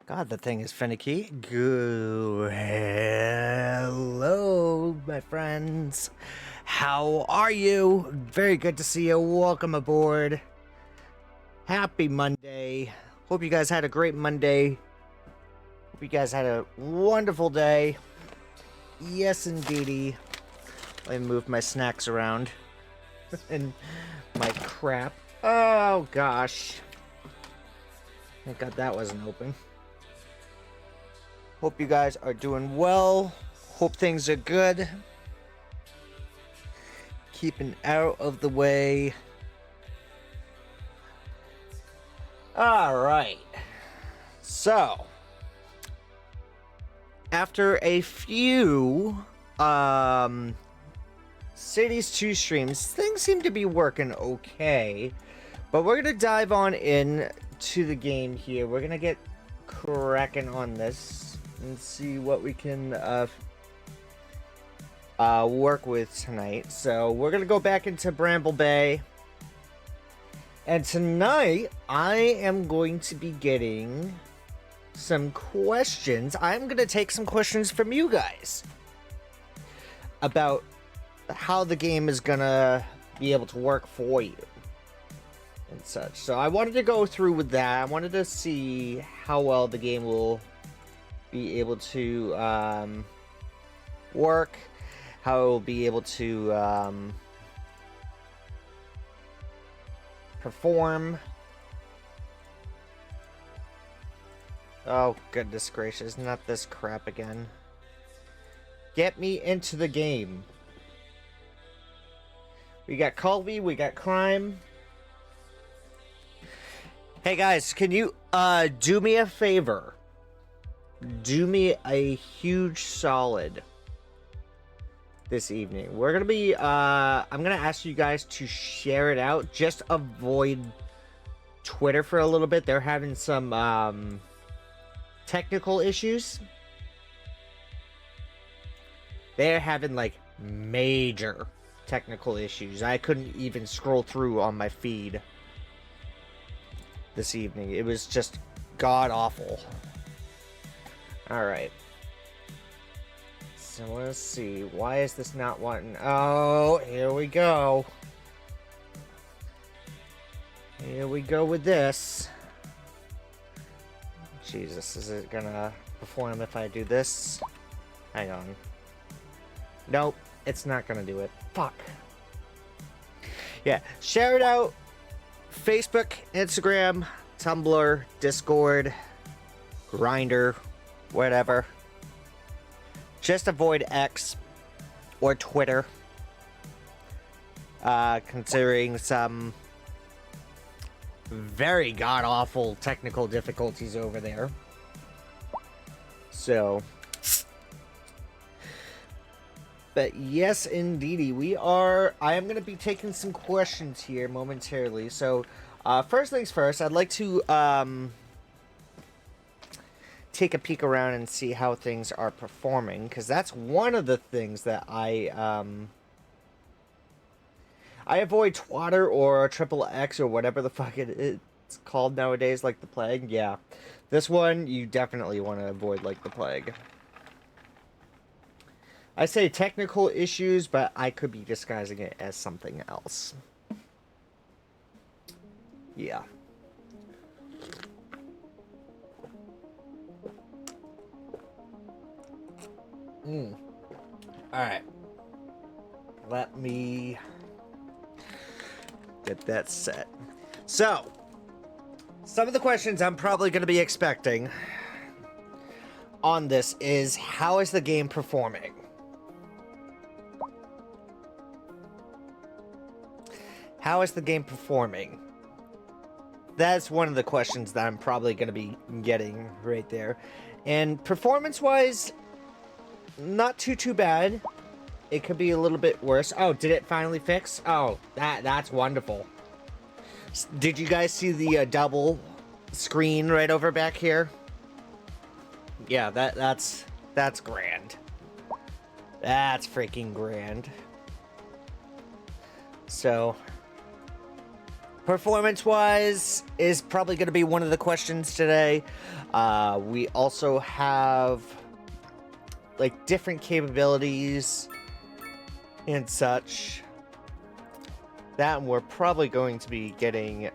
God, the thing is finicky. Hello, my friends. How are you? Very good to see you. Welcome aboard. Happy Monday. Hope you guys had a great Monday. Hope you guys had a wonderful day. Yes, indeedy. Let me move my snacks around. And my crap. Oh, gosh. Thank God that wasn't open. Hope you guys are doing well. Hope things are good. Keeping out of the way. Alright. So, after a few Cities 2 streams, things seem to be working okay. But we're going to dive on in to the game here. We're going to get cracking on this and see what we can work with tonight. So we're gonna go back into Bramble Bay, and tonight I am going to be getting some questions. I'm gonna take some questions from you guys about how the game is gonna be able to work for you and such. So I wanted to go through with that. I wanted to see how well the game will be able to work, how it will be able to perform. Oh, goodness gracious, not this crap again. Get me into the game. We got Colby, we got Crime. Hey guys, can you do me a favor? Do me a huge solid this evening. We're gonna be I'm gonna ask you guys to share it out. Just avoid Twitter for a little bit. They're having some technical issues. They're having like major technical issues. I couldn't even scroll through on my feed this evening. It was just god awful. Alright. So let's see. Why is this not wanting... Oh, here we go. Here we go with this. Jesus, is it gonna perform if I do this? Hang on. Nope, it's not gonna do it. Fuck. Yeah, share it out. Facebook, Instagram, Tumblr, Discord, Grindr, whatever. Just avoid X or Twitter, considering some very god-awful technical difficulties over there. So, but yes, indeedy, I am going to be taking some questions here momentarily. So, first things first, I'd like to take a peek around and see how things are performing, because that's one of the things that I avoid Twatter or Triple X or whatever the fuck it's called nowadays, like the plague. Yeah, this one you definitely want to avoid like the plague. I say technical issues, but I could be disguising it as something else. Yeah. Alright. Let me get that set. So, some of the questions I'm probably going to be expecting on this is, how is the game performing? How is the game performing? That's one of the questions that I'm probably going to be getting right there. And performance-wise, not too bad. It could be a little bit worse. Oh, did it finally fix? Oh, that's wonderful. Did you guys see the double screen right over back here? Yeah, that's grand. That's freaking grand. So, Performance-wise is probably going to be one of the questions today. We also have like different capabilities and such. That we're probably going to be getting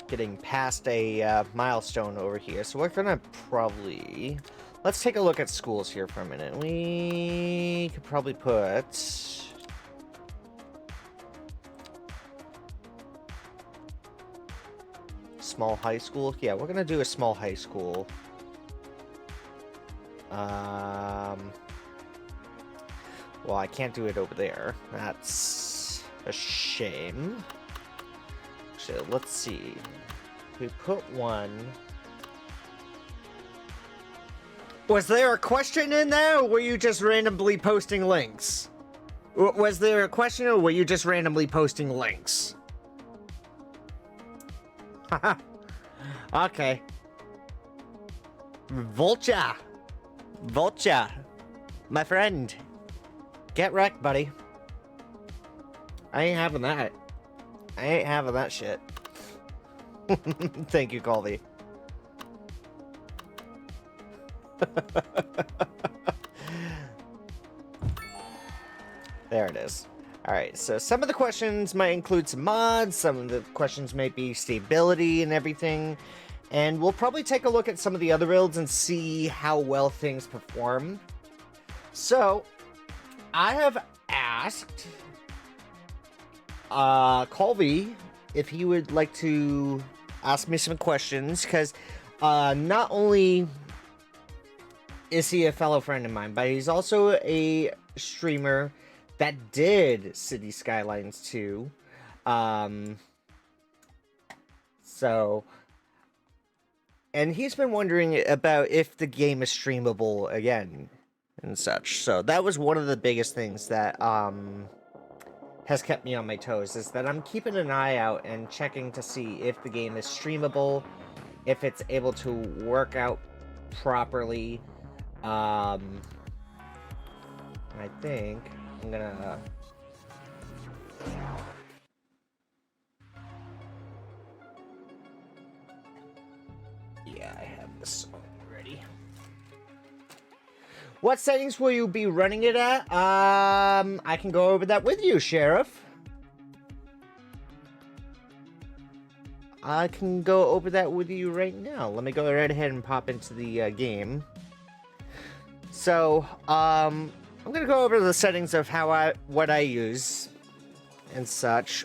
getting past a milestone over here. So we're gonna probably, let's take a look at schools here for a minute. We could probably put small high school. Yeah, we're gonna do a small high school. Well, I can't do it over there. That's a shame. Actually, let's see. We put one. Was there a question in there, or were you just randomly posting links? Was there a question, or were you just randomly posting links? Haha. Okay. Vulture. Vulture. My friend. Get wrecked, buddy. I ain't having that. I ain't having that shit. Thank you, Colby. There it is. Alright, so some of the questions might include some mods, some of the questions might be stability and everything, and we'll probably take a look at some of the other builds and see how well things perform. So, I have asked Colby if he would like to ask me some questions, because not only is he a fellow friend of mine, but he's also a streamer that did City Skylines 2. So, and he's been wondering about if the game is streamable again and such. So that was one of the biggest things that has kept me on my toes, is that I'm keeping an eye out and checking to see if the game is streamable, if it's able to work out properly. I think I'm gonna yeah, I have this already. What settings will you be running it at? I can go over that with you, Sheriff. I can go over that with you right now. Let me go right ahead and pop into the game. So, I'm gonna go over the settings of what I use and such.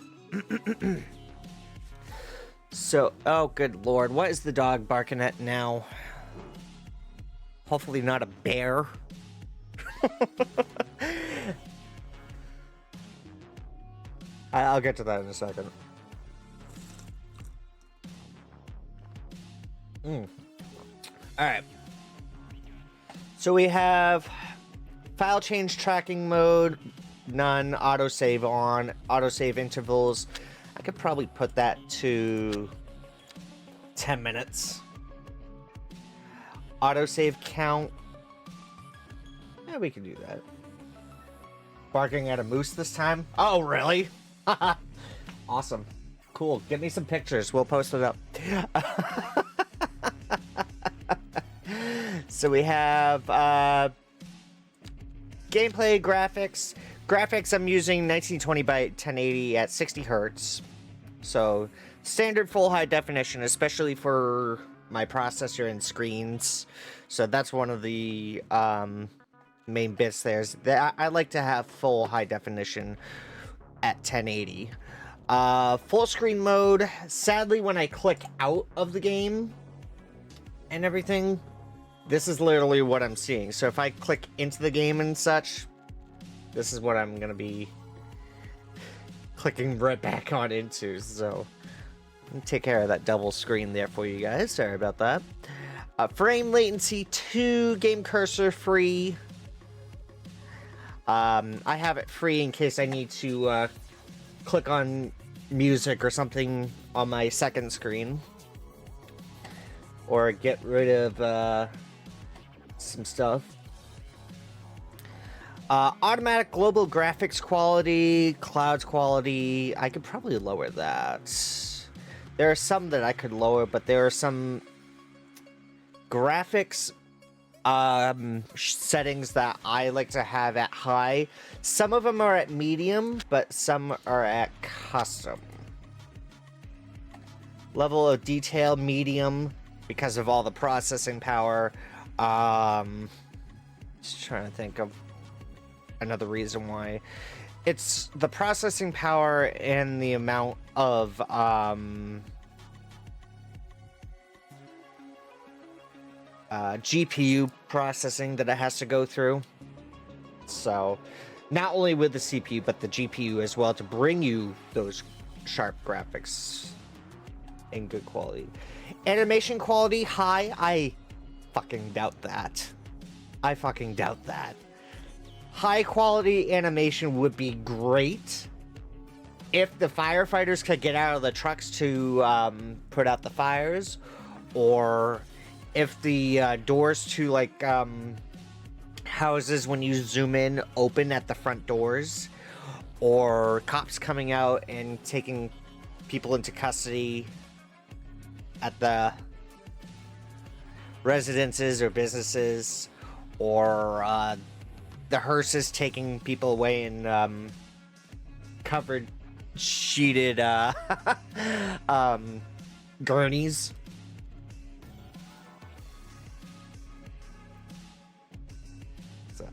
So, oh good lord, what is the dog barking at now? Hopefully not a bear. I'll get to that in a second. Alright. So we have file change tracking mode, none, autosave on, autosave intervals. I could probably put that to 10 minutes. Autosave count. Yeah, we can do that. Barking at a moose this time? Oh, really? Awesome. Cool. Get me some pictures. We'll post it up. So we have gameplay graphics. Graphics, I'm using 1920 by 1080 at 60 hertz. So standard full high definition, especially for my processor and screens. So that's one of the main bits there. Is that I like to have full high definition at 1080. Full screen mode. Sadly, when I click out of the game and everything, this is literally what I'm seeing. So if I click into the game and such, this is what I'm gonna be clicking right back on into. So take care of that double screen there for you guys. Sorry about that. Frame latency 2, game cursor free. I have it free in case I need to click on music or something on my second screen, or get rid of some stuff. Automatic global graphics quality, clouds quality. I could probably lower that. There are some that I could lower, but there are some graphics settings that I like to have at high. Some of them are at medium, but some are at custom. Level of detail, medium, because of all the processing power. Just trying to think of another reason why. It's the processing power and the amount of GPU processing that it has to go through. So, not only with the CPU, but the GPU as well to bring you those sharp graphics in good quality. Animation quality, high. I fucking doubt that. I fucking doubt that. High quality animation would be great if the firefighters could get out of the trucks to put out the fires, or if the doors to like houses, when you zoom in, open at the front doors, or cops coming out and taking people into custody at the residences or businesses, or the hearses taking people away in covered, sheeted gurneys. So,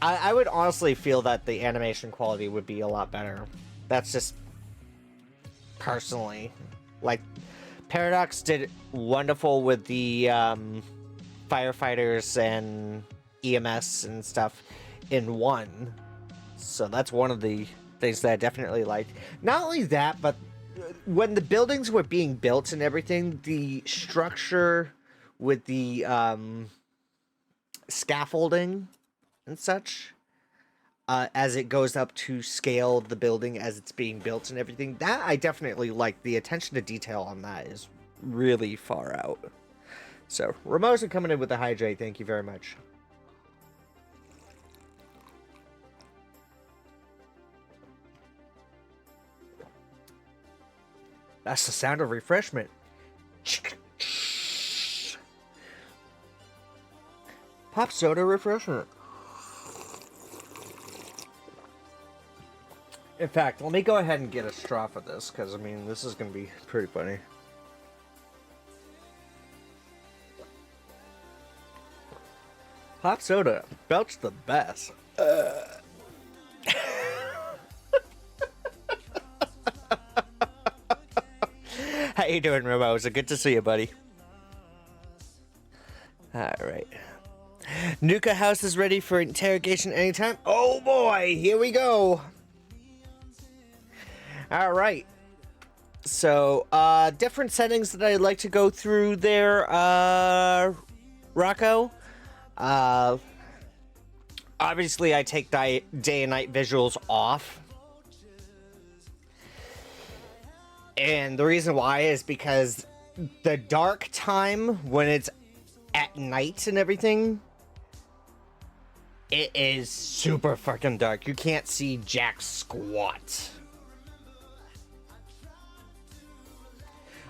I would honestly feel that the animation quality would be a lot better. That's just personally. Like, Paradox did wonderful with the firefighters and EMS and stuff in 1. So that's one of the things that I definitely liked. Not only that, but when the buildings were being built and everything, the structure with the scaffolding and such, as it goes up to scale the building as it's being built and everything, that I definitely like. The attention to detail on that is really far out. So, Ramosa coming in with the hydrate, thank you very much. That's the sound of refreshment. Pop soda refreshment. In fact, let me go ahead and get a straw for this, because, I mean, this is going to be pretty funny. Pop soda. Belch the best. How you doing, Ramosa? Good to see you, buddy. Alright. Nuka House is ready for interrogation anytime. Oh boy, here we go. Alright. So, different settings that I'd like to go through there, Rocco. Obviously I take day and night visuals off. And the reason why is because the dark time, when it's at night and everything, it is super fucking dark. You can't see jack squat.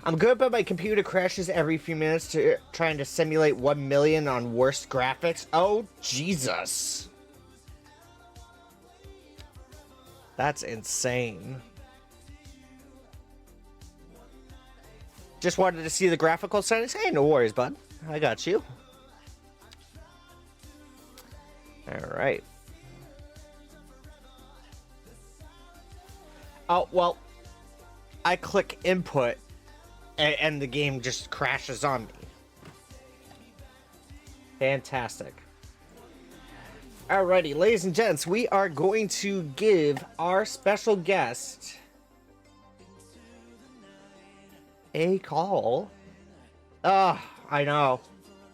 I'm good, but my computer crashes every few minutes trying to simulate 1 million on worst graphics. Oh, Jesus. That's insane. Just wanted to see the graphical settings. Hey, no worries, bud. I got you. Alright. Oh, well, I click input, and the game just crashes on me. Fantastic. Alrighty, ladies and gents, we are going to give our special guest a call. Ugh, I know.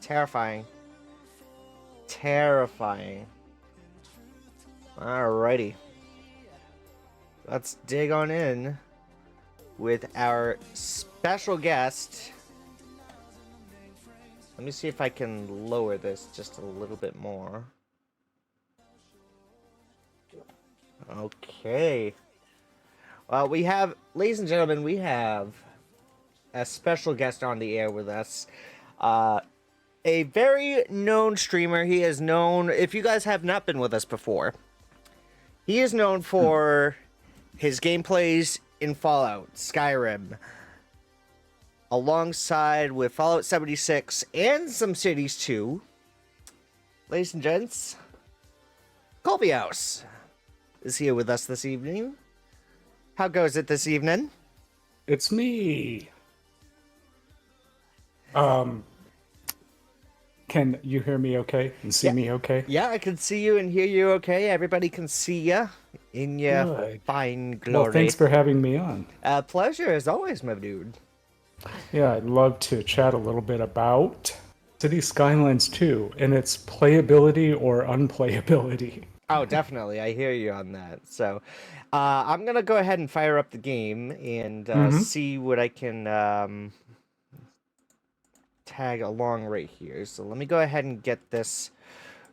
Terrifying. Terrifying. Alrighty. Let's dig on in with our special guest. Let me see if I can lower this just a little bit more. Okay. Well, ladies and gentlemen, we have a special guest on the air with us. A very known streamer. He is known, if you guys have not been with us before, he is known for his gameplays in Fallout, Skyrim, alongside with Fallout 76 and some cities too. Ladies and gents, Colby House is here with us this evening. How goes it this evening? It's me. Can you hear me okay and see me okay? Yeah, I can see you and hear you okay. Everybody can see you in your Good. fine glory. Well, thanks for having me on. Pleasure as always, my dude. Yeah, I'd love to chat a little bit about City Skylines 2 and its playability or unplayability. Oh, definitely. I hear you on that. So, I'm going to go ahead and fire up the game and see what I can tag along right here. So let me go ahead and get this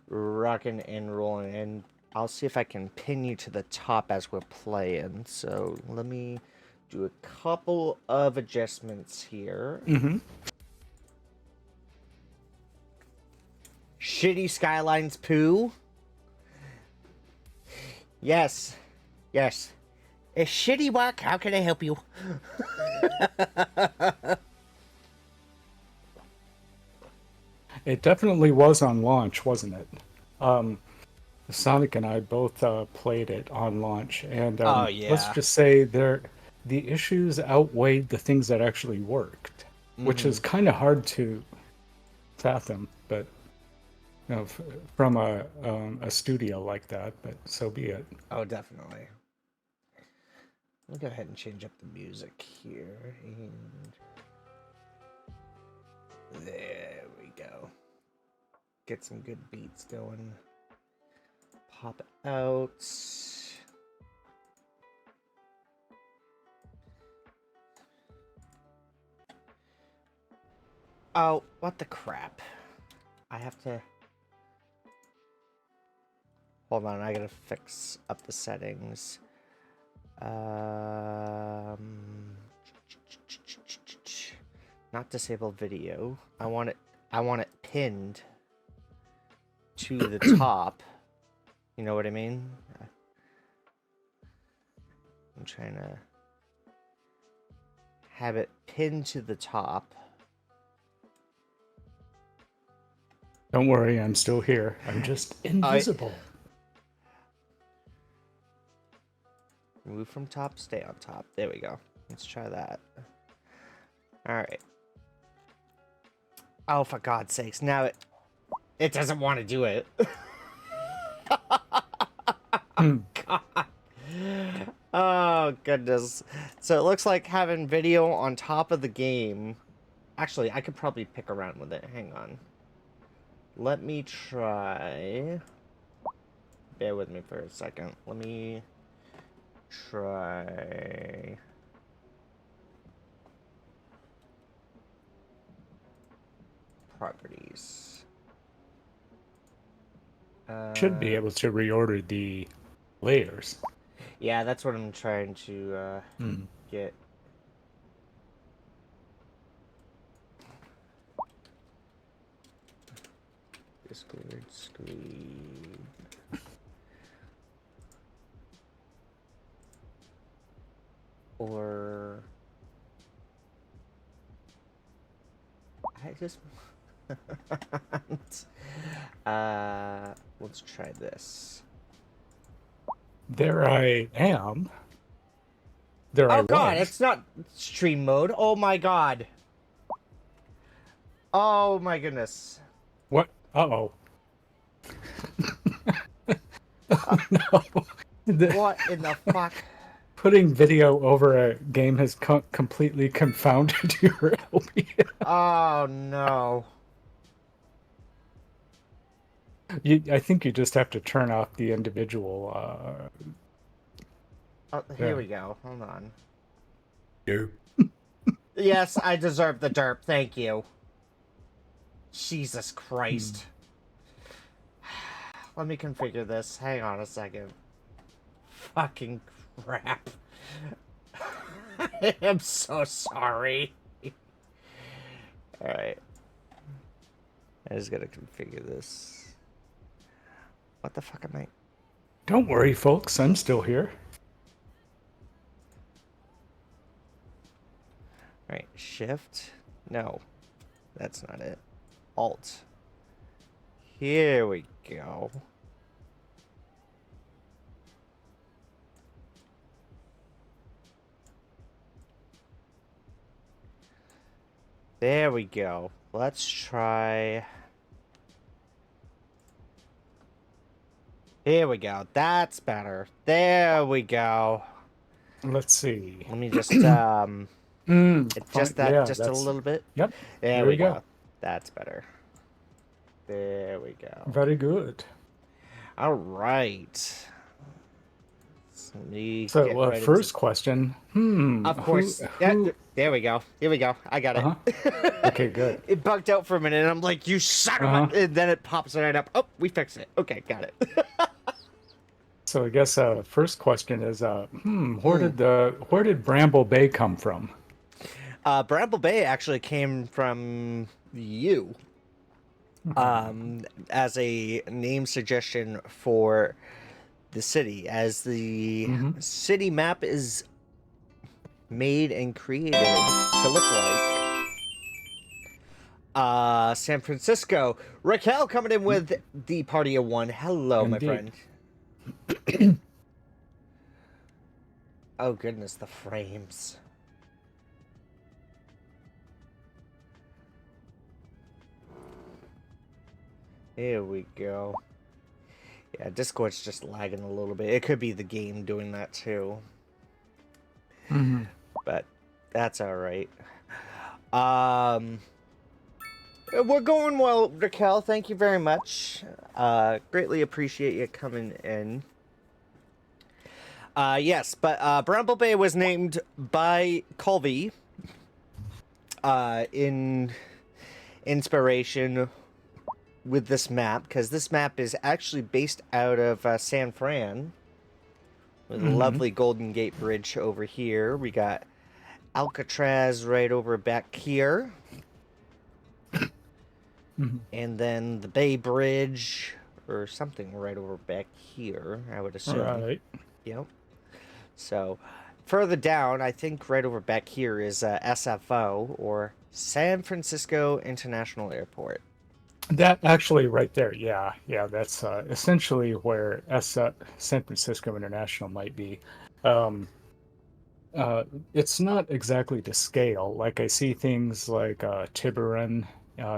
rocking and rolling, and I'll see if I can pin you to the top as we're playing. So let me do a couple of adjustments here. Shitty Skylines poo. Yes. Yes. It's shitty work. How can I help you? It definitely was on launch, wasn't it? Sonic and I both played it on launch, and Oh, yeah. let's just say the issues outweighed the things that actually worked, which is kind of hard to fathom, but you know, from a studio like that. But so be it. Oh, definitely. Let me go ahead and change up the music here, and there we go. Get some good beats going. Pop out. Oh, what the crap. I have to... Hold on, I gotta fix up the settings. Not disable video. I want it pinned to the top. You know what I mean? I'm trying to have it pinned to the top. Don't worry, I'm still here. I'm just invisible. Move from top, stay on top. There we go. Let's try that. Alright. Oh, for God's sakes. Now it doesn't want to do it. Oh, God. Oh, goodness. So it looks like having video on top of the game. Actually, I could probably pick around with it. Hang on. Let me try. Bear with me for a second. Let me try. Properties. Should be able to reorder the layers. Yeah, that's what I'm trying to get. Discord screen. Or I just let's try this. There I am. There I Oh God, was. it's not stream mode. Oh my God. Oh my goodness. What? Uh-oh. Oh, no. What in the fuck? Putting video over a game has completely confounded your LBS. Oh no. I think you just have to turn off the individual. Oh, here we go. Hold on. Derp. Yes, I deserve the derp. Thank you. Jesus Christ. Let me configure this. Hang on a second. fucking crap. I am so sorry. Alright. I just gotta configure this. What the fuck am I? Don't worry, folks. I'm still here. Alright, shift. No. That's not it. Alt. Here we go. There we go. Let's try. Here we go. That's better. There we go. Let's see. Let me just adjust that yeah, just a little bit. Yep. There we we go. go. That's better. There we go. Very good. All right. So, first question. Of course. There we go. Here we go. I got it. Okay, good. It bugged out for a minute, and I'm like, "You son of a!" And then it pops right up. Oh, we fixed it. Okay, got it. So I guess first question is, where did Bramble Bay come from? Bramble Bay actually came from you. As a name suggestion for the city, as the city map is made and created to look like San Francisco. Raquel coming in with the party of one. Hello, Indeed. my friend. Oh goodness, the frames. Here we go. Yeah, Discord's just lagging a little bit. It could be the game doing that too. But that's all right. We're going well, Raquel. Thank you very much. Greatly appreciate you coming in. Yes, but Bramble Bay was named by Colby in inspiration with this map, because this map is actually based out of San Fran, with a lovely Golden Gate Bridge over here. We got Alcatraz right over back here. And then the Bay Bridge, or something right over back here, I would assume. Right. Yep. So, further down, I think right over back here is SFO, or San Francisco International Airport. That actually right there, yeah, that's essentially where San Francisco International might be. It's not exactly to scale. Like I see things like Tiburon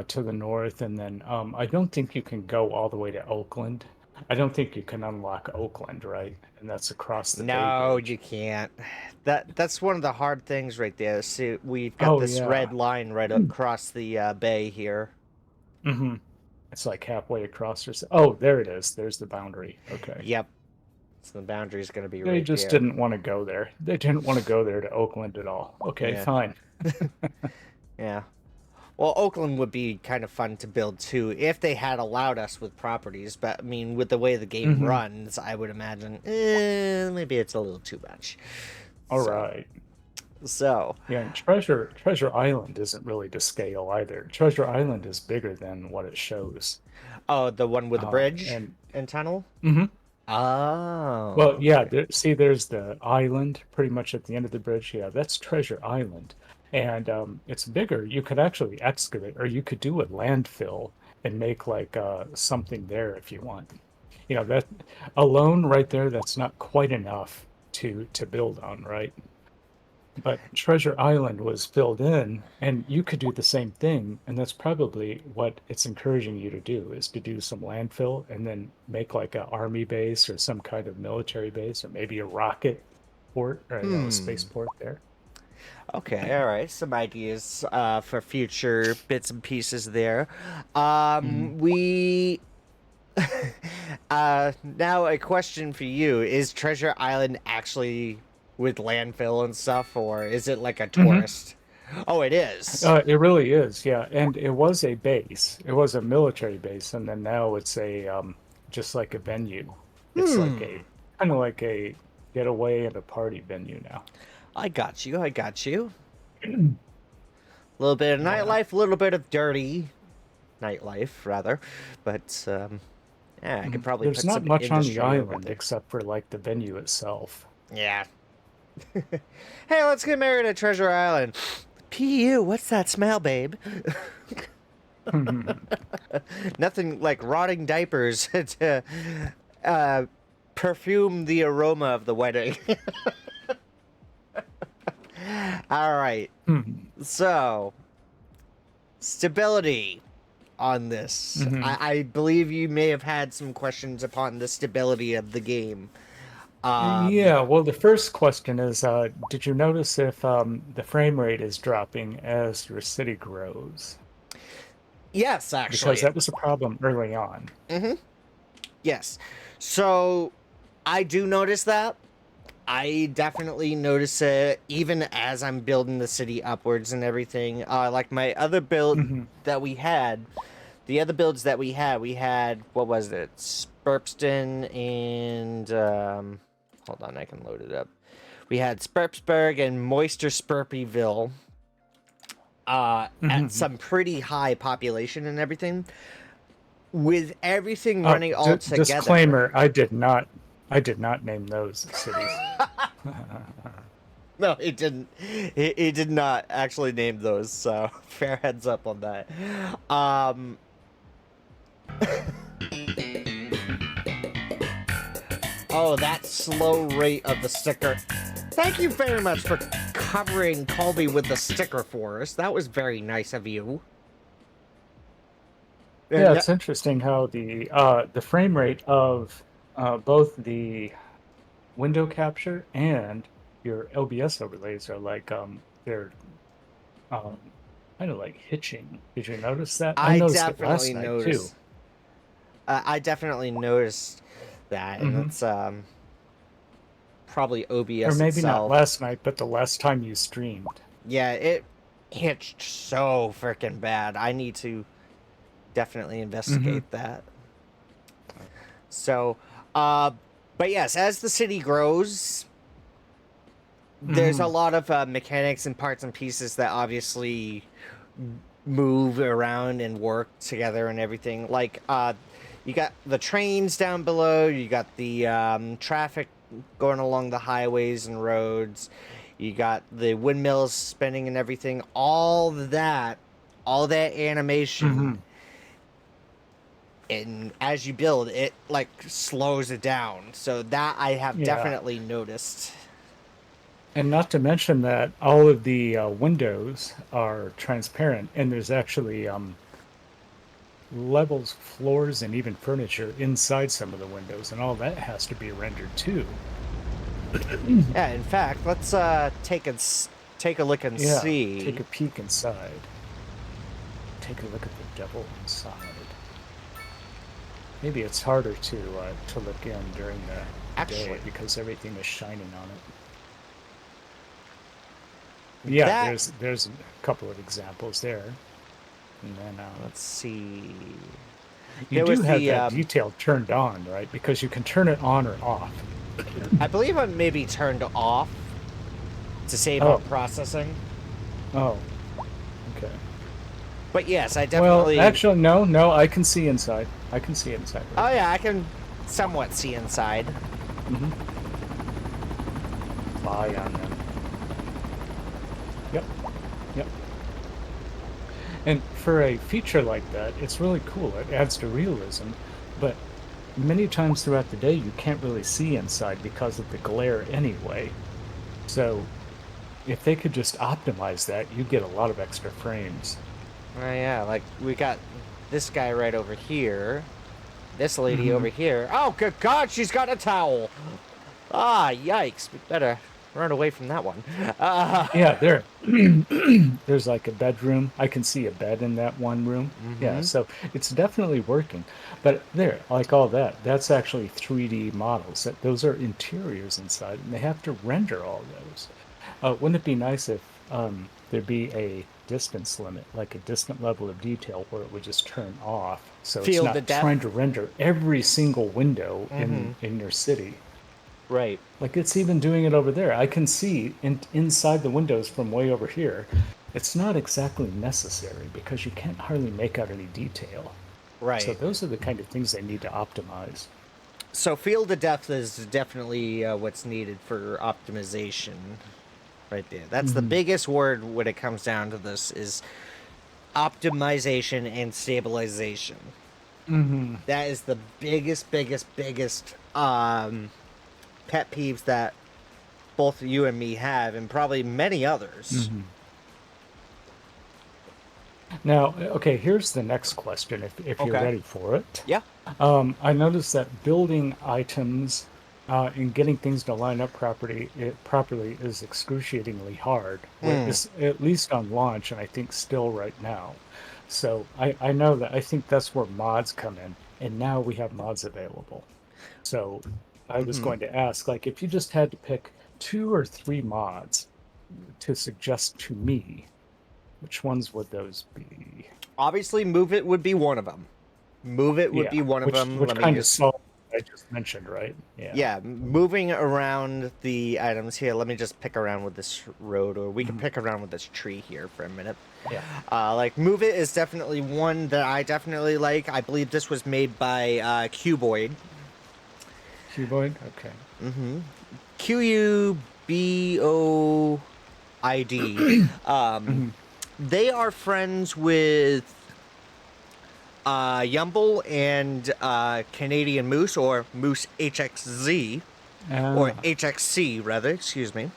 to the north, and then I don't think you can go all the way to Oakland. I don't think you can unlock Oakland, right? And that's across the Bay No, Bridge. you can't. That's one of the hard things right there. See, we've got this red line right across the bay here. It's like halfway across. Oh, there it is. There's the boundary. Okay. Yep. So the boundary is going to be They right just there. didn't want to go there. They didn't want to go there to Oakland at all. Okay, Yeah. fine. Yeah. Well, Oakland would be kind of fun to build too, if they had allowed us with properties. But I mean, with the way the game runs, I would imagine maybe it's a little too much. All right. So Yeah, and Treasure Island isn't really to scale either. Treasure Island is bigger than what it shows. oh, the one with the bridge and tunnel. Mhm. Oh. Well, yeah, there's the island pretty much at the end of the bridge. Yeah, that's Treasure Island. And it's bigger. You could actually excavate, or you could do a landfill and make like something there if you want. You know, that alone right there, that's not quite enough to build on, right? But Treasure Island was filled in, and you could do the same thing, and that's probably what it's encouraging you to do, is to do some landfill and then make like an army base or some kind of military base, or maybe a rocket port or a spaceport there. Okay, all right. Some ideas for future bits and pieces there. We now a question for you: is Treasure Island actually with landfill and stuff, or is it like a tourist? Oh, it is. It really is, yeah. And it was a base. It was a military base, and then now it's a just like a venue. It's like a kind of like a getaway and a party venue now. I got you. I got you. A little bit of Yeah. nightlife, a little bit of dirty nightlife, rather. But yeah, I could probably There's put not some much on the industry over island there. except for like the venue itself. Yeah. Hey, let's get married at Treasure Island. Pu, what's that smell, babe? Nothing like rotting diapers to uh, perfume the aroma of the wedding. All right. So, stability on this. I believe you may have had some questions upon the stability of the game. Yeah, well, the first question is, did you notice if the frame rate is dropping as your city grows? Yes, Because actually. that was a problem early on. Yes. So, I do notice that. I definitely notice it even as I'm building the city upwards and everything. Like my other build Hmm. that we had, the other builds that we had, what was it? Spurpston and, hold on, I can load it up. We had Spurpsburg and Moister Spurpyville at Hmm. some pretty high population and everything. With everything running all together. Disclaimer, I did not name those cities. No, he didn't. He did not actually name those, so fair heads up on that. Oh, that slow rate of the sticker. Thank you very much for covering Colby with the sticker for us. That was very nice of you. Yeah, No- it's interesting how the frame rate of both the window capture and your LBS overlays are like they're um, kind of like hitching. Did you notice that? I I noticed it last definitely night too. noticed. I definitely noticed that, and Hmm. it's probably Or OBS maybe not itself. last night, but the last time you streamed. Yeah, it hitched so freaking bad. I need to definitely Hmm. investigate that. So, uh, but yes, as the city grows, there's a Hmm. lot of mechanics and parts and pieces that obviously move around and work together and everything. Like, you got the trains down below, you got the traffic going along the highways and roads, you got the windmills spinning and everything. All that animation, Hmm. and as you build, it like slows it down. So that I have Yeah. definitely noticed. And not to mention that all of the windows are transparent, and there's actually levels, floors, and even furniture inside some of the windows, and all that has to be rendered too. Yeah, in fact, let's take a look and Yeah, take see. a peek inside. Take a look at the devil inside. Maybe it's harder to look in during the day Actually, because everything is shining on it. Yeah, that there's a couple of examples there, and then let's see. you There do was have the that detail turned on, right? Because you can turn it on or off. I believe I maybe turned off to save on Oh, processing. oh, okay. But yes, I Well, definitely. actually, no, no, I can see inside. I can see inside right Oh now. yeah, I can somewhat see inside. Mm-hmm. Spy on them. Yep, yep. And for a feature like that, it's really cool. It adds to realism, but many times throughout the day, you can't really see inside because of the glare anyway. So if they could just optimize that, you'd get a lot of extra frames. Oh yeah, like we got this guy right over here. This lady Hmm. over here. Oh, good God, she's got a towel. Ah, yikes. We better run away from that one. Yeah, there. There's like a bedroom. I can see a bed in that one room. Yeah, Mm-hmm. so it's definitely working. But there, like all that, that's actually 3D models. Those are interiors inside, and they have to render all those. Wouldn't it be nice if there'd be a distance limit, like a distant level of detail where it would just turn off, so it's Feel the not trying depth. to render every single window Mm-hmm. in your city. Right. Like it's even doing it over there. I can see inside the windows from way over here. It's not exactly necessary because you can't hardly make out any detail. So Right. those are the kind of things they need to optimize. So field of depth is definitely what's needed for optimization right there. That's the Hmm. biggest word when it comes down to this is optimization and stabilization. Hmm. That is the biggest pet peeves that both you and me have, and probably many others. Hmm. Now, okay, here's the next question if you're Okay. ready for it. Yeah. I noticed that building items and getting things to line up properly is excruciatingly hard, Mm. at least on launch, and I think still right now. So I know that I think that's where mods come in, and now we have mods available. So I was Hmm. going to ask, like, if you just had to pick 2 or 3 mods to suggest to me, which ones would those be? Obviously, Move It would be one of them. Move It would Yeah, be one of them. which Let me kind of just solves what I just mentioned, right? Yeah. Yeah, moving around the items here. Let me just pick around with this road, or we can Mhm. pick around with this tree here for a minute. Yeah. Like, Move It is definitely one that I definitely like. I believe this was made by Cuboid. Cuboid? Okay. Mm-hmm. Quboid. Hmm. They are friends with Yumble and Canadian Moose, or Moose HXZ, or Ah, HXC rather. Excuse me.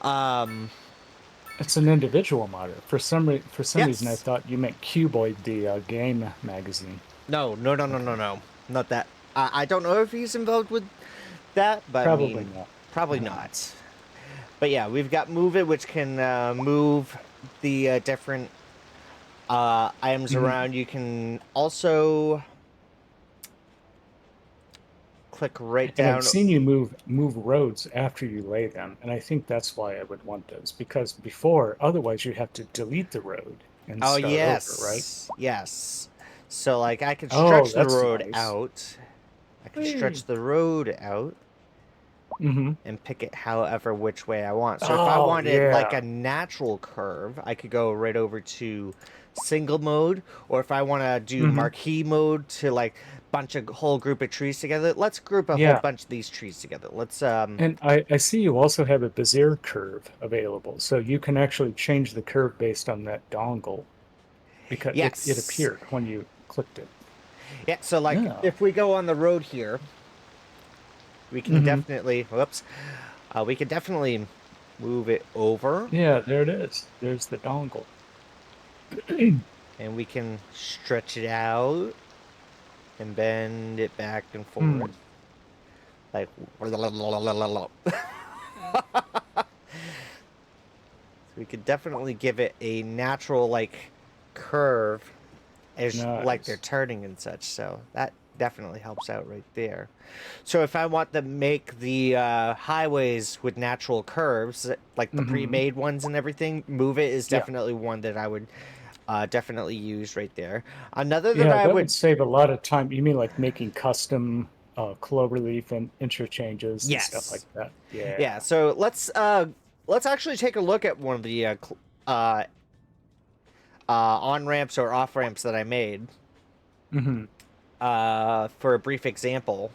Um, it's an individual modder. For some reason, I yes. thought you meant Cuboid, the game magazine. No, no, no, no, Okay. no, no. Not that. I don't know if he's involved with that, but I Probably mean, not. probably Uh, not. But yeah, we've got Move It, which can move the different items mhm. around. You can also click right And I've down. seen you move roads after you lay them, and I think that's why I would want those because before, otherwise you have to delete the road and Oh, start over, right? yes. Yes. So, like, I could Oh, stretch the that's road nice. out. I can Hey. stretch the road out Hmm. and pick it however which way I want. So if I Oh, wanted like a yeah. natural curve, I could go right over to single mode, or if I want to do Hmm. marquee mode to like bunch a whole group of trees together, let's group a whole Yeah. bunch of these trees together. Let's And I see you also have a Bezier curve available, so you can actually change the curve based on that dongle because it yes. appeared when you clicked it. Yeah, so like Yeah. if we go on the road here, we can Hmm. definitely whoops. We can definitely move it over, Yeah, there it is. There's the dongle. and we can stretch it out and bend it back and Hmm. forth. Like, we could definitely give it a natural like curve as like they're Nice. turning and such. So that definitely helps out right there. So if I want to make the highways with natural curves, like the Hmm. pre-made ones and everything, Move It is Yeah. definitely one that I would definitely use right there. Another that Yeah, I that would, would save a lot of time. You mean like making custom cloverleaf and interchanges and stuff like yes, that? yeah. Yeah. So let's actually take a look at one of the uh, on ramps or off ramps that I made Hmm. for a brief example.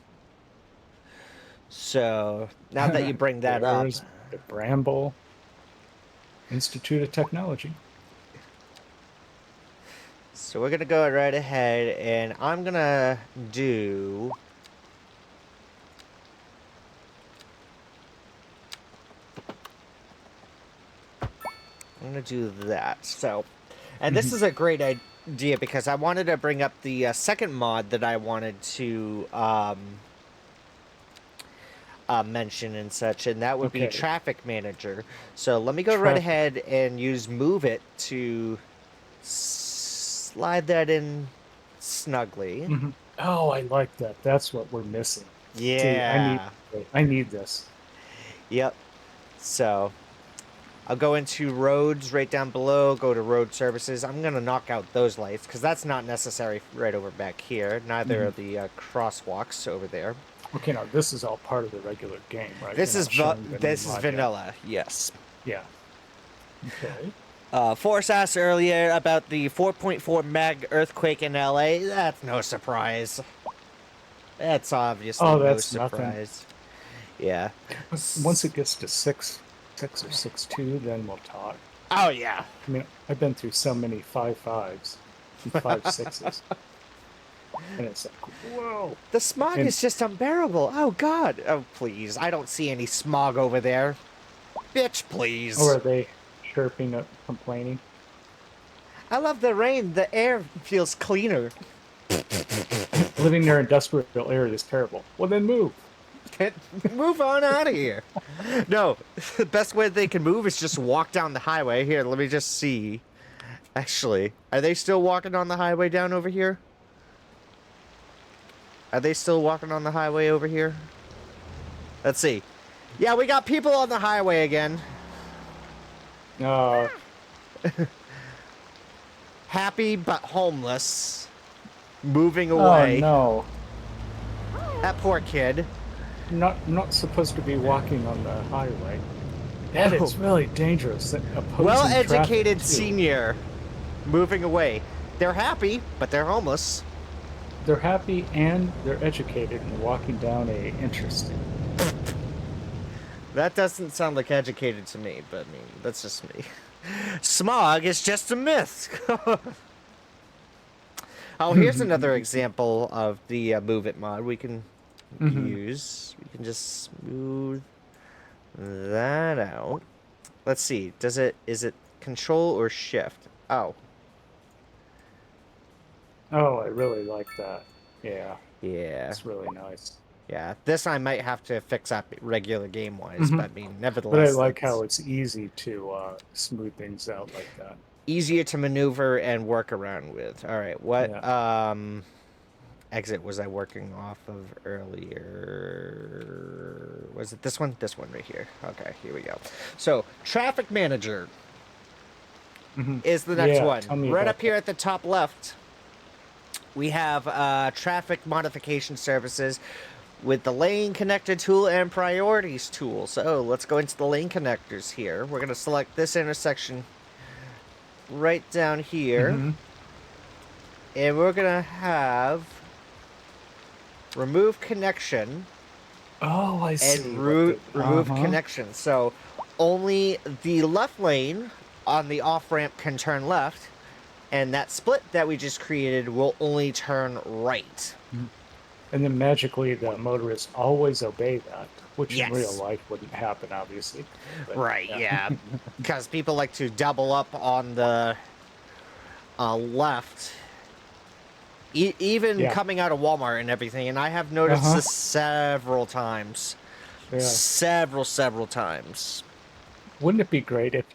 So now that you bring that up, There's the Bramble Institute of Technology. so we're gonna go right ahead and do. I'm gonna do that. So, and this Hmm. is a great idea because I wanted to bring up the second mod that I wanted to mention and such, and that would be Okay. Traffic Manager. So let me go right Traffic. ahead and use Move It to slide that in snugly. Hmm. Oh, I like that. That's what we're missing. See, Yeah. I need this. Yep. So I'll go into roads right down below, go to road services. I'm going to knock out those lights because that's not necessary right over back here. Neither Hmm. are the crosswalks over there. Okay, now this is all part of the regular game, right? This You're is not showing the new this is mod yet. vanilla. Yes. Yeah. Okay. Forrest asked earlier about the 4.4 meg earthquake in LA. That's no surprise. That's obviously Oh, no that's nothing. surprise. Yeah. Once it gets to 6 or 6.2, then we'll talk. Oh yeah. I mean, I've been through so many 5.5s and 5.6s, and it's like, whoa. The smog And is just unbearable. Oh god. Oh please. I don't see any smog over there. Bitch, please. or are they chirping up, complaining? I love the rain. The air feels cleaner. Living near industrial area is terrible. Well, then move. Move on out of here. No, the best way they can move is just walk down the highway. Here, let me just see. Actually, are they still walking on the highway down over here? Are they still walking on the highway over here? Let's see. Yeah, we got people on the highway again. Uh, Happy but homeless. Moving oh away. no. That poor kid. Not supposed to be walking on the highway. That Oh. is really dangerous. Opposing Well-educated traffic, too. senior. Moving away. They're happy, but they're homeless. They're happy and they're educated and walking down a interesting. That doesn't sound like educated to me, but I mean, that's just me. Smog is just a myth. Oh, here's another example of the Move It mod we can use. We can just smooth that out. Let's see. Is it control or shift? Oh. Oh, I really like that. Yeah, Yeah. it's really nice. Yeah. This I might have to fix up regular game-wise, but I mean, nevertheless. But I like that's how it's easy to smooth things out like that. easier to maneuver and work around with. All right. What exit was I working off of earlier? Was it this one? This one right here. Okay, here we go. So, traffic manager is the next Yeah, tell me one. Right about up here at the top left, we have traffic modification services with the lane connector tool and priorities tool. So, let's go into the lane connectors here. We're going to select this intersection right down here. And we're going to have remove connection Oh, I see. and remove connection. So only the left lane on the off-ramp can turn left, and that split that we just created will only turn right. And then magically the motorists always obey that, which Yes. in real life wouldn't happen, obviously. But, Right, yeah. Because people like to double up on the left. Even Yeah. coming out of Walmart and everything, and I have noticed this several times. Yeah. Several times. Wouldn't it be great if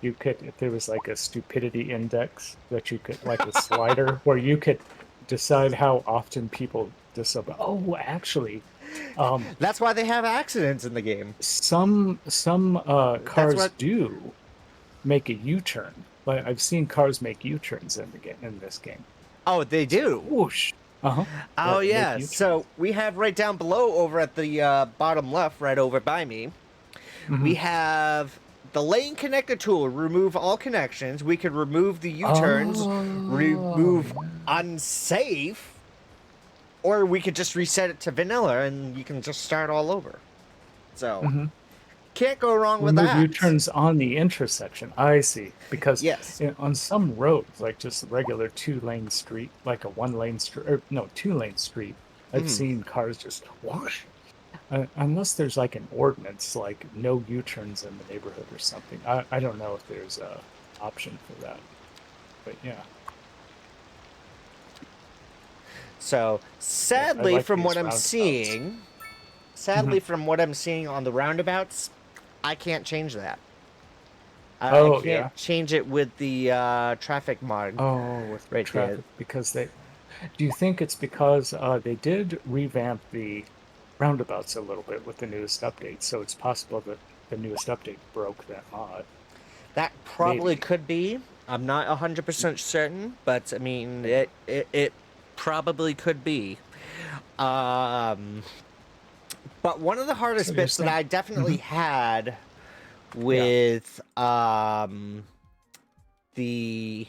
there was like a stupidity index that you could, like a slider, where you could decide how often people disobey? Oh, actually, That's why they have accidents in the game. some cars what- do make a U-turn. Like I've seen cars make U-turns in this game. Oh, they do. Whoosh. Oh, make yeah. U-turns. So we have right down below over at the bottom left, right over by me, we have the lane connector tool. Remove all connections. We could remove the U-turns, remove unsafe, or we could just reset it to vanilla and you can just start all over. So, can't go wrong with Remove that. U-turns on the intersection. I see. Because Yes. on some roads, like just regular two-lane street, like a one-lane street, or no, two-lane street, I've seen cars just whoosh. Unless there's like an ordinance, like no U-turns in the neighborhood or something. I don't know if there's a option for that. But yeah. So, sadly, like from these what I'm roundabouts. seeing, from what I'm seeing on the roundabouts, I can't change that. I Oh, can't yeah. change it with the traffic mod. Oh, with Right there. traffic, because they. Do you think it's because they did revamp the roundabouts a little bit with the newest update? So it's possible that the newest update broke that mod. That probably maybe. could be. I'm not 100% certain, but I mean, it probably could be. But one of the hardest So you're bits that saying- I definitely Mhm. had with the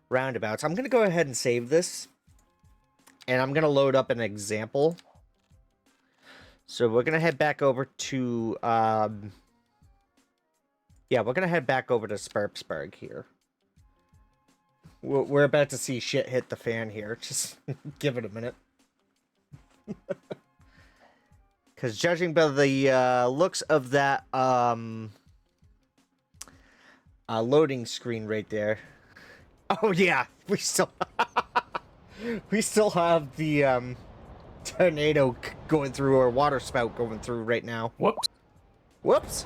roundabouts. I'm gonna go ahead and save this, and I'm gonna load up an example. So we're gonna head back over to yeah, we're gonna head back over to Sperpsburg here. We're about to see shit hit the fan here. Just give it a minute. Because judging by the looks of that loading screen right there. Oh yeah, we still have the tornado going through, or water spout going through right now. Whoops. Whoops.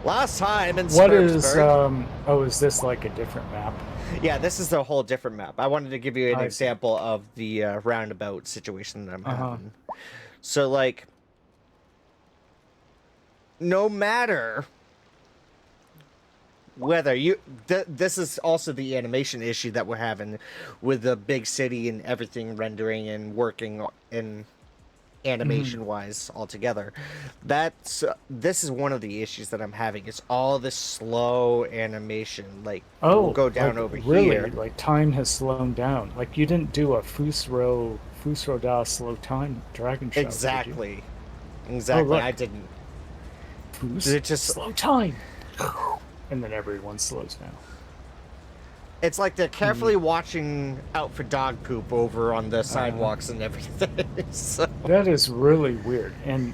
Last time in What is Sperpsburg. oh, is this like a different map? Yeah, this is a whole different map. I wanted to give you an I see. example of the roundabout situation that I'm Uh-huh. having. So, like, no matter whether you... this is also the animation issue that we're having with the big city and everything rendering and working in animation-wise altogether. This is one of the issues that I'm having. It's all this slow animation. Like, we'll go down like, over really, here. like time has slowed down. Like you didn't do a Fusro Da slow time dragon show. Exactly. Did Exactly. look. I didn't. you? It just... slow time. And then everyone slows down. It's like they're carefully watching out for dog poop over on the sidewalks and everything. So, That is really weird. And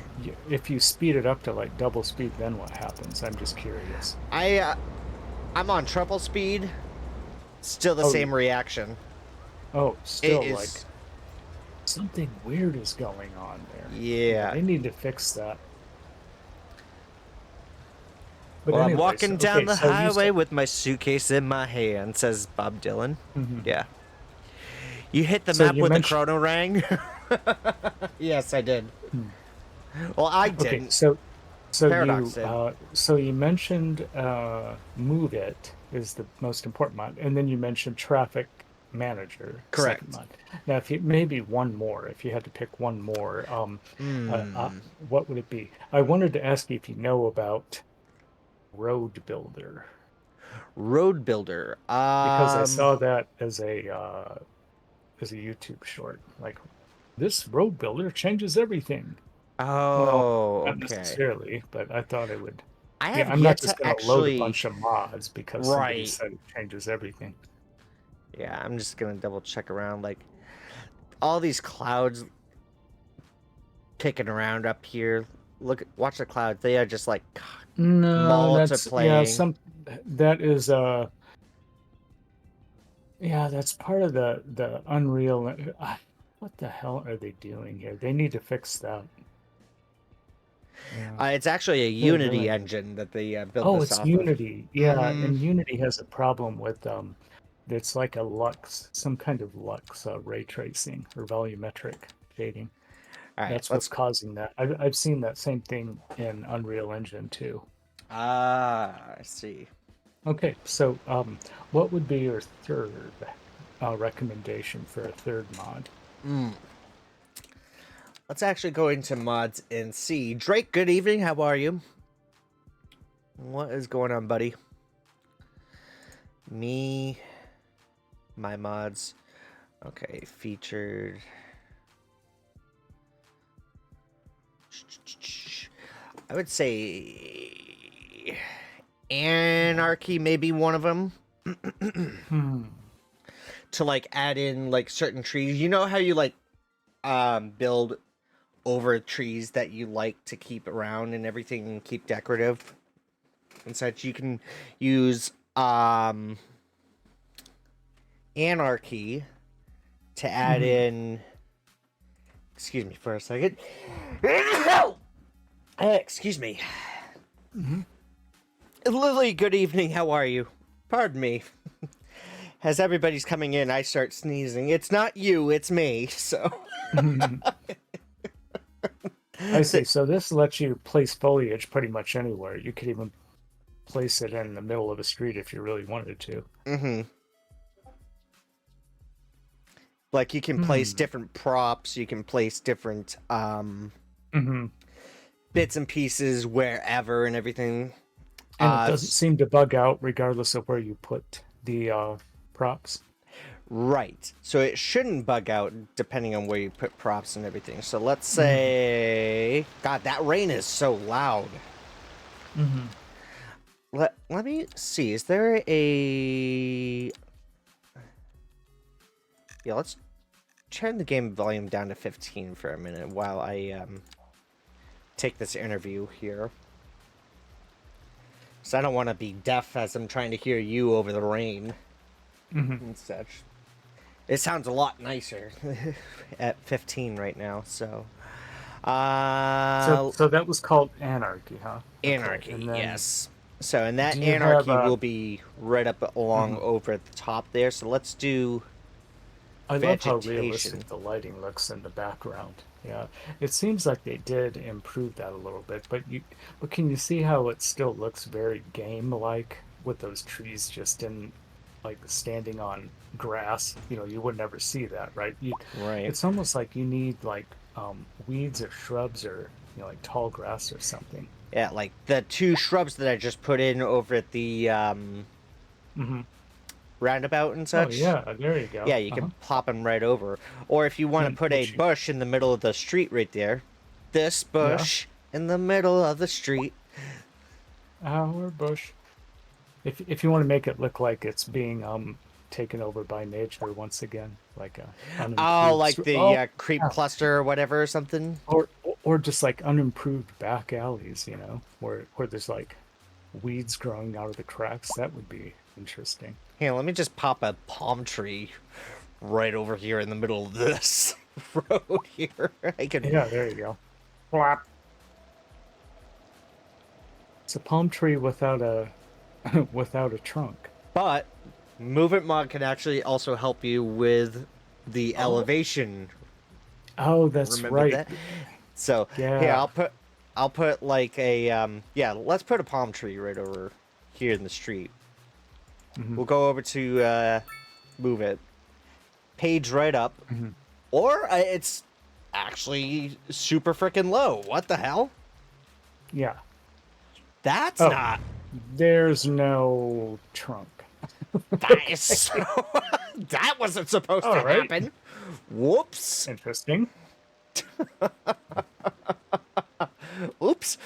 if you speed it up to like double speed, then what happens? I'm just curious. I'm on triple speed. Still the Oh, same reaction. Oh, still It is... like something weird is going on there. Yeah. They need to fix that. But Well, I'm anyways, walking down okay, the so you highway said- with my suitcase in my hand, says Bob Dylan. Mhm. Yeah. You hit the So map you with the mentioned- chrono rang? Yes, I did. Well, I Okay, didn't. so Paradox did. you mentioned Move It is the most important mod, and then you mentioned Traffic Manager. Correct. Second mod. Now, if you maybe one more, if you had to pick one more, what would it be? I wanted to ask you if you know about Road Builder, Road Builder. because I saw that as a YouTube short. Like, this Road Builder changes everything. Oh, Not okay. necessarily, but I thought it would. I Yeah, have I'm yet not just to going to load actually... a bunch of mods because somebody Right. said it changes everything. Yeah, I'm just gonna double check around. Like, all these clouds kicking around up here. Watch the clouds. They are just like... No, that's multiplying. that is that's part of the Unreal. What the hell are they doing here? They need to fix that. Yeah. It's actually a They're Unity really- engine that they built Oh, this it's off Unity. Yeah, Mhm. and Unity has a problem with it's like a Lux, some kind of Lux ray tracing or volumetric shading. of. All right, That's let's... what's causing that. I've seen that same thing in Unreal Engine too. I see. Okay, so what would be your third recommendation for a third mod? Let's actually go into mods and see. Drake, good evening. How are you? What is going on, buddy? Me, my mods. Okay, featured. I would say Anarchy may be one of them. To like add in like certain trees. You know how you like build over trees that you like to keep around and everything and keep decorative and such? You can use Anarchy to add in... Excuse me for a second. Excuse me. Lily, good evening. How are you? Pardon me. As everybody's coming in, I start sneezing. It's not you, it's me. So I see. So this lets you place foliage pretty much anywhere. You could even place it in the middle of a street if you really wanted to. Like you can place different props, you can place different bits and pieces wherever and everything. And it doesn't seem to bug out regardless of where you put the props. Right. So it shouldn't bug out depending on where you put props and everything. So let's say... God, that rain is so loud. Let me see. Is there a... Yeah, let's turn the game volume down to 15 for a minute while I take this interview here. So I don't want to be deaf as I'm trying to hear you over the rain and such. It sounds a lot nicer at 15 right now, so... So that was called Anarchy, huh? Anarchy, Okay, then, yes. So, and that do you Anarchy have, will be right up along over at the top there. So let's do I love how vegetation. realistic the lighting looks in the background. Yeah, it seems like they did improve that a little bit, but can you see how it still looks very game-like with those trees just in like standing on grass? You know, you would never see that, right? Right. It's almost like you need like weeds or shrubs or like tall grass or something. Yeah, like the two shrubs that I just put in over at the roundabout and Oh such. yeah, there you go. Yeah, you can plop them right over. Or if you want to And put a bush in the middle of the street right there, this bush in the middle of the street. Our bush. If you want to make it look like it's being taken over by nature once again, like Oh, like the creep yeah. cluster or whatever or something. Or just like unimproved back alleys, you know, where there's like weeds growing out of the cracks. That would be interesting. Here, let me just pop a palm tree right over here in the middle of this road here. I can. Yeah, there you go. Flap. It's a palm tree without a without a trunk. But Movement Mod can actually also help you with the elevation. Oh, that's Remember right. that? So Yeah. here, I'll put like a let's put a palm tree right over here in the street. We'll go over to move it, page right up, or it's actually super freaking low. What the hell? Yeah. That's not. There's no trunk. That is so. That wasn't supposed to happen. Whoops. Interesting. Oops.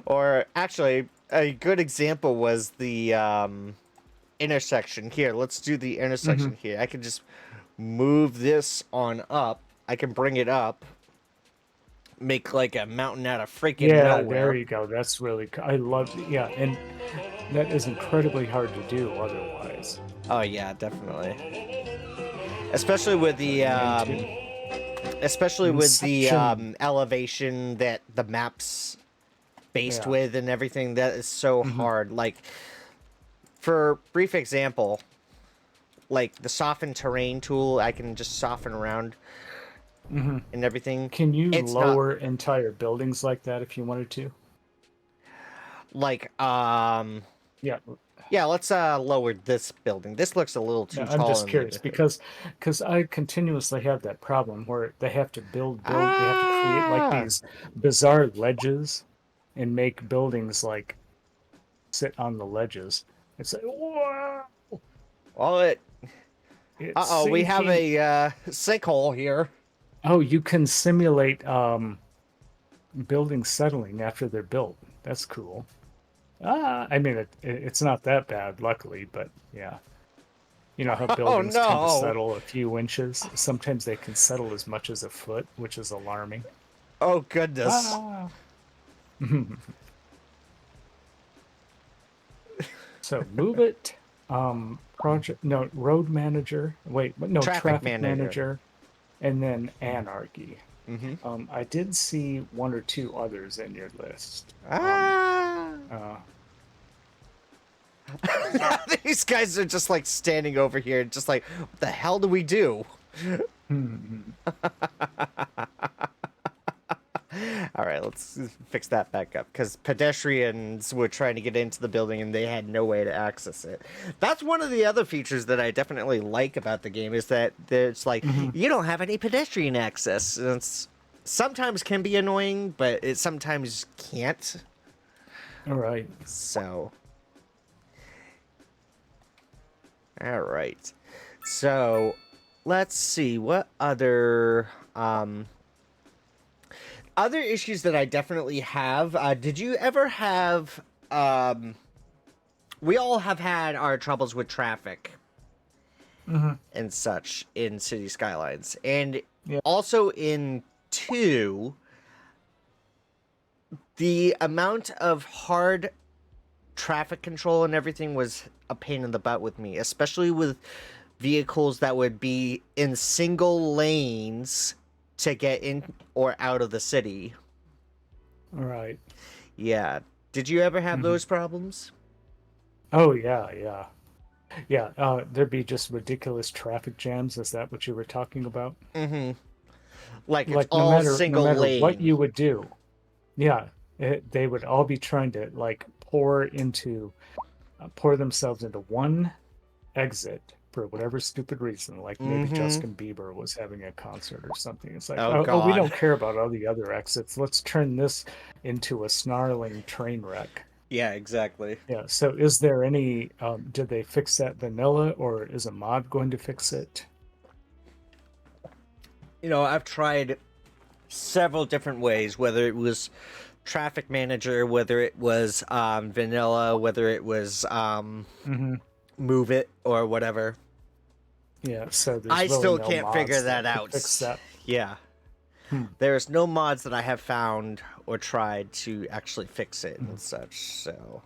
Or actually, a good example was the intersection here. Let's do the intersection here. I can just move this on up. I can bring it up. Make like a mountain out of freaking nowhere. There you go. That's really. I love. Yeah, and that is incredibly hard to do otherwise. Oh yeah, definitely. Especially with the elevation that the map's based with and everything. That is so hard. Like, for brief example, like the soften terrain tool, I can just soften around and everything. Can you lower entire buildings like that if you wanted to? Like, yeah, let's lower this building. This looks a little too tall. I'm just curious because I continuously have that problem where they have to build. They have to create like these bizarre ledges and make buildings like sit on the ledges. It's like, wow. Well, we have a sinkhole here. Oh, you can simulate buildings settling after they're built. That's cool. I mean, it's not that bad, luckily, but yeah. You know how buildings tend to settle a few inches? Sometimes they can settle as much as a foot, which is alarming. Oh, goodness. So move it. Road manager. Wait, no, traffic manager. And then anarchy. I did see one or two others in your list. These guys are just like standing over here, just like, what the hell do we do? All right, let's fix that back up because pedestrians were trying to get into the building and they had no way to access it. That's one of the other features that I definitely like about the game is that it's like you don't have any pedestrian access. And it's sometimes can be annoying, but it sometimes can't. All right. So, all right. So, let's see what other issues that I definitely have. Did you ever have? We all have had our troubles with traffic and such in City Skylines, and also in 2. The amount of hard traffic control and everything was a pain in the butt with me, especially with vehicles that would be in single lanes to get in or out of the city. All right. Yeah. Did you ever have those problems? Oh yeah. There'd be just ridiculous traffic jams. Is that what you were talking about? Mm-hmm. Like it's Like all single no matter lane. what you would do, yeah, they would all be trying to like pour themselves into one exit for whatever stupid reason. Like maybe Justin Bieber was having a concert or something. It's like, Oh, oh, we God. don't care about all the other exits. Let's turn this into a snarling train wreck. Yeah, exactly. Yeah. So is there any? Did they fix that vanilla, or is a mod going to fix it? I've tried several different ways, whether it was Traffic Manager, whether it was vanilla, whether it was Move It or whatever. Yeah. So there's I really still no can't mods figure that could out. Fix that. Yeah. There's no mods that I have found or tried to actually fix it and such. So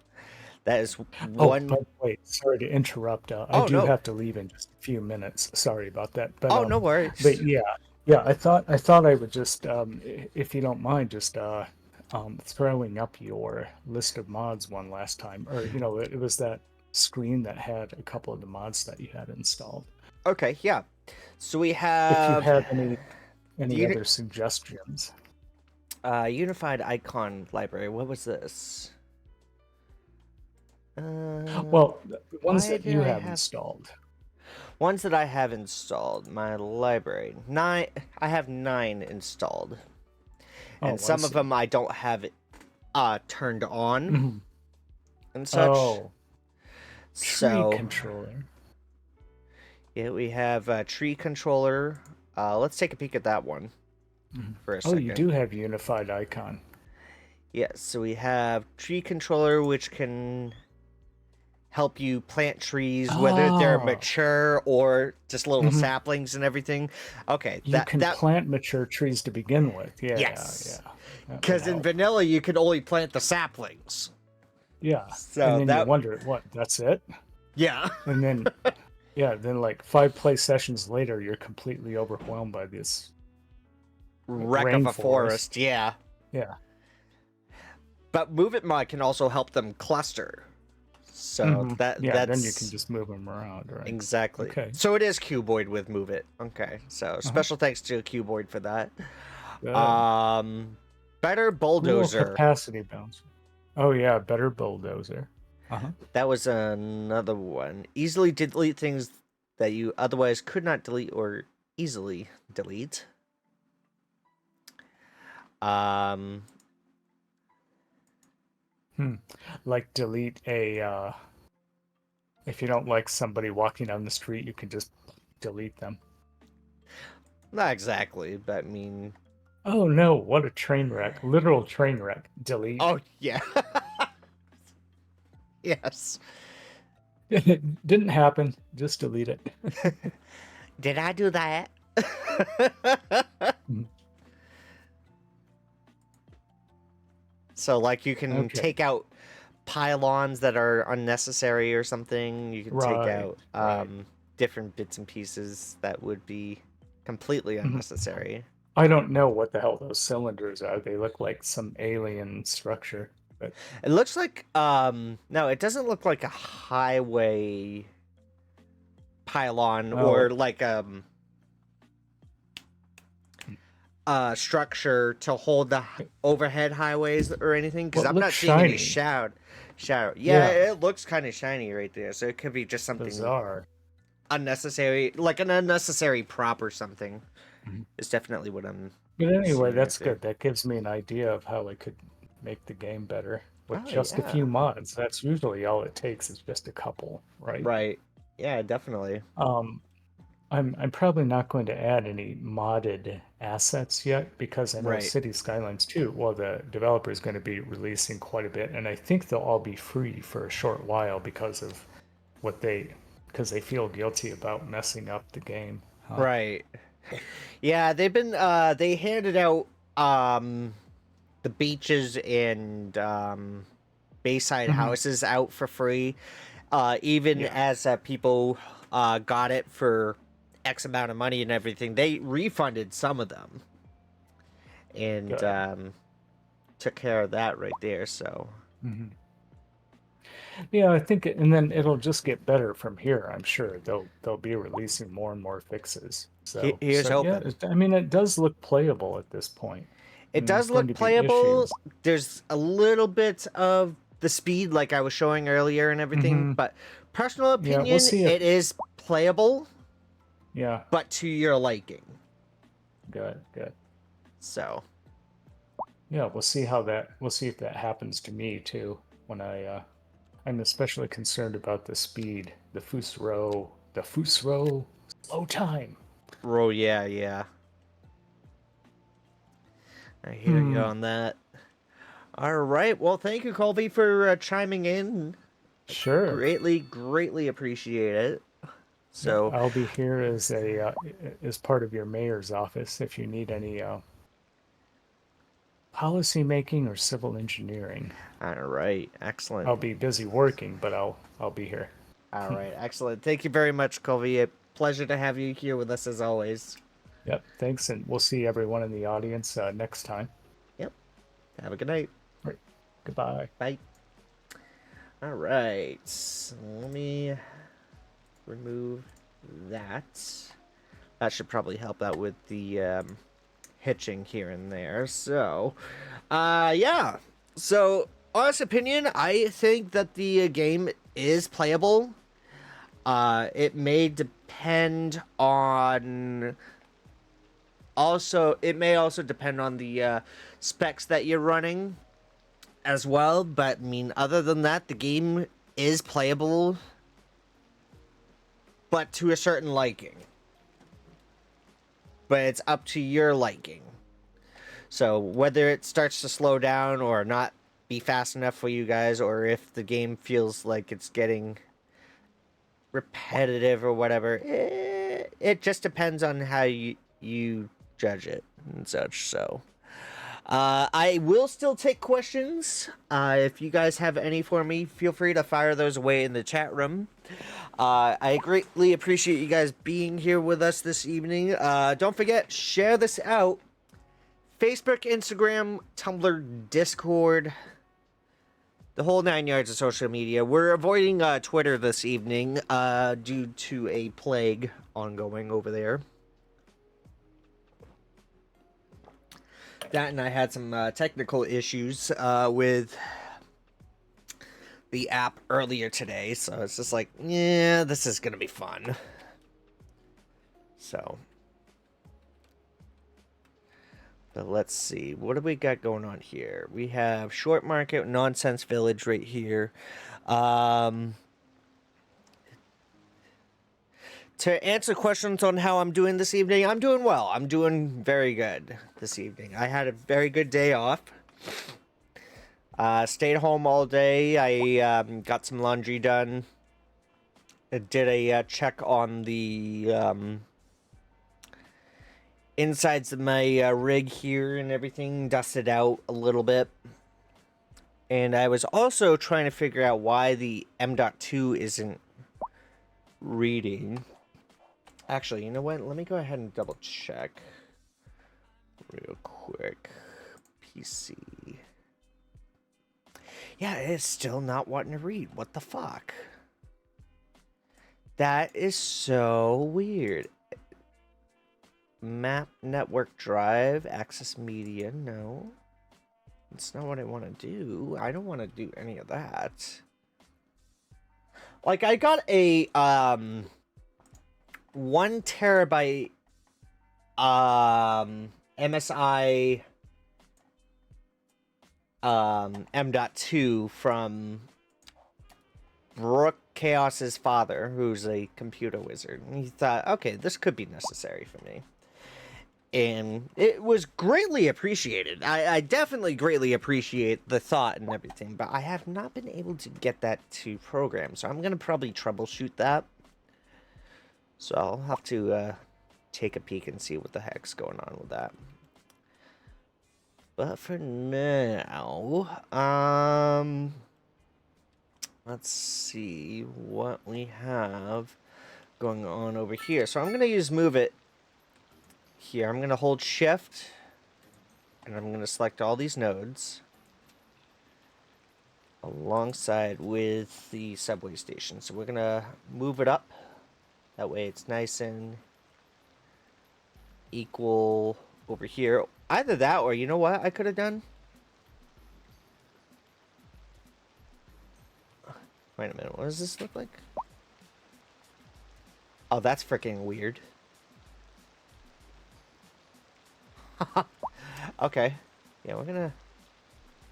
that is one. Oh, but wait, sorry to interrupt. I Oh, do no. have to leave in just a few minutes. Sorry about that. But Oh, no worries. But yeah. I thought I would just, if you don't mind, just throwing up your list of mods one last time, or it was that screen that had a couple of the mods that you had installed. Okay, yeah. So we If you have have any Uni- other suggestions. Unified Icon Library. What was this? Well, the ones why that did you I have have- installed. Ones that I have installed. My library. 9. I have 9 installed. Oh, And some I of see. them I don't have it turned on and such. Oh, So tree controller. yeah, we have a tree controller. Let's take a peek at that one for a Oh, second. you do have unified icon. Yes, so we have tree controller, which can help you plant trees, whether they're Oh. mature or just little saplings and everything. Okay, You can plant mature trees to begin with. Yeah, Yes. yeah. That would because in help. vanilla you can only plant the saplings. Yeah. So and then that you wonder, what, that's it? yeah. And then, then like 5 play sessions later, you're completely overwhelmed by this. Wreck of a Rainforest. forest, yeah. Yeah. But Move It Mod can also help them cluster. So that's then you can just move them around, right? exactly. Okay. So it is Cuboid with Move It. Okay. So special thanks to Cuboid for that. Better Cool Bulldozer. capacity bounce. Oh yeah, better bulldozer. That was another one. Easily delete things that you otherwise could not delete or easily delete. Like delete a if you don't like somebody walking down the street, you can just delete them. Not exactly, but I mean. Oh no, what a train wreck. Literal train wreck. Delete. Oh yeah. Yes. It didn't happen. Just delete it. Did I do that? So, like, you can take out pylons that are unnecessary or something. You can take out different bits and pieces that would be completely unnecessary. I don't know what the hell those cylinders are. They look like some alien structure. But It looks like, no, it doesn't look like a highway pylon or like structure to hold the overhead highways or anything, because Well, it I'm not looks seeing any shiny. shadow. Yeah, Yeah, it looks kind of shiny right there, so it could be just something bizarre. unnecessary, like an unnecessary prop or something. Mhm. Is definitely what I'm But anyway, seeing right that's there. good. That gives me an idea of how I could make the game better with Oh just a yeah, few mods. That's usually all it takes is just a couple, right? right. Yeah, definitely. Um, I'm probably not going to add any modded assets yet because I know Right. City Skylines 2, well, the developer is going to be releasing quite a bit, and I think they'll all be free for a short while because of what because they feel guilty about messing up the game. Huh? Right. Yeah, they handed out um the beaches and Bayside Hmm. houses out for free. Even Yeah, as people got it for X amount of money and everything, they refunded some of them and good. took care of that right there. So Hmm. Yeah, I think, and then it'll just get better from here. I'm sure they'll be releasing more and more fixes. here's So yeah, hoping. I mean, it does look playable at this point. I It mean, there's does going look to be playable. issues. There's a little bit of the speed, like I was showing earlier and everything, Hmm. but personal Yeah, we'll opinion, see if it is playable, yeah, but to your liking. good, good. So, Yeah, we'll see if that happens to me too when I'm especially concerned about the speed, the Fusro slow time. oh yeah, yeah. I hear you Hmm. on that. All right. Well, thank you, Colby, for chiming in. Sure. Greatly appreciate it. Yeah, So, I'll be here as part of your mayor's office if you need any policy making or civil engineering. all right. Excellent. I'll be busy working, but I'll be here. All right. Excellent. Thank you very much, Colby. A pleasure to have you here with us as always. Yep, thanks, and we'll see everyone in the audience next time. Yep. Have a good night. Right. Goodbye. Bye. All right. Let me remove that. That should probably help out with the hitching here and there. So, yeah. So, honest opinion, I think that the game is playable. It may depend on. Also, it may also depend on the specs that you're running as well. But I mean, other than that, the game is playable, but to a certain liking. But it's up to your liking. So whether it starts to slow down or not be fast enough for you guys, or if the game feels like it's getting repetitive or whatever, it just depends on how you judge it and such. So I will still take questions. If you guys have any for me, feel free to fire those away in the chat room. I greatly appreciate you guys being here with us this evening. Don't forget, share this out. Facebook, Instagram, Tumblr, Discord, the whole 9 yards of social media. We're avoiding Twitter this evening due to a plague ongoing over there. That and I had some technical issues with the app earlier today, so it's just like, yeah, this is gonna be fun. So, but let's see, what do we got going on here? We have Short Market, Nonsense Village right here. To answer questions on how I'm doing this evening, I'm doing well. I'm doing very good this evening. I had a very good day off. Stayed home all day. I got some laundry done. I did a check on the insides of my rig here and everything. Dusted out a little bit. And I was also trying to figure out why the M.2 isn't reading. Actually, you know what? Let me go ahead and double check real quick. PC. Yeah, it is still not wanting to read. What the fuck? That is so weird. map network drive, access media. No. That's not what I want to do. I don't want to do any of that. Like, I got a 1 terabyte MSI M.2 from Brooke Chaos's father, who's a computer wizard. And he thought, okay, this could be necessary for me. And it was greatly appreciated. I definitely greatly appreciate the thought and everything, but I have not been able to get that to program, so I'm going to probably troubleshoot that. So I'll have to take a peek and see what the heck's going on with that. But for now, let's see what we have going on over here. So I'm going to use Move It here. I'm going to hold Shift, and I'm going to select all these nodes alongside with the subway station. So we're going to move it up. That way it's nice and equal over here. Either that or, you know what I could have done? Wait a minute, what does this look like? Oh, that's freaking weird. Okay. Yeah, we're gonna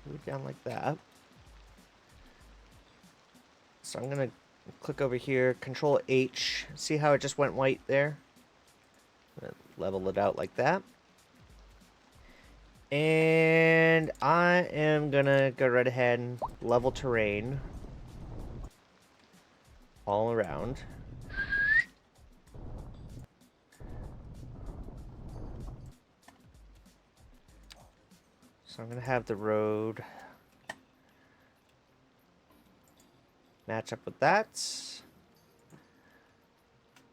move down like that. So I'm gonna click over here, Control H. See how it just went white there? Level it out like that. And I am gonna go right ahead and level terrain all around. So I'm gonna have the road match up with that.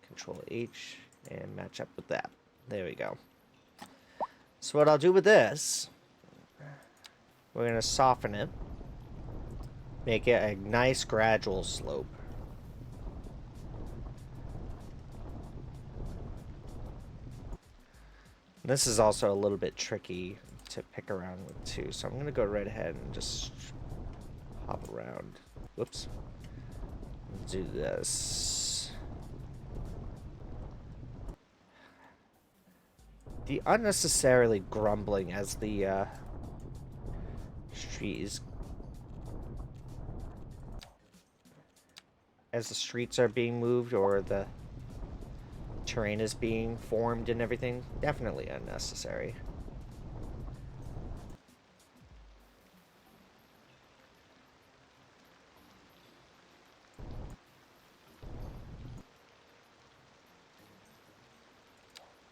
Control H and match up with that. There we go. So what I'll do with this, we're gonna soften it, make it a nice gradual slope. This is also a little bit tricky to pick around with too, so I'm gonna go right ahead and just hop around. Whoops. Do this. The unnecessarily grumbling as the streets are being moved or the terrain is being formed and everything, definitely unnecessary.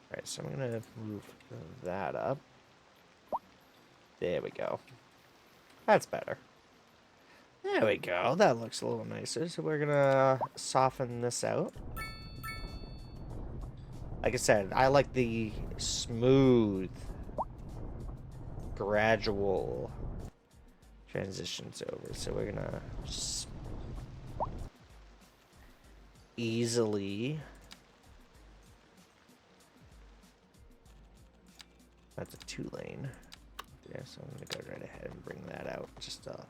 Alright, so I'm gonna move that up. There we go. That's better. There we go. That looks a little nicer. So we're gonna soften this out. Like I said, I like the smooth, gradual transitions over. So we're gonna just easily... That's a 2-lane. Yeah, so I'm gonna go right ahead and bring that out just a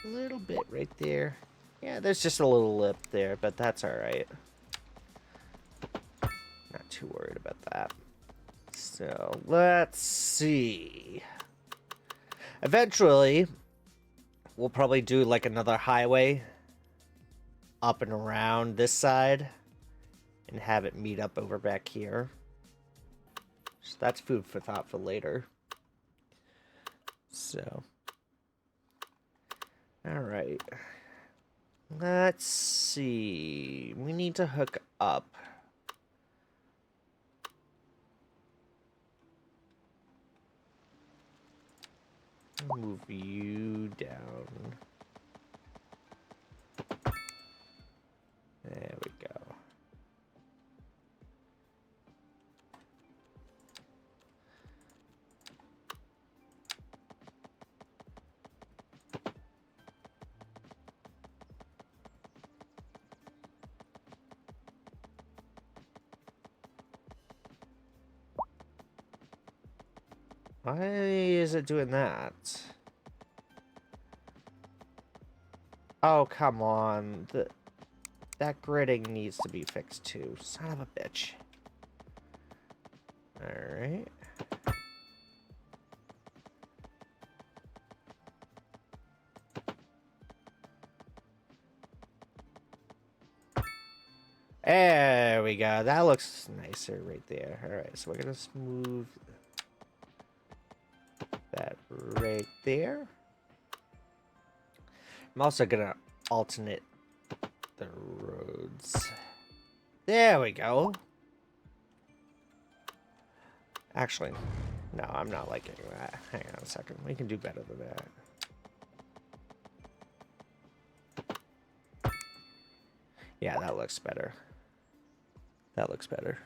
little bit right there. Yeah, there's just a little lip there, but that's alright. Not too worried about that. So, let's see. Eventually, we'll probably do like another highway up and around this side and have it meet up over back here. So that's food for thought for later. So, all right. Let's see. We need to hook up. Move you down. There we go. Why is it doing that? Oh, come on. That gridding needs to be fixed too. Son of a bitch. Alright. There we go. That looks nicer right there. Alright, so we're gonna smooth that right there. I'm also gonna alternate the roads. There we go. Actually, no, I'm not liking that. Hang on a second. We can do better than that. Yeah, that looks better. That looks better.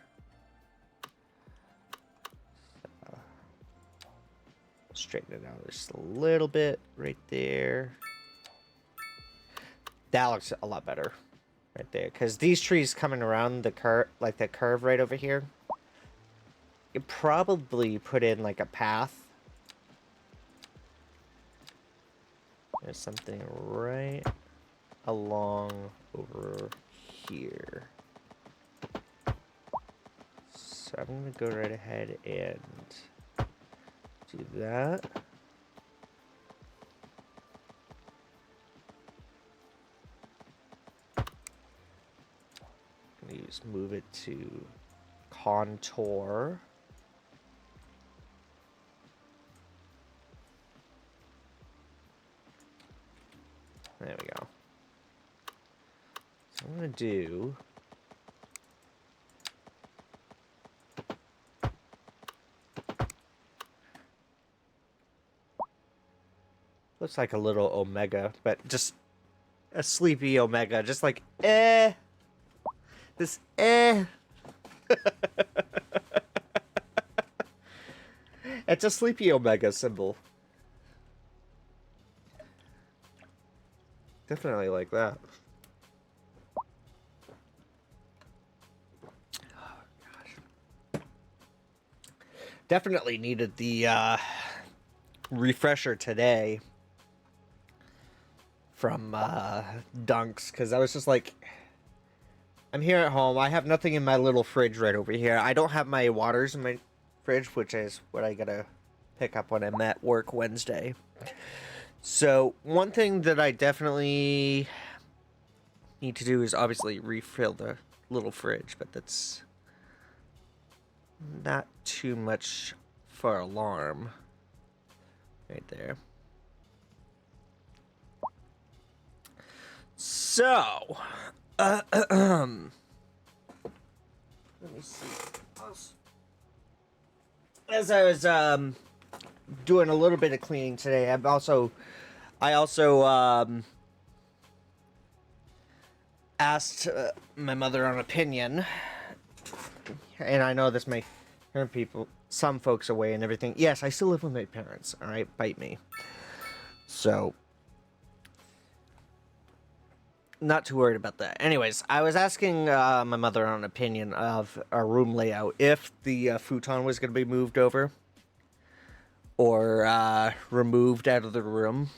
Straighten it out just a little bit right there. That looks a lot better right there. Because these trees coming around the curve, like the curve right over here, you probably put in like a path. There's something right along over here. So I'm going to go right ahead and do that. Just move it to contour. There we go. So I'm gonna do looks like a little omega, but just a sleepy omega, just like this It's a sleepy omega symbol. Definitely like that. Oh gosh. Definitely needed the refresher today from Dunks, because I was just like, I'm here at home. I have nothing in my little fridge right over here. I don't have my waters in my fridge, which is what I gotta pick up when I'm at work Wednesday. So one thing that I definitely need to do is obviously refill the little fridge, but that's not too much for alarm right there. So, let me see. As I was doing a little bit of cleaning today, I also asked my mother on opinion, and I know this may turn some folks away and everything. Yes, I still live with my parents. All right, bite me. So, not too worried about that. Anyways, I was asking my mother on opinion of our room layout, if the futon was going to be moved over or removed out of the room,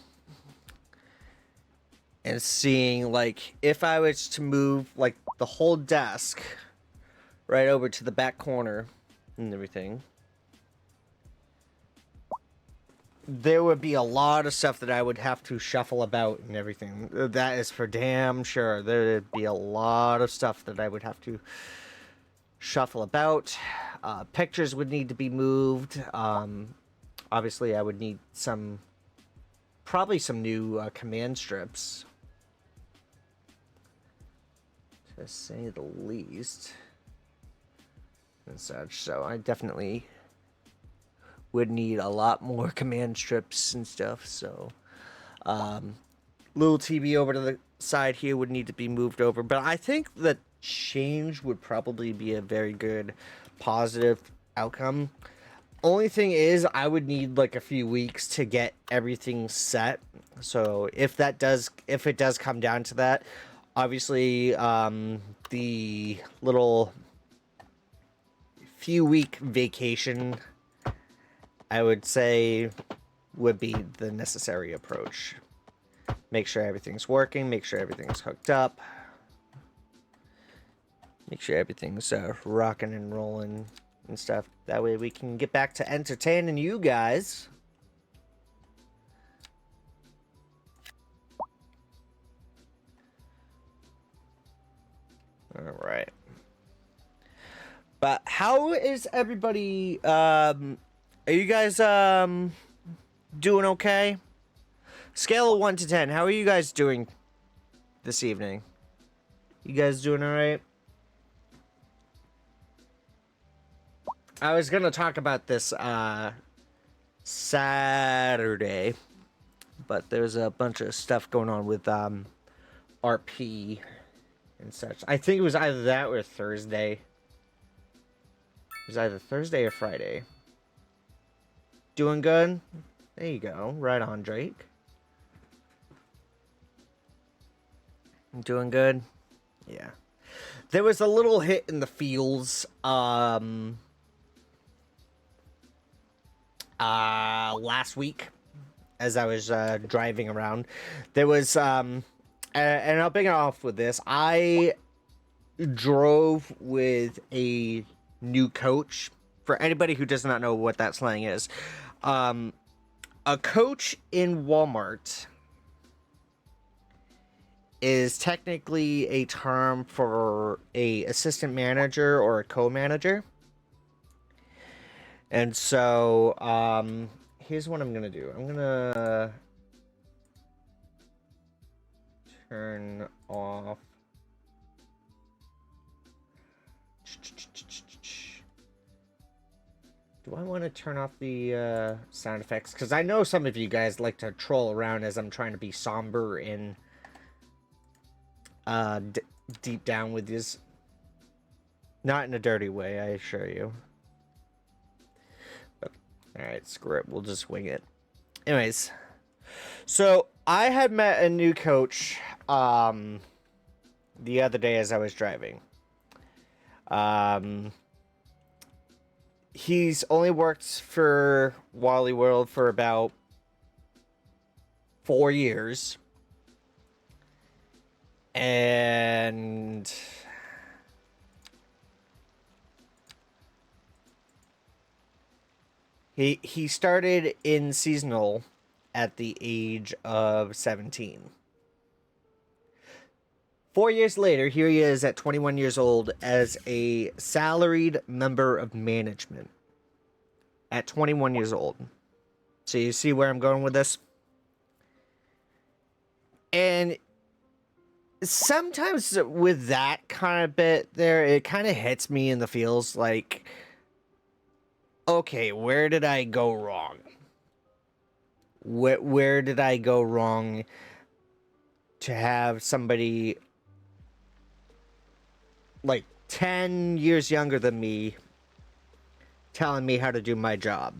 and seeing like if I was to move like the whole desk right over to the back corner and everything, there would be a lot of stuff that I would have to shuffle about and everything. That is for damn sure. There'd be a lot of stuff that I would have to shuffle about. Pictures would need to be moved. Obviously, I would need probably some new command strips, to say the least, and such. So I definitely would need a lot more command strips and stuff. So little TV over to the side here would need to be moved over, but I think that change would probably be a very good positive outcome. Only thing is, I would need like a few weeks to get everything set. So if it does come down to that, obviously the little few week vacation I would say would be the necessary approach. Make sure everything's working, make sure everything's hooked up. Make sure everything's rocking and rolling and stuff. That way we can get back to entertaining you guys. All right. But how is everybody, are you guys, doing okay? Scale of 1 to 10, how are you guys doing this evening? You guys doing all right? I was gonna talk about this, Saturday, but there's a bunch of stuff going on with, RP and such. I think it was either that or Thursday. It was either Thursday or Friday. Doing good? There you go. Right on, Drake. Doing good? Yeah. There was a little hit in the feels, last week as I was, driving around. There was, and I'll bring it off with this. I drove with a new coach. For anybody who does not know what that slang is, a coach in Walmart is technically a term for a assistant manager or a co-manager. And so, here's what I'm gonna do. I'm gonna turn off. Do I want to turn off the sound effects? Because I know some of you guys like to troll around as I'm trying to be somber and deep down with this. Not in a dirty way, I assure you. But, alright, screw it. We'll just wing it. Anyways. So, I had met a new coach the other day as I was driving. He's only worked for Wally World for about 4 years. And he started in seasonal at the age of 17. 4 years later, here he is at 21 years old as a salaried member of management. At 21 years old. So you see where I'm going with this? And sometimes with that kind of bit there, it kind of hits me in the feels like, okay, where did I go wrong? Where did I go wrong to have somebody like 10 years younger than me telling me how to do my job?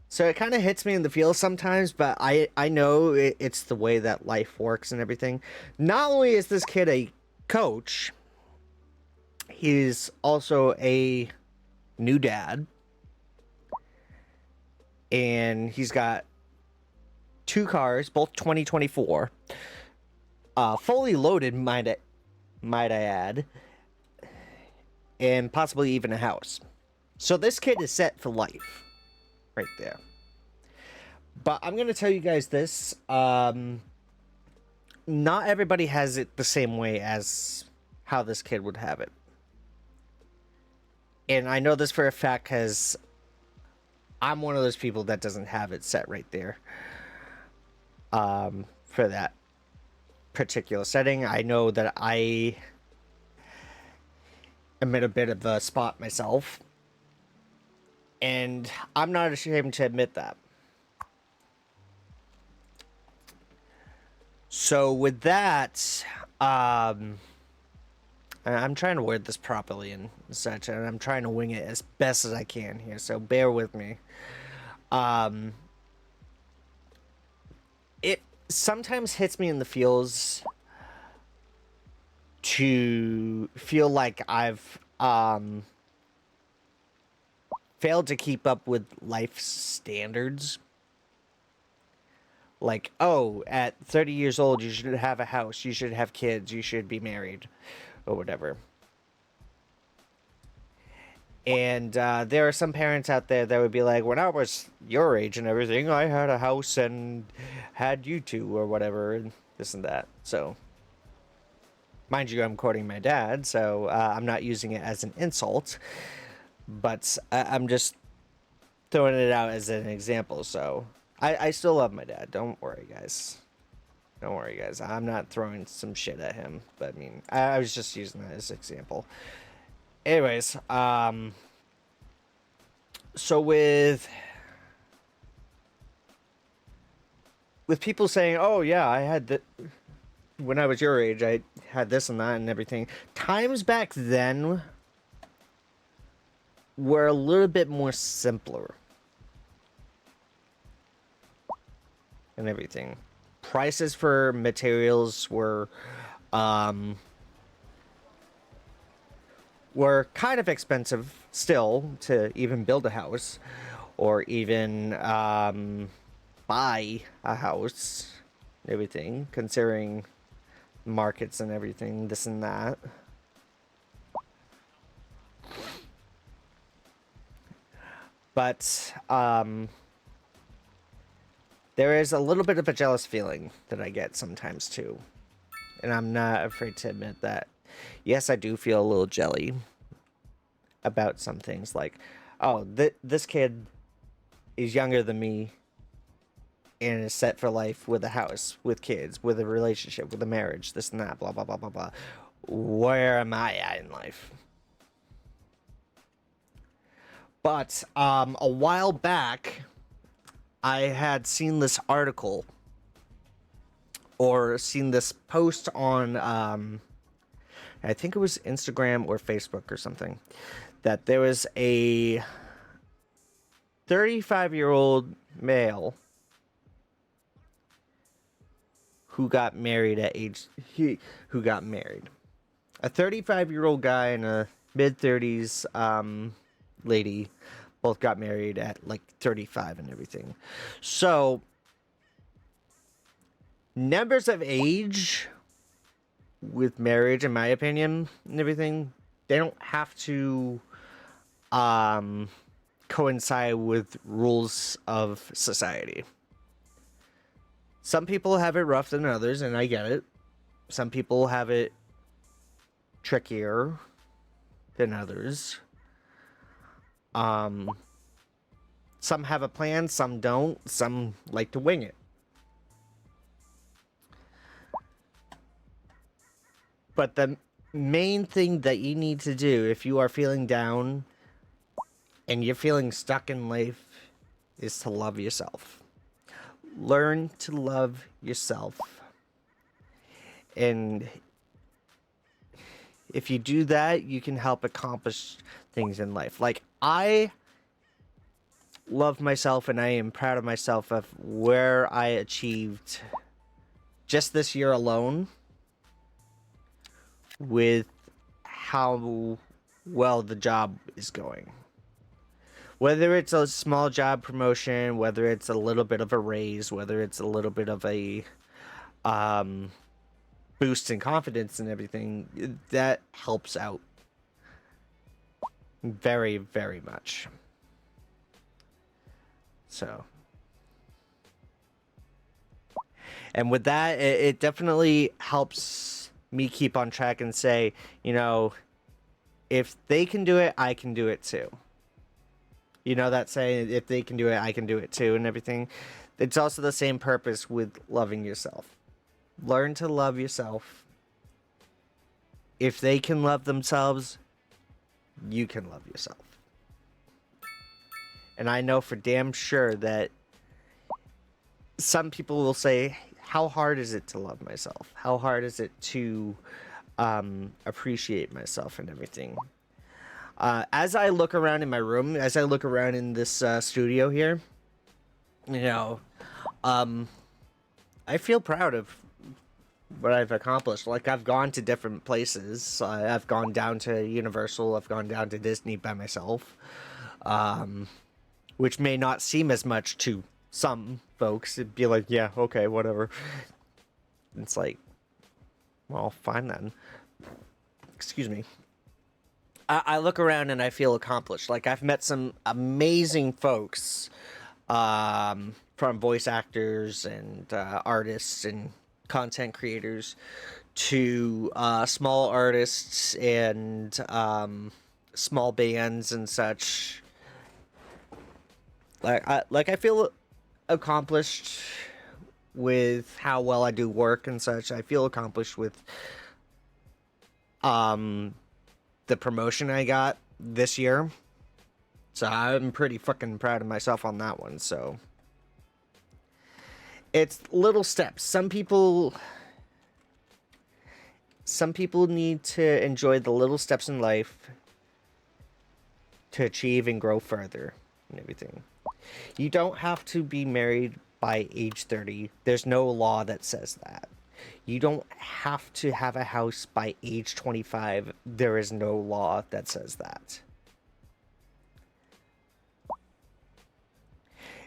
So it kind of hits me in the feels sometimes, but I know it's the way that life works and everything. Not only is this kid a coach, he's also a new dad. And he's got 2 cars, both 2024. Fully loaded, might I add. And possibly even a house. So this kid is set for life. Right there. But I'm going to tell you guys this. Not everybody has it the same way as how this kid would have it. And I know this for a fact because I'm one of those people that doesn't have it set right there. For that particular setting. I know that I am in a bit of a spot myself. And I'm not ashamed to admit that. So with that, I'm trying to word this properly and such, and I'm trying to wing it as best as I can here, so bear with me. It sometimes hits me in the feels to feel like I've failed to keep up with life standards. Like, oh, at 30 years old, you should have a house, you should have kids, you should be married, or whatever. And there are some parents out there that would be like, when I was your age and everything, I had a house and had you two, or whatever, and this and that. So, mind you, I'm quoting my dad, so I'm not using it as an insult, but I'm just throwing it out as an example. So I still love my dad. Don't worry, guys. Don't worry, guys. I'm not throwing some shit at him, but I mean, I was just using that as an example. Anyways, so with people saying, "Oh yeah, I had the when I was your age, I had this and that and everything." Times back then were a little bit more simpler and everything. Prices for materials were kind of expensive still to even build a house or even buy a house and everything, considering markets and everything, this and that. But there is a little bit of a jealous feeling that I get sometimes too. And I'm not afraid to admit that. Yes, I do feel a little jelly about some things, like, oh, this kid is younger than me and is set for life with a house, with kids, with a relationship, with a marriage, this and that, blah, blah, blah, blah, blah. Where am I at in life? But a while back, I had seen this article or seen this post on, I think it was Instagram or Facebook or something, that there was a 35-year-old male who got married at who got married. A 35-year-old guy and a mid-30s lady both got married at like 35 and everything. So, numbers of age with marriage, in my opinion, and everything, they don't have to coincide with rules of society. Some people have it rougher than others, and I get it. Some people have it trickier than others. Some have a plan, some don't. Some like to wing it. But the main thing that you need to do if you are feeling down and you're feeling stuck in life is to love yourself. Learn to love yourself. And if you do that, you can help accomplish things in life. Like, I love myself and I am proud of myself of where I achieved just this year alone with how well the job is going. Whether it's a small job promotion, whether it's a little bit of a raise, whether it's a little bit of a boost in confidence and everything, that helps out very, very much. So, and with that, it definitely helps me keep on track and say, you know, if they can do it, I can do it too. You know that saying, if they can do it, I can do it too, and everything. It's also the same purpose with loving yourself. Learn to love yourself. If they can love themselves, you can love yourself. And I know for damn sure that some people will say, how hard is it to love myself? How hard is it to appreciate myself and everything? As I look around in my room, as I look around in this studio here, you know, I feel proud of what I've accomplished. Like, I've gone to different places. I've gone down to Universal. I've gone down to Disney by myself. which may not seem as much to some folks. It'd be like, yeah, okay, whatever. It's like, well, fine then. Excuse me. I look around and I feel accomplished. Like, I've met some amazing folks, from voice actors and artists and content creators to small artists and small bands and such. I feel accomplished with how well I do work and such. I feel accomplished with the promotion I got this year. So I'm pretty fucking proud of myself on that one. So it's little steps. Some people need to enjoy the little steps in life to achieve and grow further and everything. You don't have to be married by age 30. There's no law that says that. You don't have to have a house by age 25. There is no law that says that.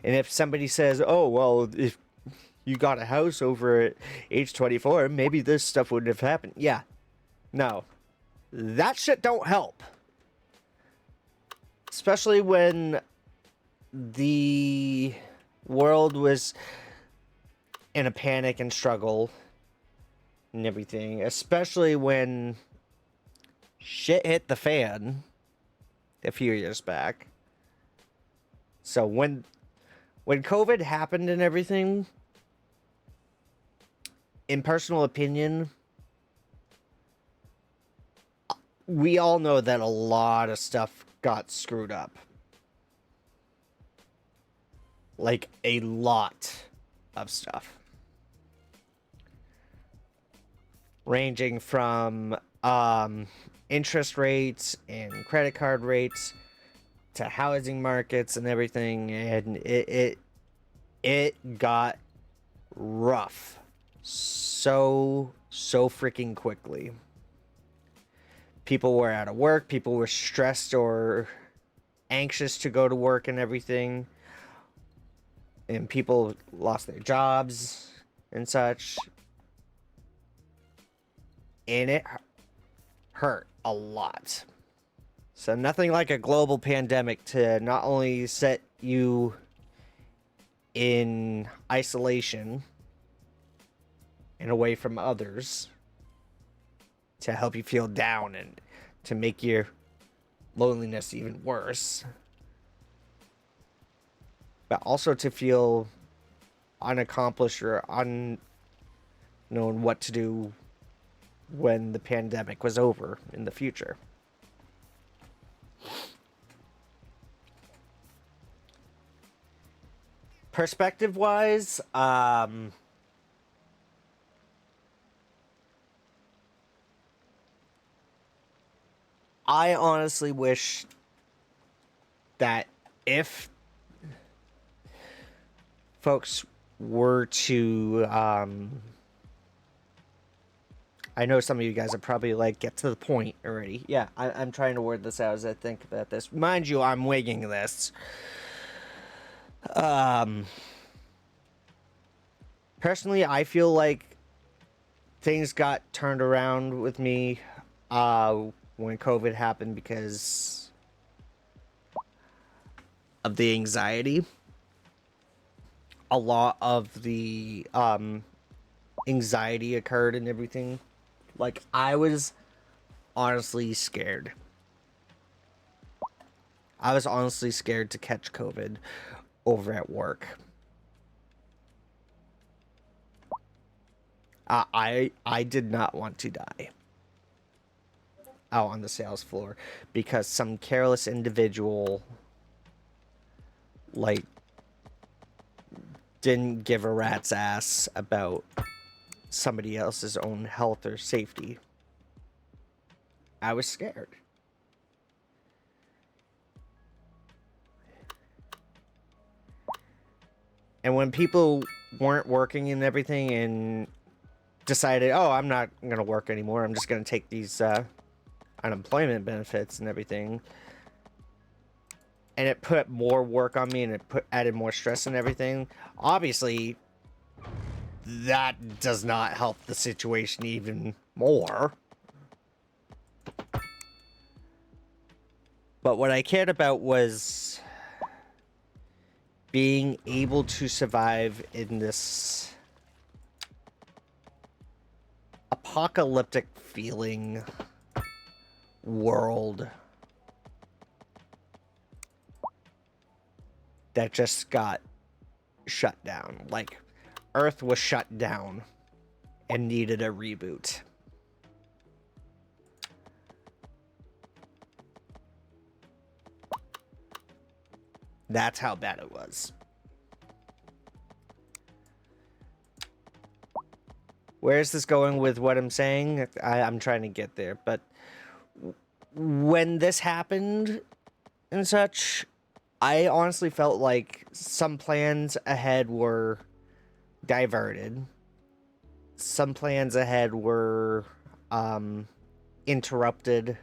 And if somebody says, oh, well, if you got a house over at age 24, maybe this stuff wouldn't have happened. Yeah. No. That shit don't help. Especially when the world was in a panic and struggle and everything, especially when shit hit the fan a few years back. So when COVID happened and everything, in personal opinion, we all know that a lot of stuff got screwed up. Like, a lot of stuff. Ranging from interest rates and credit card rates to housing markets and everything, and it got rough so freaking quickly. People were out of work, people were stressed or anxious to go to work and everything, and people lost their jobs and such, and it hurt a lot. So nothing like a global pandemic to not only set you in isolation and away from others, to help you feel down and to make your loneliness even worse, but also to feel unaccomplished or unknown what to do when the pandemic was over in the future. Perspective-wise, I honestly wish that if folks were to, I know some of you guys are probably like, get to the point already. Yeah, I'm trying to word this out as I think about this. Mind you, I'm winging this. Personally, I feel like things got turned around with me, when COVID happened because of the anxiety. A lot of the anxiety occurred and everything. Like, I was honestly scared. I was honestly scared to catch COVID over at work. I did not want to die out on the sales floor because some careless individual, like, didn't give a rat's ass about somebody else's own health or safety. I was scared. And when people weren't working and everything and decided, oh, I'm not going to work anymore, I'm just going to take these unemployment benefits and everything, and it put more work on me, and it added more stress and everything. Obviously, that does not help the situation even more. But what I cared about was being able to survive in this apocalyptic feeling world that just got shut down. Like, Earth was shut down and needed a reboot. That's how bad it was. Where is this going with what I'm saying? I'm trying to get there, but when this happened and such, I honestly felt like some plans ahead were diverted. Some plans ahead were interrupted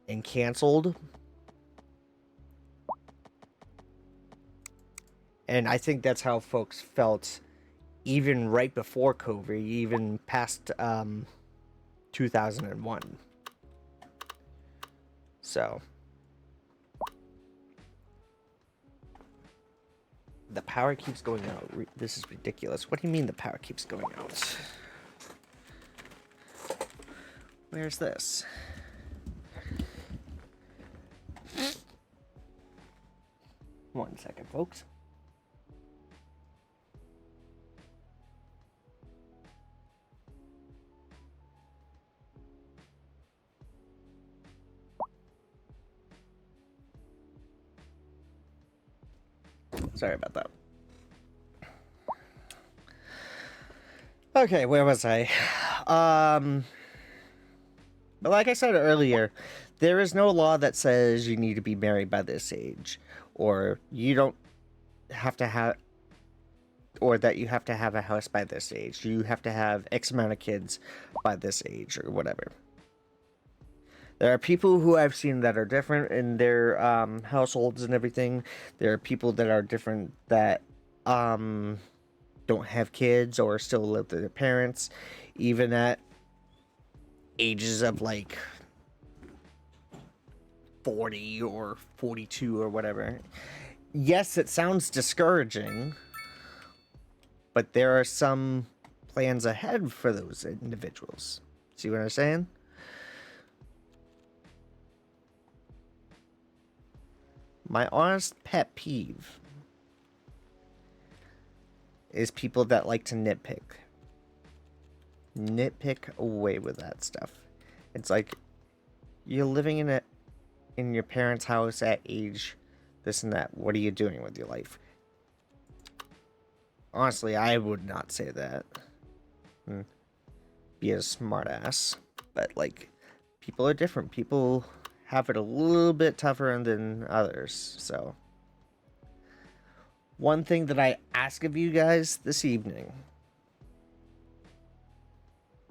and canceled. And I think that's how folks felt even right before COVID, even past 2001. So the power keeps going out. This is ridiculous. What do you mean the power keeps going out? Where's this? One second, folks. Sorry about that. Okay, where was I? But like I said earlier, there is no law that says you need to be married by this age, or you don't have to have, or that you have to have a house by this age. You have to have X amount of kids by this age, or whatever. There are people who I've seen that are different in their households and everything. There are people that are different that don't have kids or still live with their parents, even at ages of like 40 or 42 or whatever. Yes, it sounds discouraging, but there are some plans ahead for those individuals. See what I'm saying? My honest pet peeve is people that like to nitpick. Nitpick away with that stuff. It's like, you're living in your parents' house at age this and that. What are you doing with your life? Honestly, I would not say that. Be a smart ass. But like, people are different. People have it a little bit tougher than others. So one thing that I ask of you guys this evening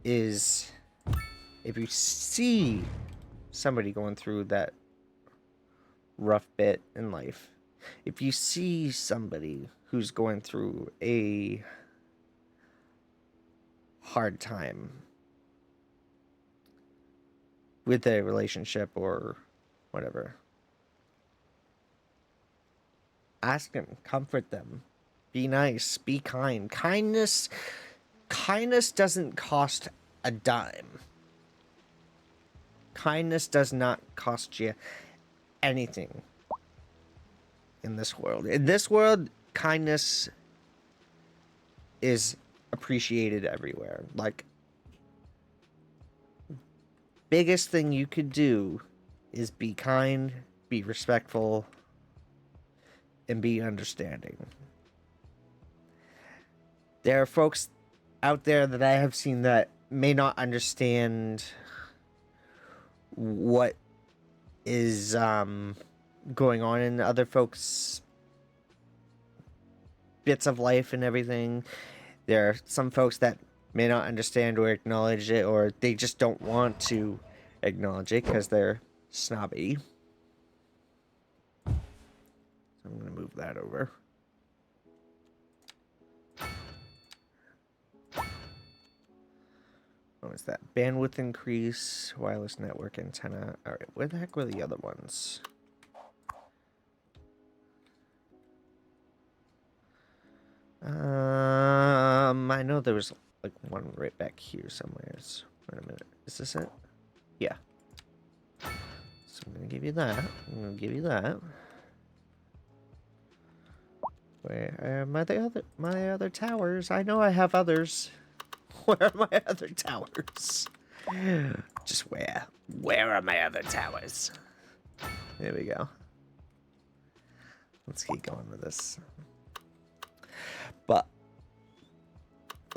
is, if you see somebody going through that rough bit in life, if you see somebody who's going through a hard time with a relationship or whatever, ask them, comfort them, be nice, be kind. Kindness doesn't cost a dime. Kindness does not cost you anything in this world. In this world, kindness is appreciated everywhere. Like, biggest thing you could do is be kind, be respectful, and be understanding. There are folks out there that I have seen that may not understand what is going on in other folks' bits of life and everything. There are some folks that may not understand or acknowledge it, or they just don't want to acknowledge it because they're snobby. I'm going to move that over. What was that? Bandwidth increase, wireless network antenna. All right, where the heck were the other ones? I know there was like one right back here somewhere. Wait a minute. Is this it? Yeah. So I'm gonna give you that. I'm gonna give you that. Where are my other towers? I know I have others. Where are my other towers? Just where? Where are my other towers? There we go. Let's keep going with this. But,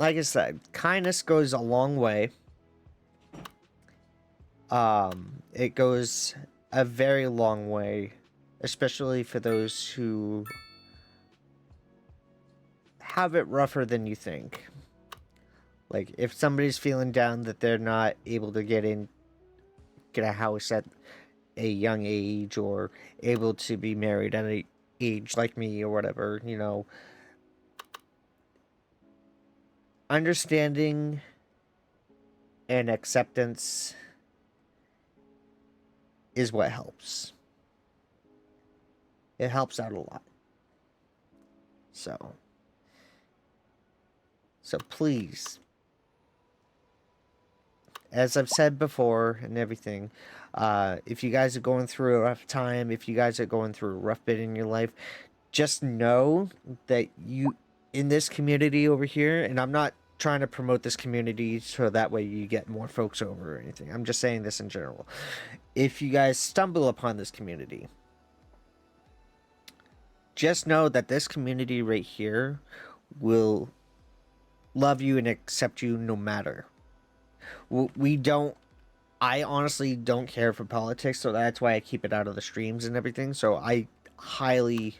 like I said, kindness goes a long way. It goes a very long way, especially for those who have it rougher than you think. Like, if somebody's feeling down that they're not able to get a house at a young age, or able to be married at an age like me or whatever, you know, understanding and acceptance is what helps. It helps out a lot. So please, as I've said before and everything, if you guys are going through a rough time, if you guys are going through a rough bit in your life, just know that you, in this community over here, and I'm not trying to promote this community so that way you get more folks over or anything. I'm just saying this in general. If you guys stumble upon this community, just know that this community right here will love you and accept you no matter. We don't, I honestly don't care for politics, so that's why I keep it out of the streams and everything. So I highly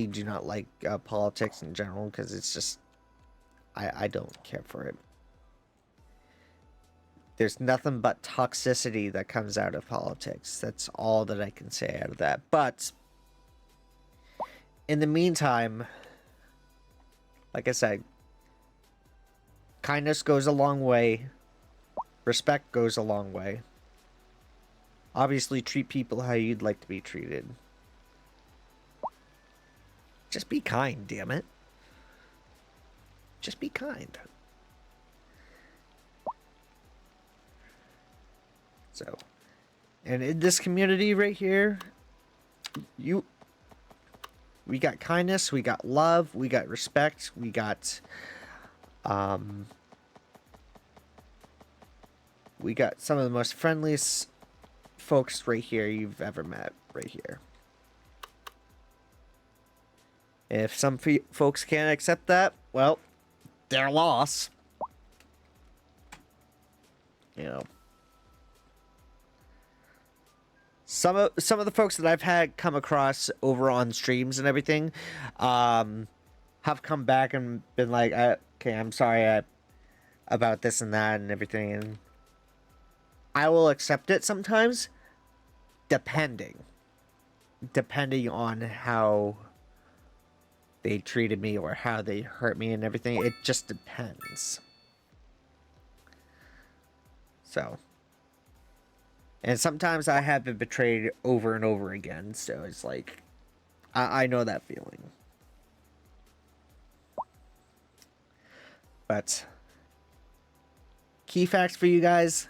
do not like politics in general, because it's just, I don't care for it. There's nothing but toxicity that comes out of politics. That's all that I can say out of that. But in the meantime, like I said, kindness goes a long way. Respect goes a long way. Obviously, treat people how you'd like to be treated. Just be kind, damn it. Just be kind. So, and in this community right here, we got kindness, we got love, we got respect, we got some of the most friendliest folks right here you've ever met right here. If some folks can't accept that, well, their loss. You know. Some of the folks that I've had come across over on streams and everything, have come back and been like, okay, I'm sorry about this and that and everything, and I will accept it sometimes, depending on how they treated me or how they hurt me and everything. It just depends. So. And sometimes I have been betrayed over and over again, so it's like, I know that feeling. But, key facts for you guys: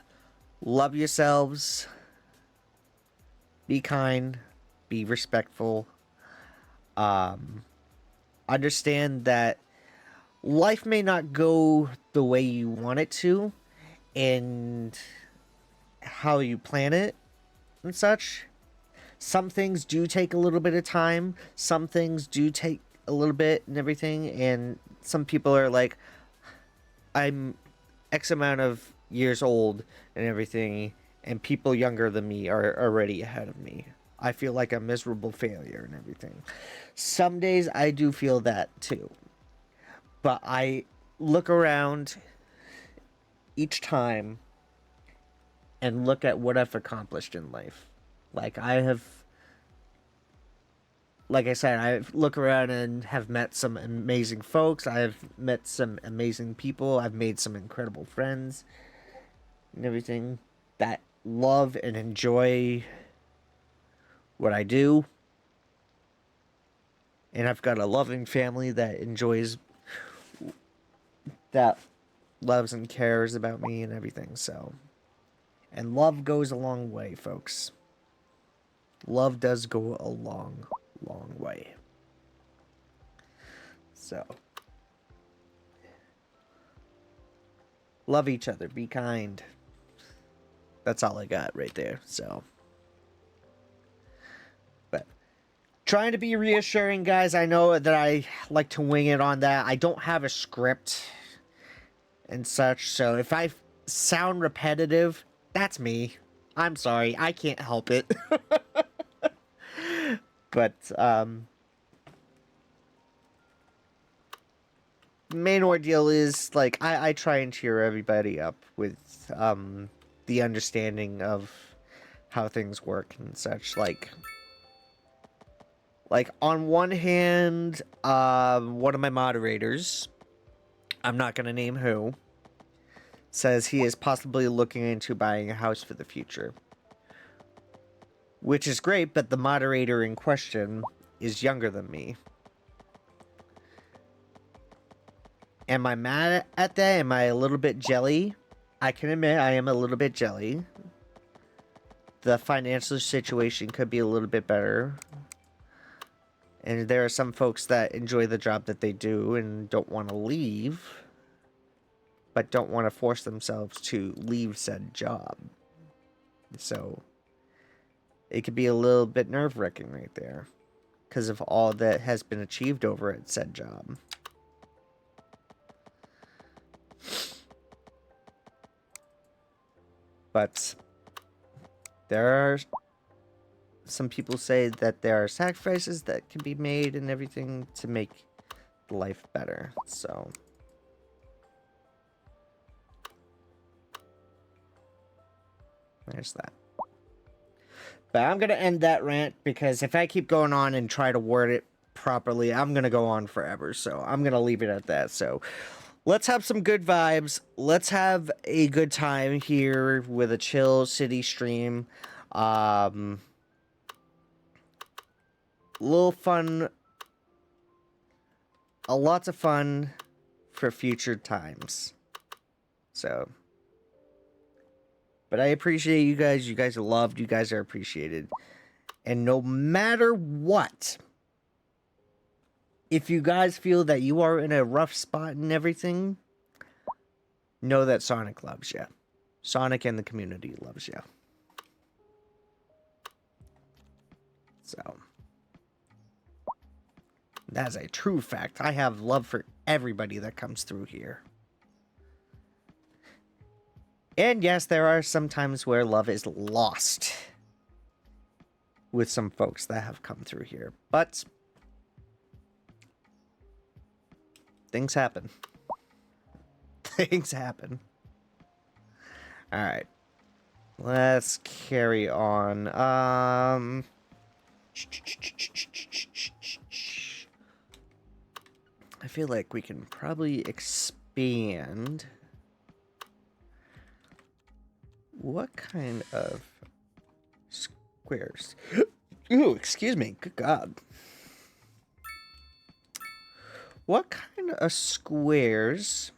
love yourselves, be kind, be respectful, understand that life may not go the way you want it to, and how you plan it and such. Some things do take a little bit of time, some things do take a little bit and everything, and some people are like, I'm X amount of years old and everything, and people younger than me are already ahead of me. I feel like a miserable failure and everything. Some days I do feel that too, but I look around each time and look at what I've accomplished in life. Like, I have like I said, I look around and have met some amazing folks. I've met some amazing people. I've made some incredible friends and everything that love and enjoy what I do. And I've got a loving family that enjoys, that loves and cares about me and everything. So, and love goes a long way, folks. Love does go a long, long way. So, love each other. Be kind. That's all I got right there. So, but trying to be reassuring, guys. I know that I like to wing it on that. I don't have a script and such. So if I sound repetitive, that's me. I'm sorry. I can't help it. But, main ordeal is, like, I try and cheer everybody up with, the understanding of how things work and such. Like on one hand, one of my moderators, I'm not going to name who, says he is possibly looking into buying a house for the future. Which is great, but the moderator in question is younger than me. Am I mad at that? Am I a little bit jelly? I can admit I am a little bit jelly. The financial situation could be a little bit better. And there are some folks that enjoy the job that they do and don't want to leave, but don't want to force themselves to leave said job. So it could be a little bit nerve-wracking right there because of all that has been achieved over at said job. But there are some people say that there are sacrifices that can be made and everything to make life better. So there's that. But I'm going to end that rant because if I keep going on and try to word it properly, I'm going to go on forever. So I'm going to leave it at that. So let's have some good vibes. Let's have a good time here with a chill city stream. Little fun. Lots of fun for future times. So. But I appreciate you guys. You guys are loved. You guys are appreciated. And no matter what, if you guys feel that you are in a rough spot and everything, know that Sonic loves you. Sonic and the community loves you. So, that's a true fact. I have love for everybody that comes through here. And yes, there are some times where love is lost with some folks that have come through here. But things happen. Things happen. Alright. Let's carry on. I feel like we can probably expand. What kind of squares? Ooh, excuse me. Good God. What kind of squares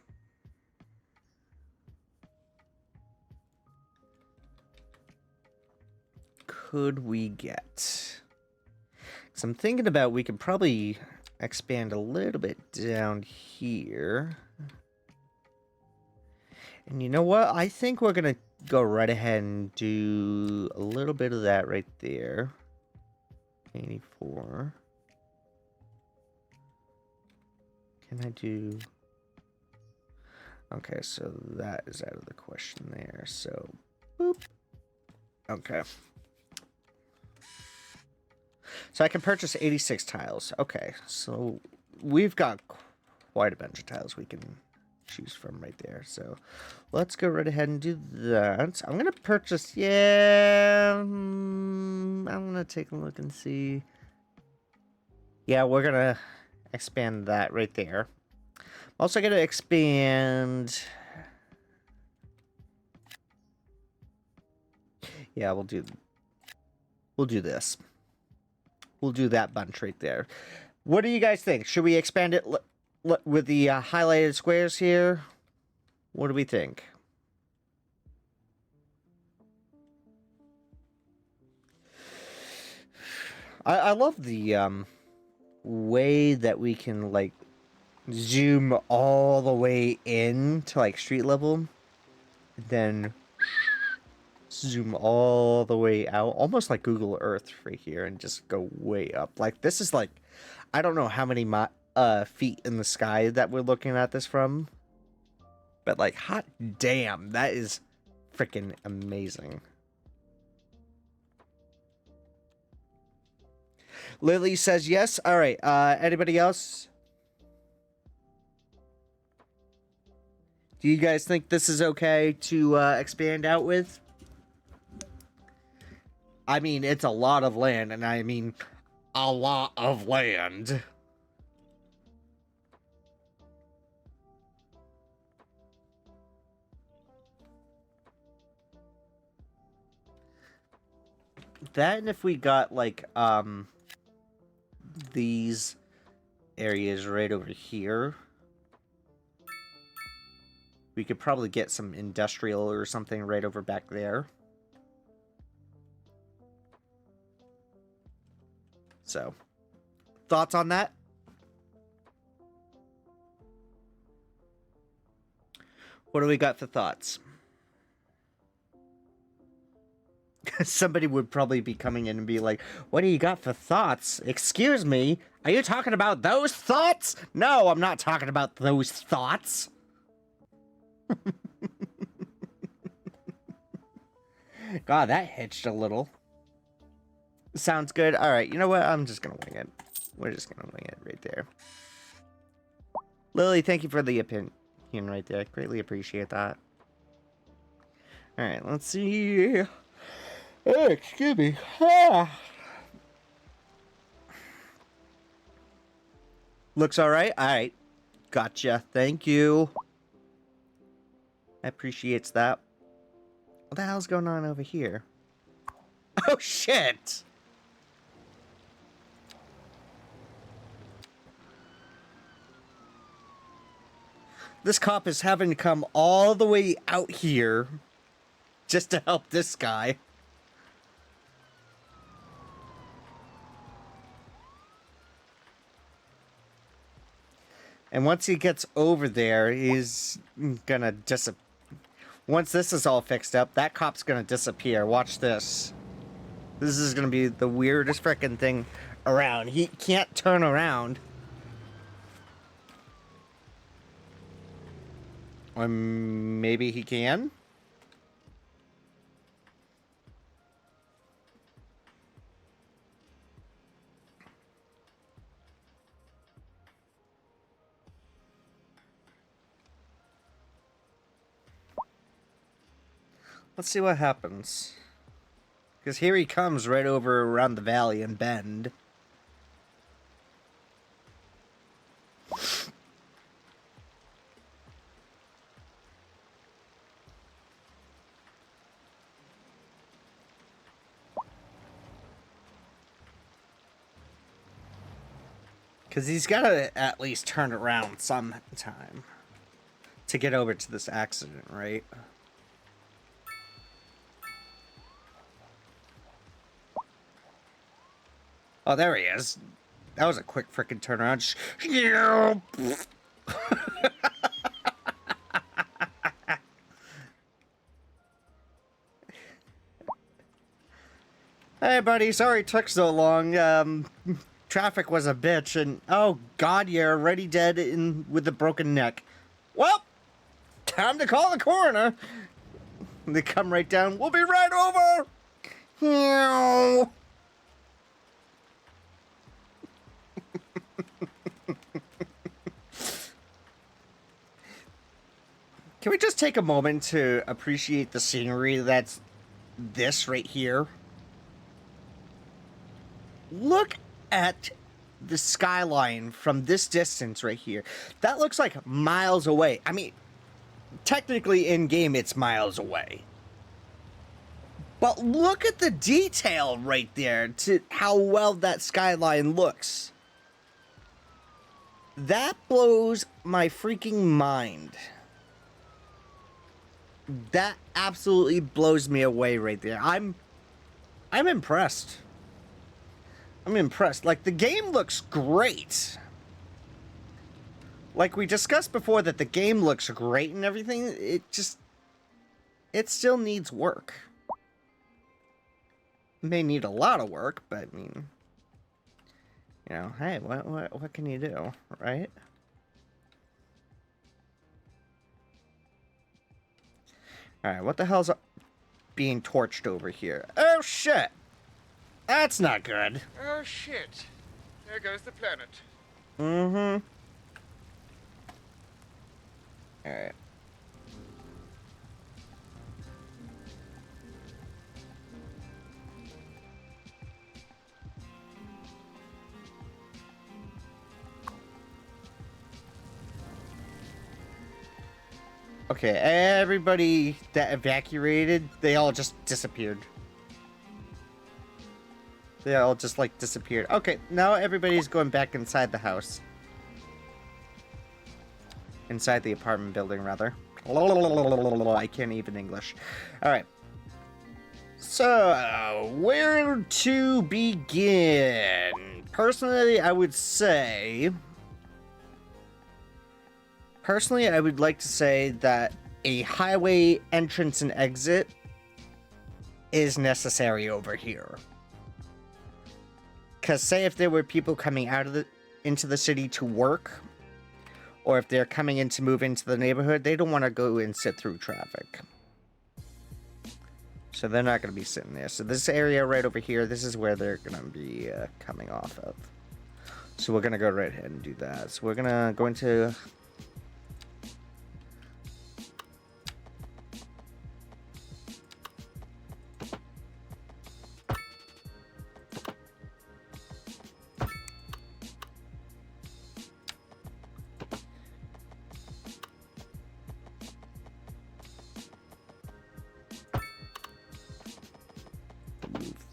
could we get? So I'm thinking about we could probably expand a little bit down here. And you know what? I think we're going to go right ahead and do a little bit of that right there. 84. Can I do... Okay, so that is out of the question there. So, boop. Okay. So I can purchase 86 tiles. Okay, so we've got quite a bunch of tiles we can choose from right there. So let's go right ahead and do that. I'm going to purchase, I'm going to take a look and see. Yeah, we're gonna expand that right there. I'm also gonna expand. Yeah, we'll do this. We'll do that bunch right there. What do you guys think? Should we expand it with the highlighted squares here? What do we think? I love the way that we can like zoom all the way in to like street level, then zoom all the way out, almost like Google Earth right here, and just go way up. Like this is like, I don't know how many feet in the sky that we're looking at this from, but like, hot damn, that is freaking amazing. Lily says yes. All right. Anybody else? Do you guys think this is okay to expand out with? I mean, it's a lot of land, and I mean a lot of land. That, and if we got like these areas right over here, we could probably get some industrial or something right over back there. So, thoughts on that? What do we got for thoughts? Somebody would probably be coming in and be like, what do you got for thoughts? Excuse me, are you talking about those thoughts? No, I'm not talking about those thoughts. God, that hitched a little. Sounds good. All right, you know what? I'm just going to wing it. We're just going to wing it right there. Lily, thank you for the opinion right there. Greatly appreciate that. All right, let's see. Oh, excuse me. Ah. Looks all right. All right. Gotcha. Thank you. I appreciates that. What the hell's going on over here? Oh, shit. This cop is having to come all the way out here just to help this guy. And once he gets over there, he's gonna disappear. Once this is all fixed up, that cop's gonna disappear. Watch this. This is gonna be the weirdest frickin' thing around. He can't turn around. Or maybe he can? Let's see what happens. Because here he comes right over around the valley and bend. Because he's got to at least turn around sometime to get over to this accident, right? Oh, there he is. That was a quick frickin' turnaround. Hey, buddy. Sorry it took so long. Traffic was a bitch, and oh god, you're already dead with a broken neck. Well, time to call the coroner. They come right down. We'll be right over. Can we just take a moment to appreciate the scenery that's this right here? Look at the skyline from this distance right here, that looks like miles away. I mean, technically in game it's miles away. But look at the detail right there to how well that skyline looks. That blows my freaking mind. That absolutely blows me away right there. I'm impressed. I'm impressed. Like, the game looks great. Like we discussed before that the game looks great and everything, it still needs work. May need a lot of work, but I mean, you know, hey, what can you do, right? All right, what the hell's being torched over here? Oh shit, that's not good. Oh shit! There goes the planet. Mm-hmm. All right. Okay, everybody that evacuated, they all just disappeared. They all just, like, disappeared. Okay, now everybody's going back inside the house. Inside the apartment building, rather. I can't even English. Alright. So, where to begin? Personally, I would like to say that a highway entrance and exit is necessary over here. Because say if there were people coming into the city to work, or if they're coming in to move into the neighborhood, they don't want to go and sit through traffic. So they're not going to be sitting there. So this area right over here, this is where they're going to be coming off of. So we're going to go right ahead and do that. So we're going to go into...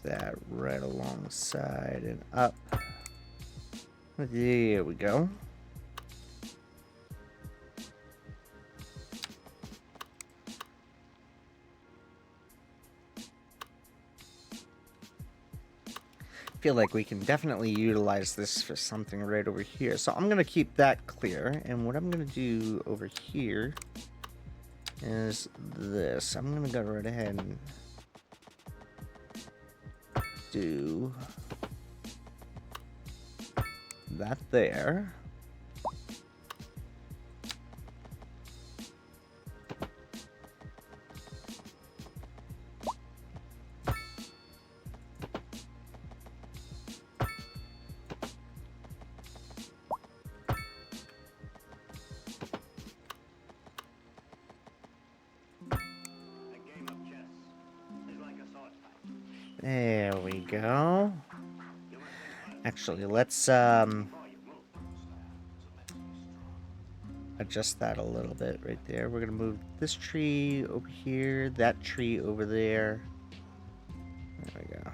that right alongside and up. There we go. I feel like we can definitely utilize this for something right over here. So I'm going to keep that clear. And what I'm going to do over here is this. I'm going to go right ahead and do that there. There we go. Actually, let's adjust that a little bit right there. We're gonna move this tree over here, that tree over there. There we go.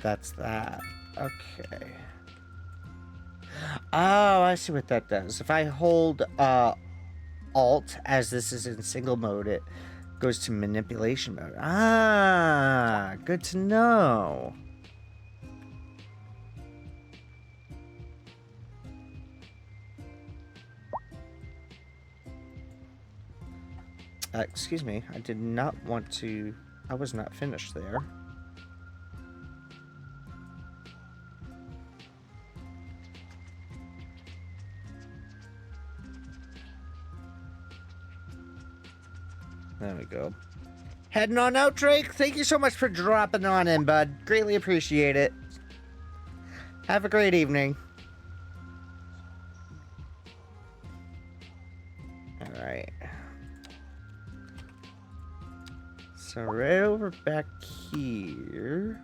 That's that. Okay. Oh, I see what that does. If I hold Alt, as this is in single mode, it goes to manipulation mode. Ah, good to know. Excuse me, I did not want to... I was not finished there. There we go. Heading on out, Drake. Thank you so much for dropping on in, bud. Greatly appreciate it. Have a great evening. Alright. So right over back here.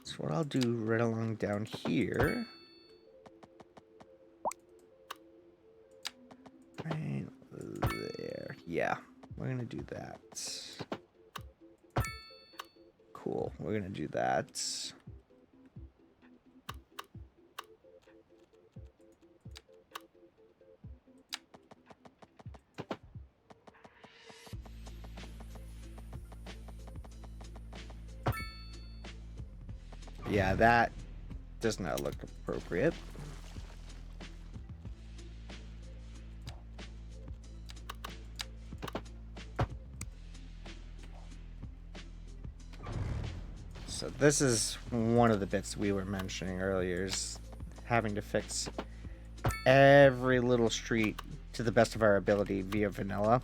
So what I'll do right along down here. Right there. Yeah, we're gonna do that. Cool, we're gonna do that. Yeah, that does not look appropriate. So this is one of the bits we were mentioning earlier, is having to fix every little street to the best of our ability via vanilla.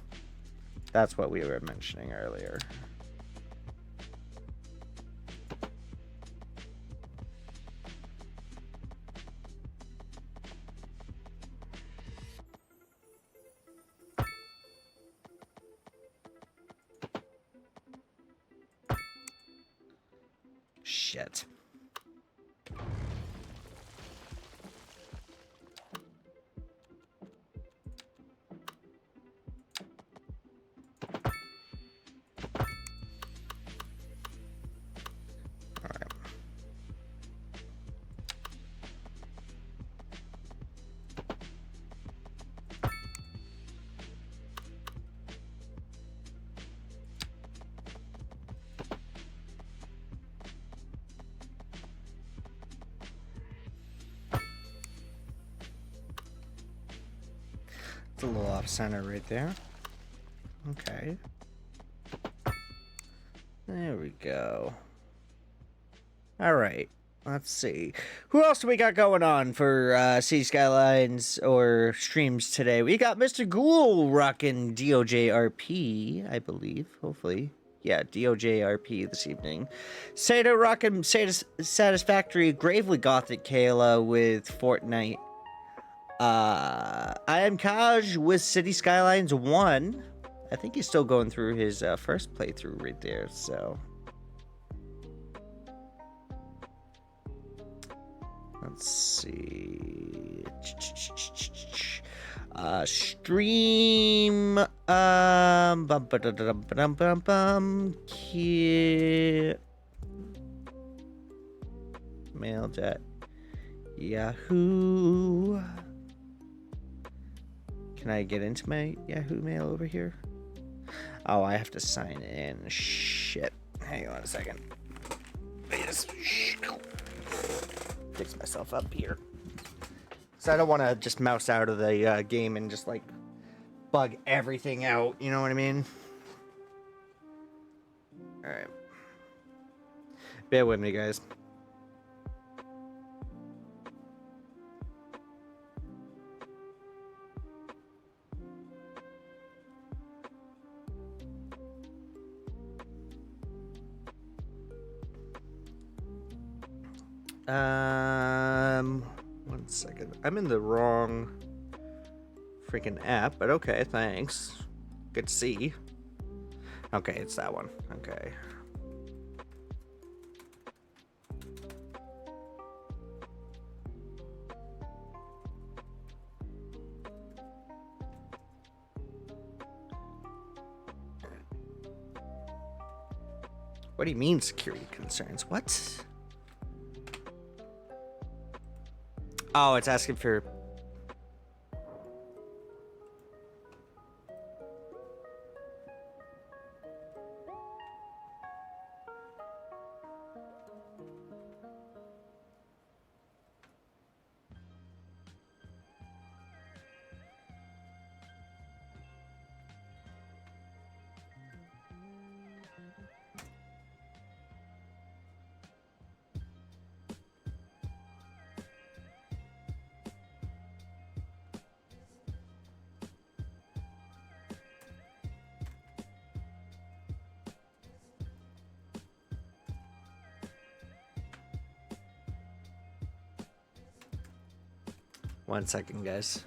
That's what we were mentioning earlier. Shit. All right. It's a little off center right there. Okay. There we go. All right. Let's see. Who else do we got going on for City Skylines or streams today? We got Mr. Ghoul rocking DOJRP, I believe. Hopefully. Yeah, DOJRP this evening. Sato rocking Satisfactory, Gravely Gothic Kayla with Fortnite. I am Kaj with City Skylines 1. I think he's still going through his first playthrough right there, so. Let's see. Stream. Mailed at Yahoo. Can I get into my Yahoo Mail over here? Oh, I have to sign in. Shit. Hang on a second. Fix myself up here. So I don't want to just mouse out of the game and just like bug everything out. You know what I mean? All right. Bear with me, guys. One second. I'm in the wrong freaking app, but okay, thanks. Good to see. Okay, it's that one. Okay. What do you mean security concerns? What? Oh, it's asking for... One second, guys.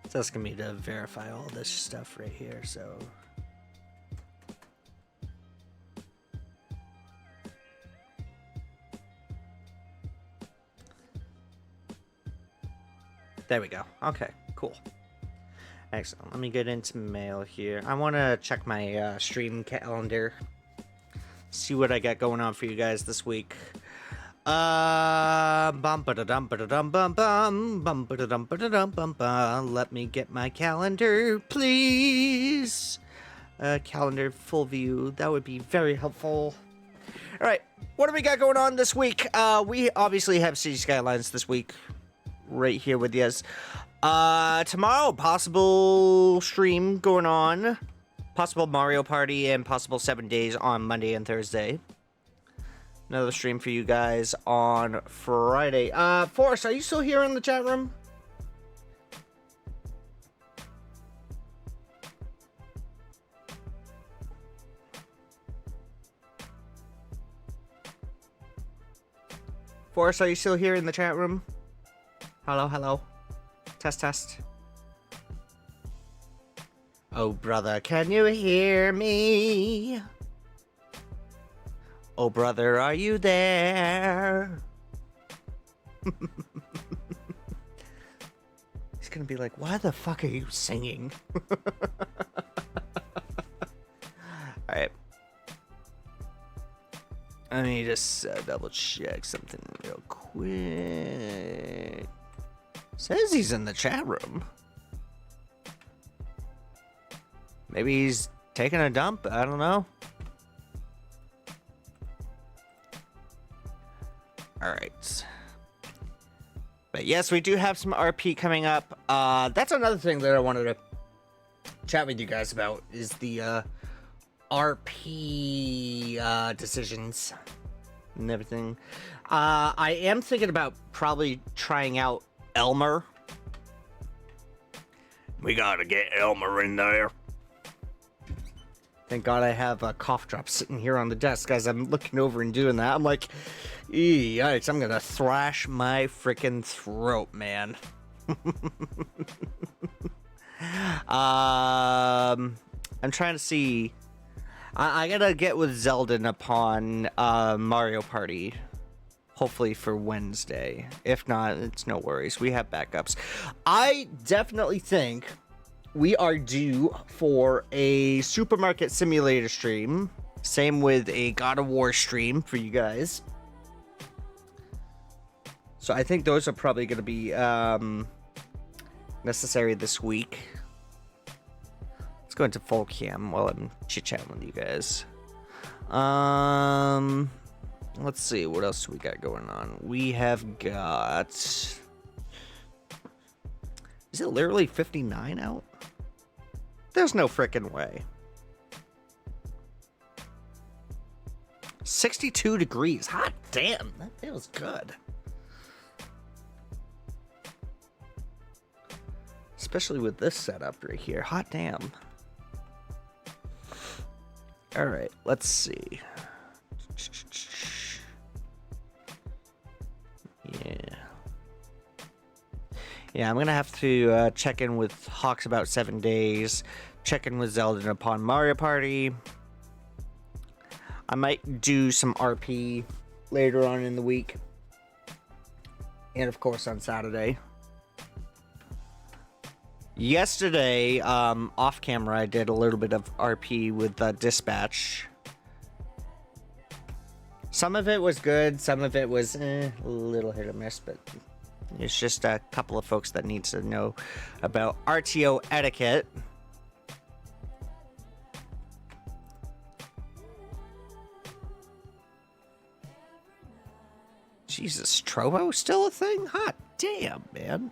It's asking me to verify all this stuff right here, so... There we go. Okay, cool. Excellent. Let me get into mail here. I want to check my stream calendar. See what I got going on for you guys this week. Let me get my calendar, please. Calendar full view. That would be very helpful. All right. What do we got going on this week? We obviously have City Skylines this week. Right here with yous. Tomorrow, possible stream going on. Possible Mario Party and possible 7 days on Monday and Thursday. Another stream for you guys on Friday. Forrest, are you still here in the chat room? Forrest, are you still here in the chat room? Hello, hello. Test, test. Oh, brother, can you hear me? Oh, brother, are you there? He's gonna be like, why the fuck are you singing? Alright. Let me just double check something real quick. Says he's in the chat room. Maybe he's taking a dump. I don't know. All right. But yes, we do have some RP coming up. That's another thing that I wanted to chat with you guys about is the RP decisions and everything. I am thinking about probably trying out Elmer. We gotta get Elmer in there. Thank God I have a cough drop sitting here on the desk as I'm looking over and doing that. I'm like, yikes, I'm gonna thrash my freaking throat, man. I'm trying to see. I gotta get with Zeldin upon Mario Party. Hopefully for Wednesday. If not, it's no worries. We have backups. I definitely think we are due for a Supermarket Simulator stream. Same with a God of War stream for you guys. So I think those are probably going to be necessary this week. Let's go into full cam while I'm chit-chatting with you guys. Let's see, what else do we got going on? We have got... Is it literally 59 out? There's no frickin' way. 62 degrees. Hot damn, that feels good. Especially with this setup right here. Hot damn. Alright, let's see. Yeah, I'm gonna have to check in with Hawks about 7 days, check in with Zelda upon Mario Party. I might do some RP later on in the week. And of course on Saturday. Yesterday, off camera, I did a little bit of RP with Dispatch. Some of it was good, some of it was a little hit or miss, but it's just a couple of folks that need to know about RTO etiquette. Jesus, Trovo still a thing? Hot damn, man.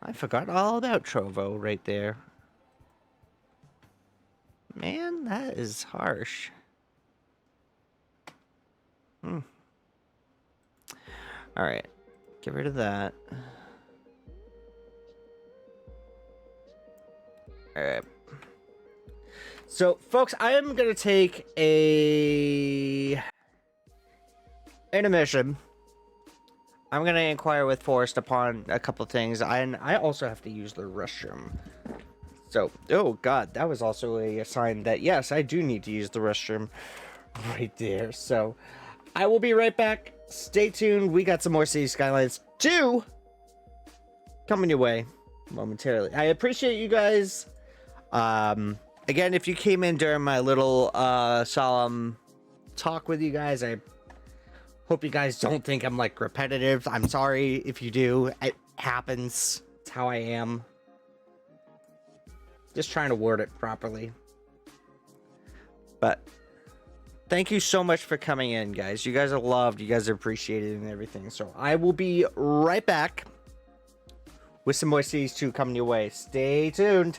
I forgot all about Trovo right there. Man, that is harsh. Alright. Get rid of that. Alright. So, folks, I am going to take a intermission. I'm going to inquire with Forrest upon a couple of things. And I also have to use the restroom. So, oh god, that was also a sign that, yes, I do need to use the restroom right there. So, I will be right back. Stay tuned. We got some more City Skylines 2 coming your way momentarily. I appreciate you guys. Again, if you came in during my little solemn talk with you guys, I hope you guys don't think I'm like repetitive. I'm sorry if you do. It happens. It's how I am. Just trying to word it properly. But thank you so much for coming in, guys. You guys are loved. You guys are appreciated and everything. So I will be right back with some more Cities 2 coming your way. Stay tuned.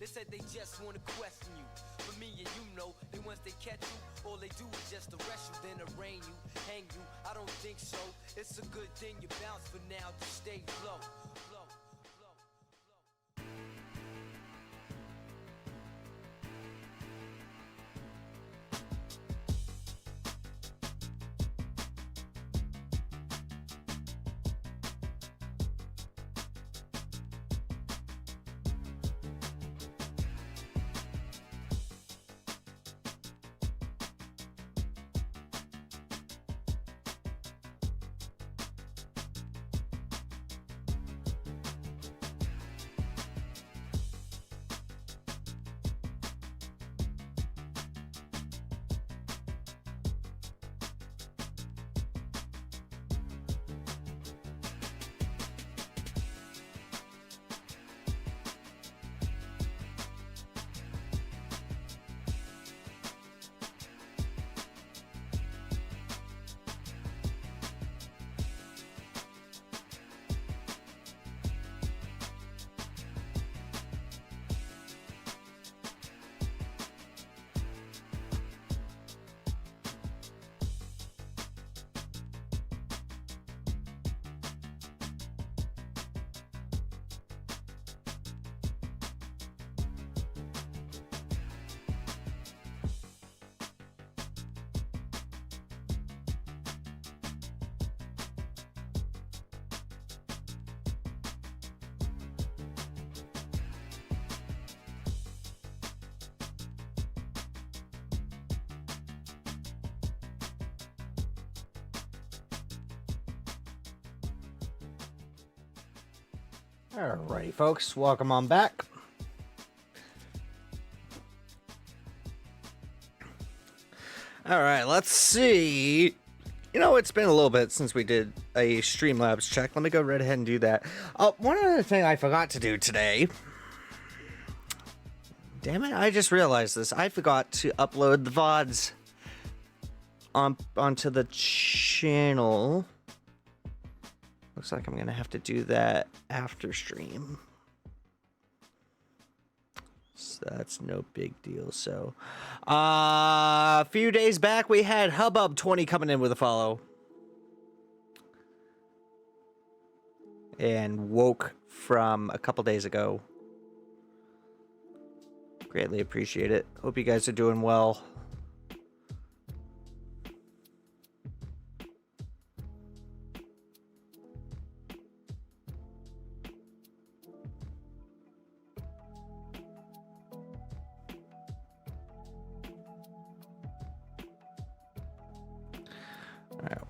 They said they just wanna question you. For me and you know, that once they catch you, all they do is just arrest you, then arraign you, hang you. I don't think so. It's a good thing you bounce for now to stay low. Alrighty, folks, welcome on back. Alright, let's see. You know, it's been a little bit since we did a Streamlabs check. Let me go right ahead and do that. One other thing I forgot to do today. Damn it, I just realized this. I forgot to upload the VODs onto the channel. Looks like I'm gonna have to do that after stream. So that's no big deal. So, a few days back we had Hubbub20 coming in with a follow. And Woke from a couple days ago. Greatly appreciate it. Hope you guys are doing well.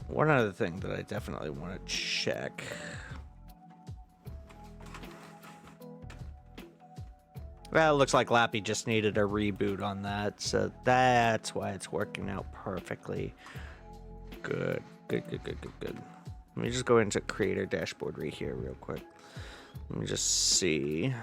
One other thing that I definitely want to check. Well, it looks like Lappy just needed a reboot on that, so that's why it's working out perfectly. Good. Let me just go into Creator Dashboard right here real quick. Let me just see.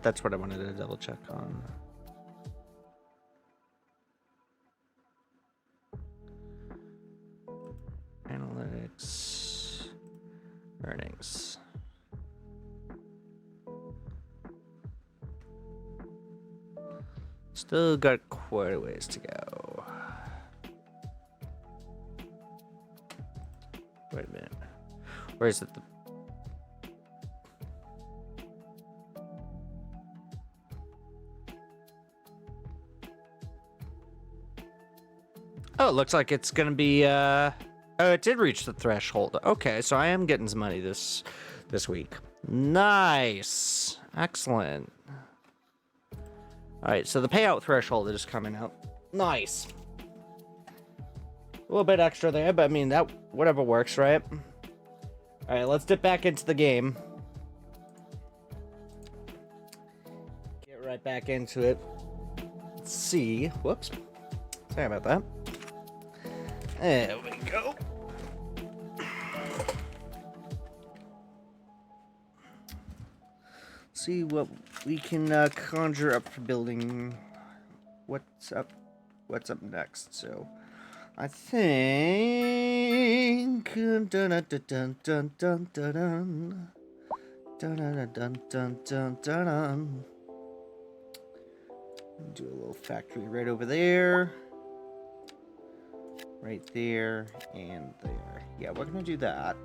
That's what I wanted to double check on. Analytics, earnings. Still got quite a ways to go. Wait a minute. Where is it? Oh, it looks like it's gonna be oh, it did reach the threshold. Okay, so I am getting some money this week. Nice. Excellent. Alright, so the payout threshold is coming out. Nice. A little bit extra there, but I mean that whatever works, right? Alright, let's dip back into the game. Get right back into it. Let's see. Whoops. Sorry about that. There we go. See what we can conjure up for building. What's up? What's up next? So, I think. Dun dun dun dun dun dun dun dun dun dun dun dun dun. Do a little factory right over there. Right there and there. Yeah, we're gonna do that.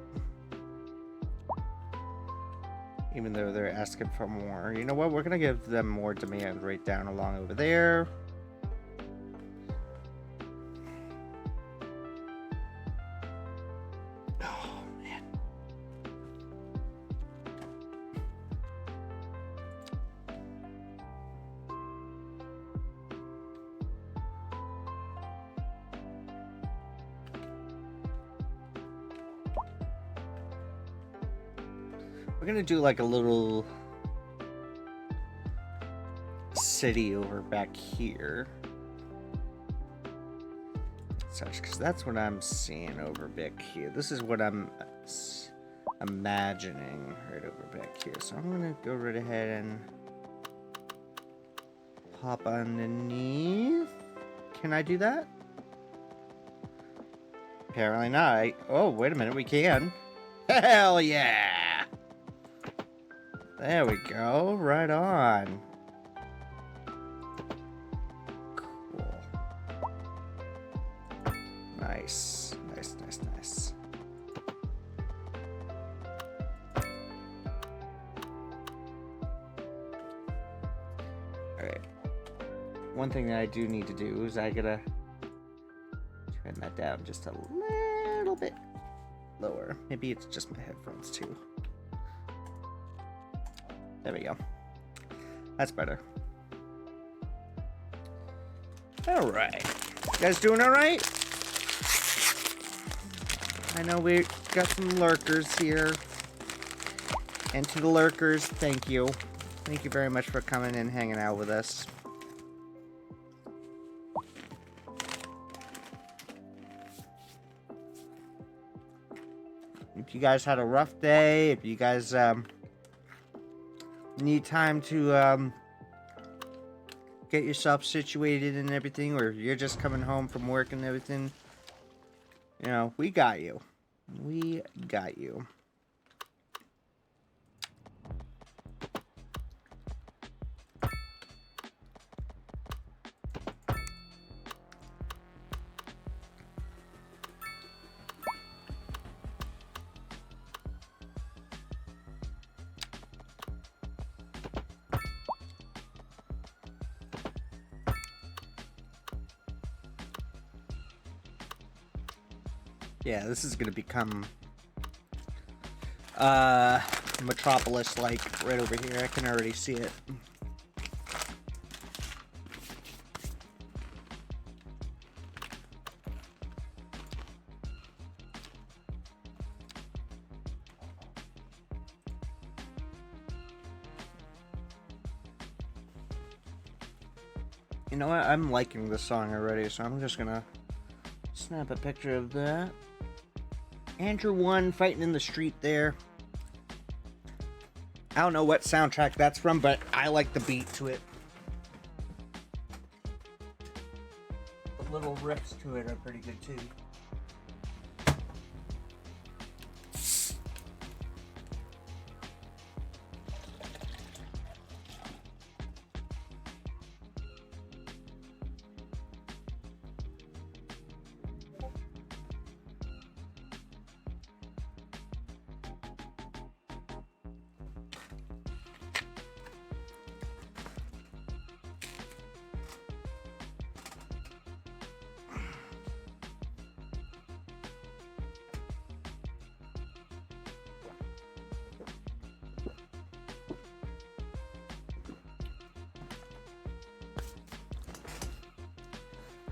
Even though they're asking for more. You know what? We're gonna give them more demand right down along over there. Oh, man. We're gonna do like a little city over back here. Such, because that's what I'm seeing over back here. This is what I'm imagining right over back here. So I'm gonna go right ahead and pop underneath. Can I do that? Apparently not. Oh, wait a minute, we can. Hell yeah! There we go. Right on. Cool. Nice. Nice, nice, nice. Alright. One thing that I do need to do is I gotta turn that down just a little bit lower. Maybe it's just my headphones too. There we go. That's better. Alright. You guys doing alright? I know we got some lurkers here. And to the lurkers, thank you. Thank you very much for coming and hanging out with us. If you guys had a rough day, if you guys need time to get yourself situated and everything, or you're just coming home from work and everything, you know, we got you. We got you. Yeah, this is gonna become Metropolis like right over here. I can already see it. You know what? I'm liking this song already, so I'm just gonna snap a picture of that. Andrew 1 fighting in the street there. I don't know what soundtrack that's from, but I like the beat to it. The little riffs to it are pretty good too.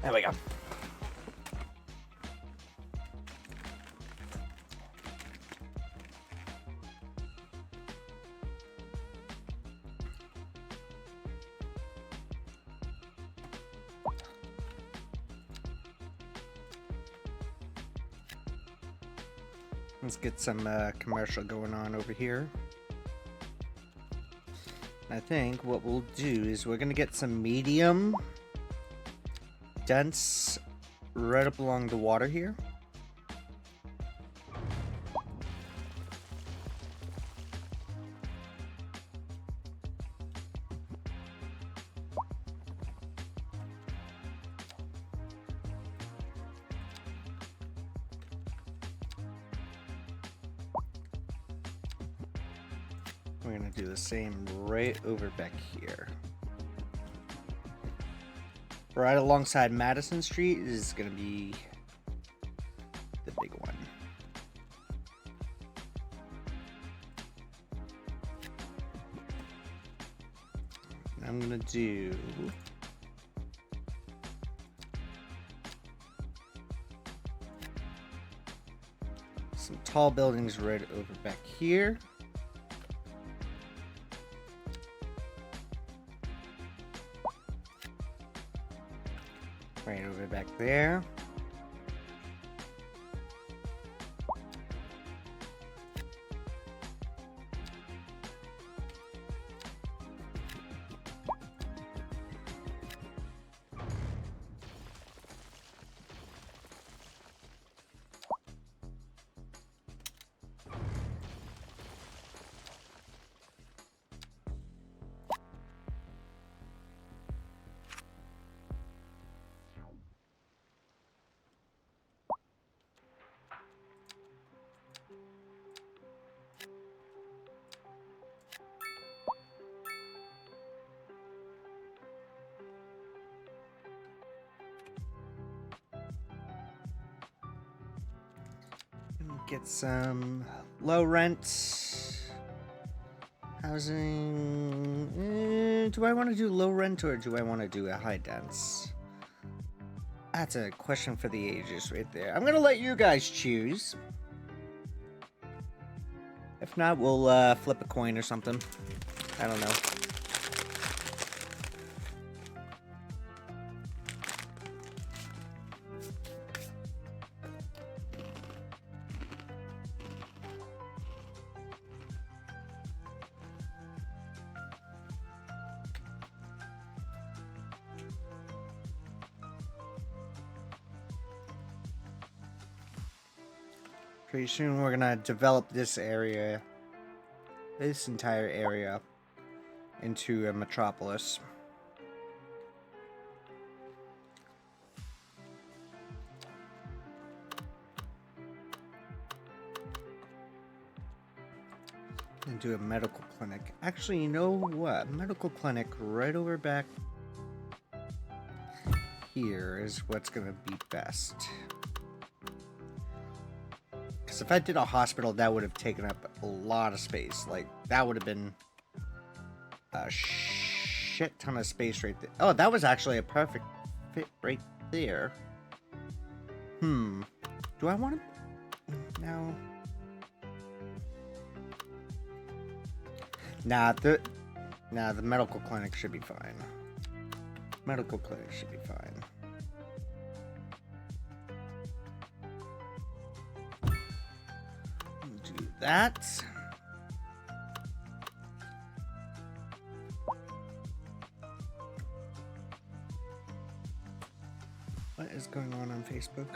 There we go. Let's get some commercial going on over here. I think what we'll do is we're gonna get some medium dense right up along the water here. We're gonna do the same right over back here. Right alongside Madison Street is gonna be the big one. And I'm gonna do some tall buildings right over back here. Right over back there. Get some low rent housing. Do I want to do low rent or do I want to do a high dense? That's a question for the ages right there. I'm gonna let you guys choose. If not, we'll flip a coin or something. I don't know. Pretty soon we're gonna develop this area, this entire area, into a metropolis. And do a medical clinic. Actually, you know what? Medical clinic right over back here is what's gonna be best. Because if I did a hospital, that would have taken up a lot of space. Like, that would have been a shit ton of space right there. Oh, that was actually a perfect fit right there. Do I want to? No. Nah, the medical clinic should be fine. Medical clinic should be fine. Do that. What is going on Facebook?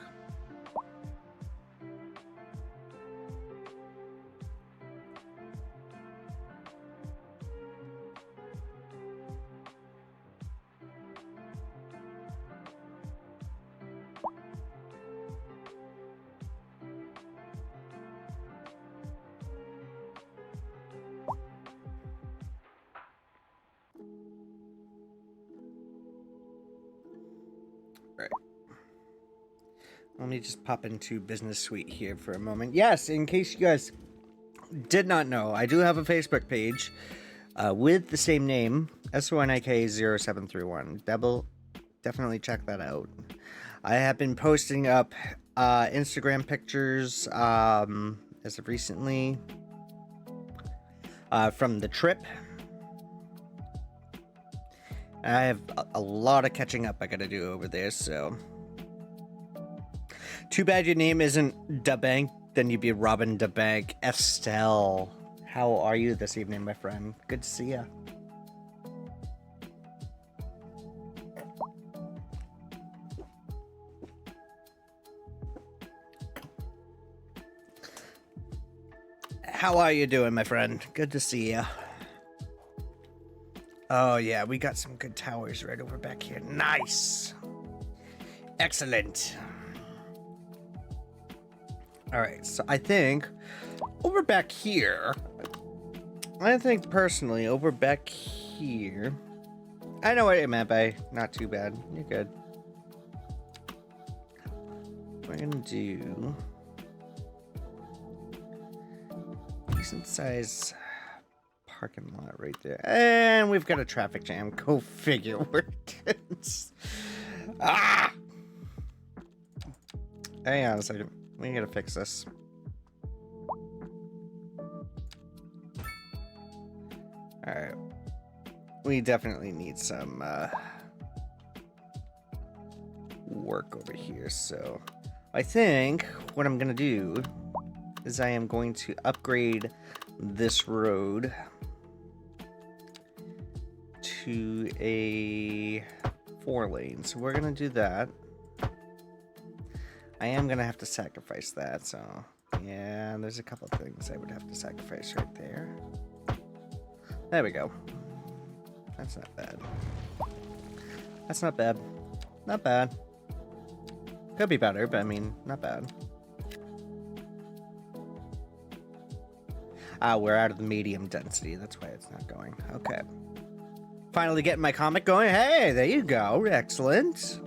Let me just pop into Business Suite here for a moment. Yes, in case you guys did not know, I do have a Facebook page with the same name, SONIK0731. Definitely check that out. I have been posting up Instagram pictures as of recently from the trip. I have a lot of catching up I gotta do over there, so... Too bad your name isn't Da Then you'd be robbing the bank. Estelle, how are you this evening, my friend? Good to see ya. How are you doing, my friend? Good to see ya. Oh, yeah, we got some good towers right over back here. Nice. Excellent. All right, so I think over back here, I think personally over back here, I know what you meant by not too bad. You're good. We're gonna do decent size parking lot right there, and we've got a traffic jam. Go figure where it is. Ah! Hang on a second. We gotta fix this. Alright. We definitely need some work over here, so I think what I'm gonna do is I am going to upgrade this road to a 4-lane. So we're gonna do that. I am gonna have to sacrifice that, so yeah, there's a couple of things I would have to sacrifice right there. There we go. That's not bad. That's not bad. Not bad. Could be better, but I mean, not bad. Ah, we're out of the medium density. That's why it's not going. Okay. Finally getting my comic going. Hey, there you go. Excellent.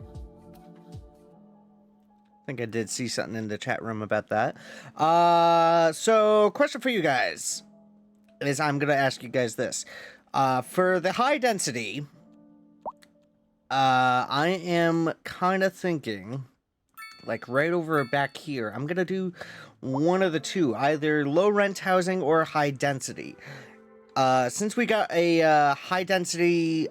I think I did see something in the chat room about that. So question for you guys is I'm going to ask you guys this. For the high density, I am kind of thinking, like right over back here, I'm going to do one of the two, either low rent housing or high density. Since we got a high density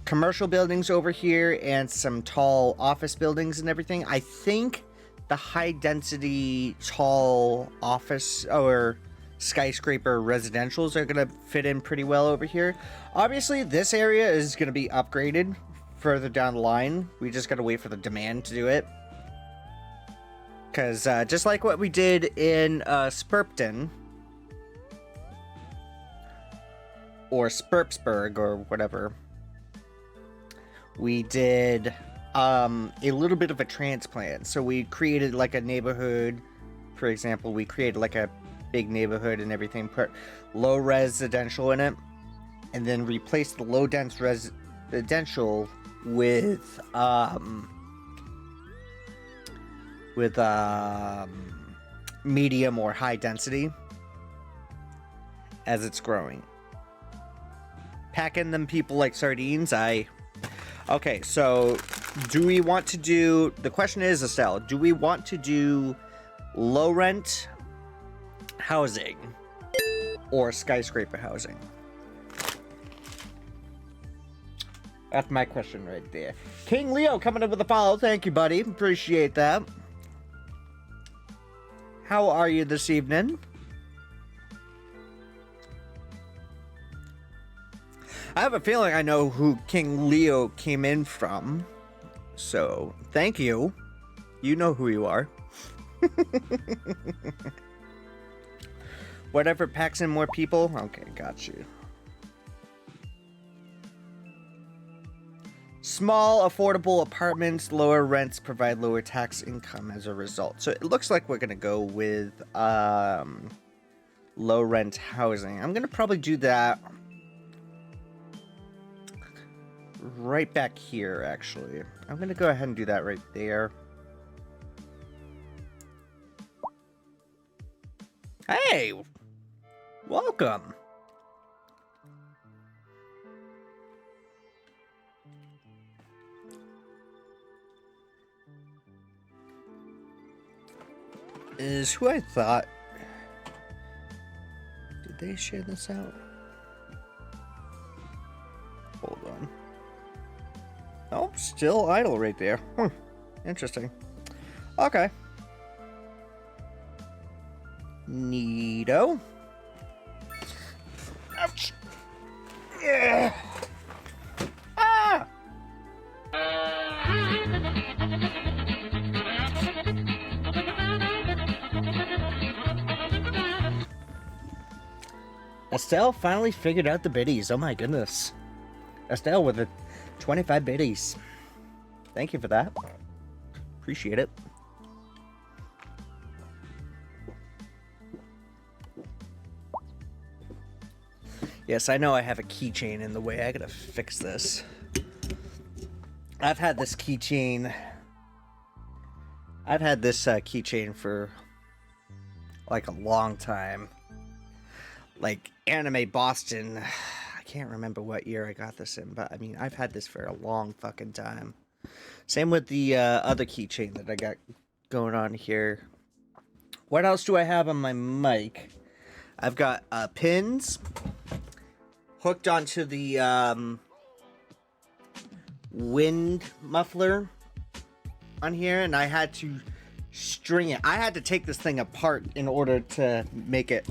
commercial buildings over here and some tall office buildings and everything, I think the high density tall office or skyscraper residentials are going to fit in pretty well over here. Obviously, this area is going to be upgraded further down the line. We just got to wait for the demand to do it. Because just like what we did in Spurpton, or Spurpsburg, or whatever, we did a little bit of a transplant. So we created like a neighborhood, for example, we created like a big neighborhood and everything, put low residential in it, and then replaced the low dense residential with medium or high density as it's growing. Packing them people like sardines. Okay, so do we want to do, the question is, Estelle, do we want to do low rent housing or skyscraper housing? That's my question right there. King Leo coming up with a follow. Thank you, buddy. Appreciate that. How are you this evening? I have a feeling I know who King Leo came in from. So, thank you. You know who you are. Whatever packs in more people. Okay, got you. Small, affordable apartments, lower rents provide lower tax income as a result. So it looks like we're going to go with low rent housing. I'm going to probably do that right back here, actually. I'm going to go ahead and do that right there. Hey! Welcome! Is who I thought. Did they share this out? Hold on. Nope, still idle right there. Interesting. Okay. Neato. Ouch. Yeah. Ah! Estelle finally figured out the biddies. Oh my goodness. Estelle with the 25 biddies. Thank you for that. Appreciate it. Yes, I know I have a keychain in the way. I gotta fix this. I've had this keychain for like a long time. Like Anime Boston. I can't remember what year I got this in, but I mean, I've had this for a long fucking time. Same with the other keychain that I got going on here. What else do I have on my mic? I've got pins hooked onto the wind muffler on here, and I had to string it. I had to take this thing apart in order to make it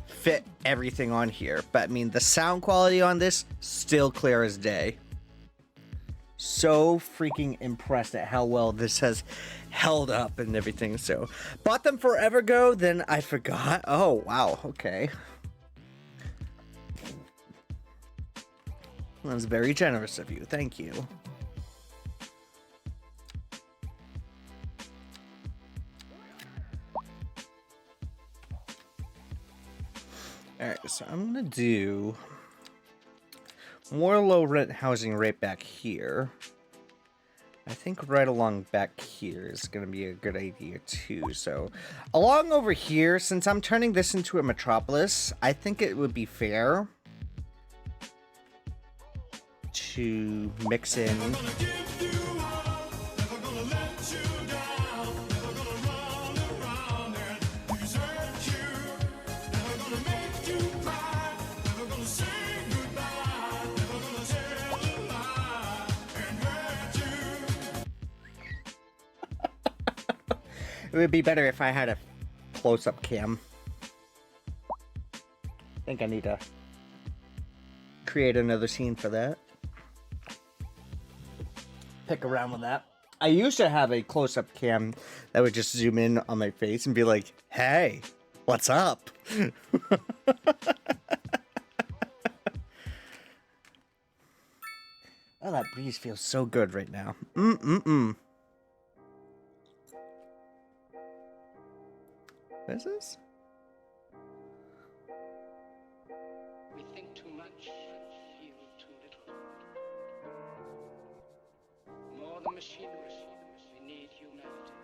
fit everything on here. But I mean, the sound quality on this, still clear as day. So freaking impressed at how well this has held up and everything. So, bought them forever ago, then I forgot. Oh, wow, okay. That was very generous of you. Thank you. Alright, so I'm gonna do more low rent housing right back here. I think right along back here is gonna be a good idea too. So along over here, since I'm turning this into a metropolis, I think it would be fair to mix in it would be better if I had a close-up cam. I think I need to create another scene for that. Pick around with that. I used to have a close-up cam that would just zoom in on my face and be like, hey, what's up? Oh, that breeze feels so good right now. What is this? We think too much, feel too little. More than machinery, we need humanity.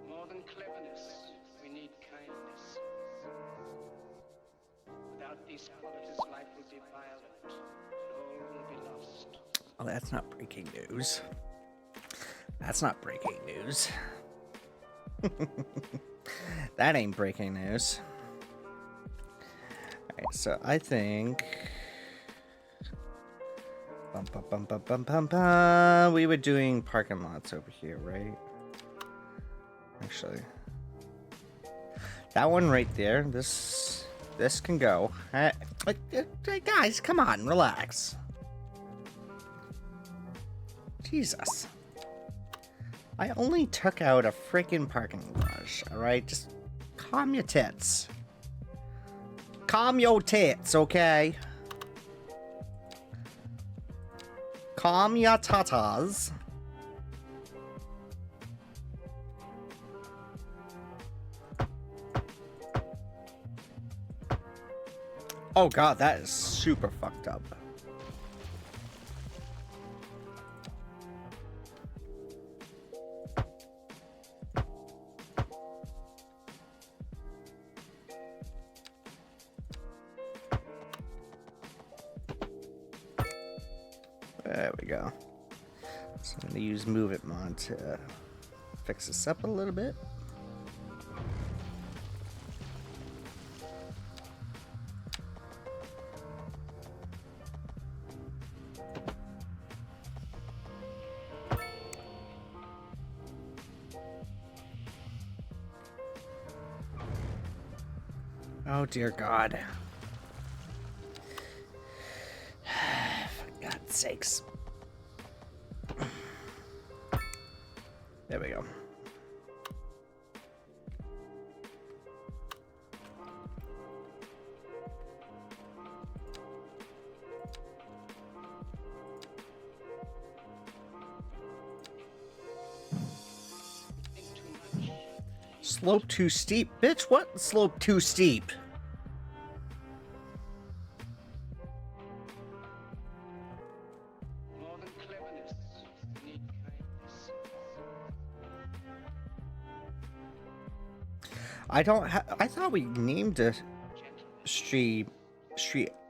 More than cleverness, we need kindness. Without these qualities, life will be violent, and all will be lost. Oh, that's not breaking news. That's not breaking news. That ain't breaking news. Alright, so I think we were doing parking lots over here, right? Actually, that one right there, this can go. Guys, come on, relax. Jesus. I only took out a freaking parking garage, alright? Just calm your tits. Calm your tits, okay? Calm your tatas. Oh god, that is super fucked up. There we go. So I'm going to use Move It Mod to fix this up a little bit. Oh, dear God. For God's sakes. There we go. Think too much. Slope too steep? Bitch, what slope too steep? More than cleverness, you need kindness. I thought we named a street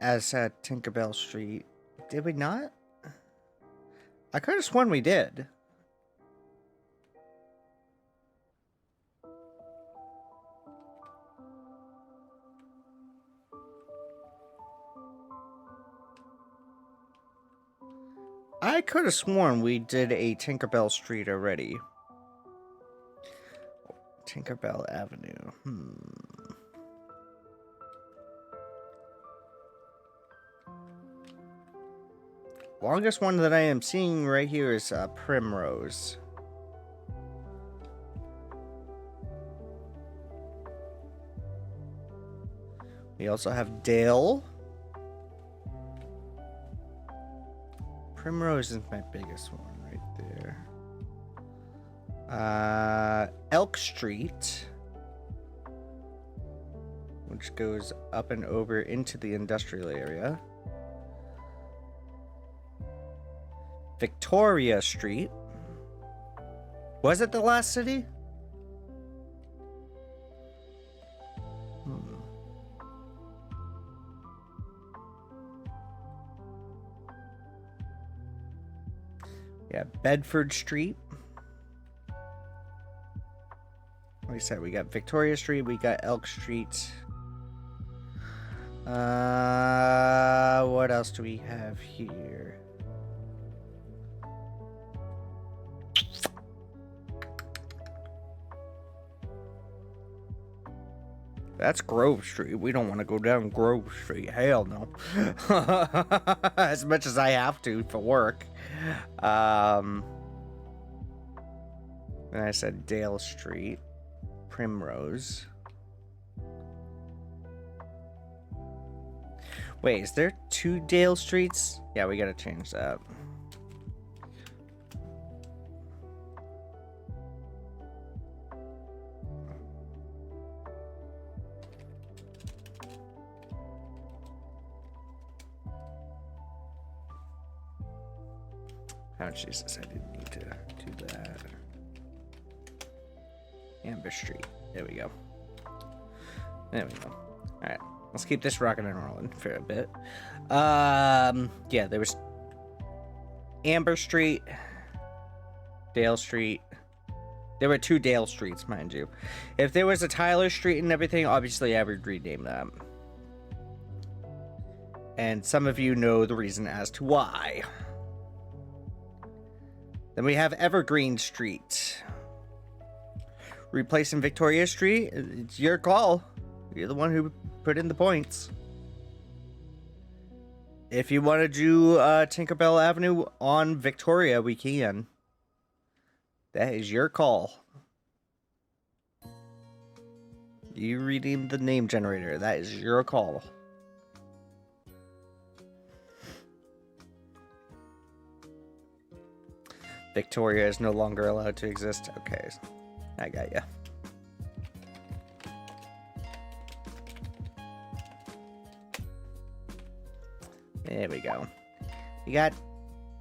as Tinkerbell Street. Did we not? I could have sworn we did. I could have sworn we did a Tinkerbell Street already. Tinkerbell Avenue. Longest one that I am seeing right here is Primrose. We also have Dale. Primrose is my biggest one right there. Elk Street, which goes up and over into the industrial area. Victoria Street. Was it the last city? Yeah, Bedford Street. Like I said, we got Victoria Street, we got Elk Street. What else do we have here? That's Grove Street. We don't want to go down Grove Street. Hell no. As much as I have to for work. And I said Dale Street. Primrose. Wait, is there 2 Dale Streets? Yeah, we gotta change that. Oh, Jesus, I didn't need to do that. Amber Street. There we go. There we go. Alright, let's keep this rocking and rolling for a bit. Yeah, there was Amber Street, Dale Street. There were 2 Dale Streets, mind you. If there was a Tyler Street and everything, obviously I would rename them. And some of you know the reason as to why. Then we have Evergreen Street. Replacing Victoria Street, it's your call. You're the one who put in the points. If you want to do Tinkerbell Avenue on Victoria, we can. That is your call. You redeemed the name generator. That is your call. Victoria is no longer allowed to exist. Okay, I got ya. There we go. We got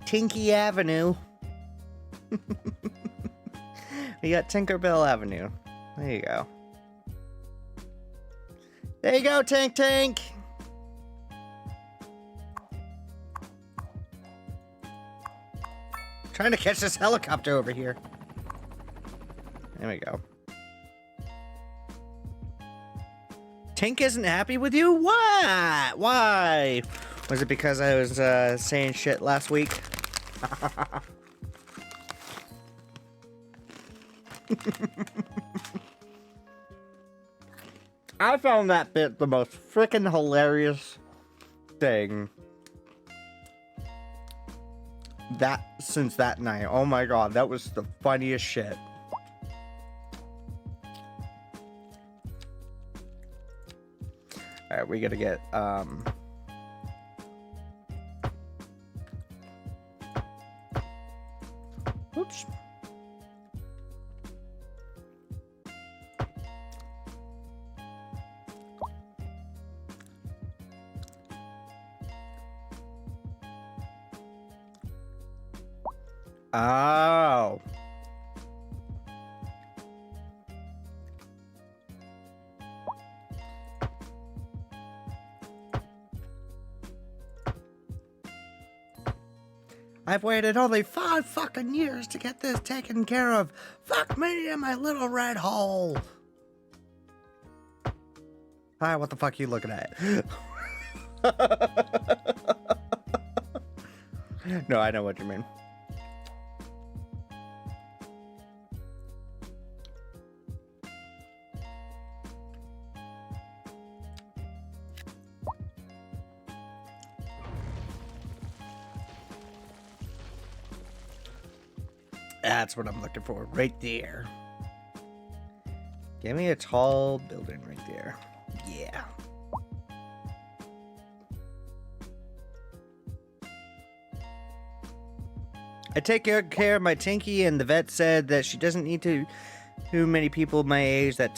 Tinky Avenue. We got Tinkerbell Avenue. There you go. There you go, Tank Tank. Trying to catch this helicopter over here. There we go. Tink isn't happy with you? What? Why? Was it because I was saying shit last week? I found that bit the most freaking hilarious thing since that night. Oh my god, that was the funniest shit. Alright, we gotta get oops. Oh. I've waited only 5 fucking years to get this taken care of. Fuck me and my little red hole. Hi, what the fuck are you looking at? No, I know what you mean. That's what I'm looking for, right there. Give me a tall building right there. Yeah. I take good care of my Tinky, and the vet said that she doesn't need too many people my age that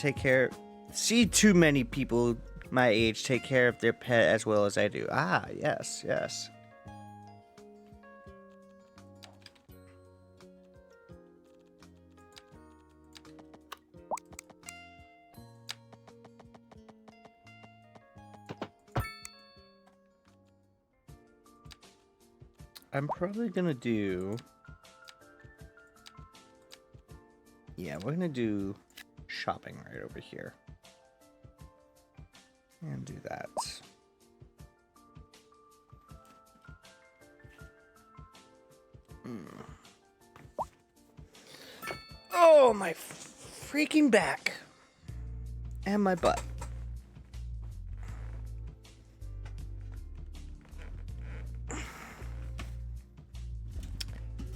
see too many people my age take care of their pet as well as I do. Ah, yes, yes. I'm probably gonna do... Yeah, we're gonna do shopping right over here. And do that. Oh, my freaking back. And my butt.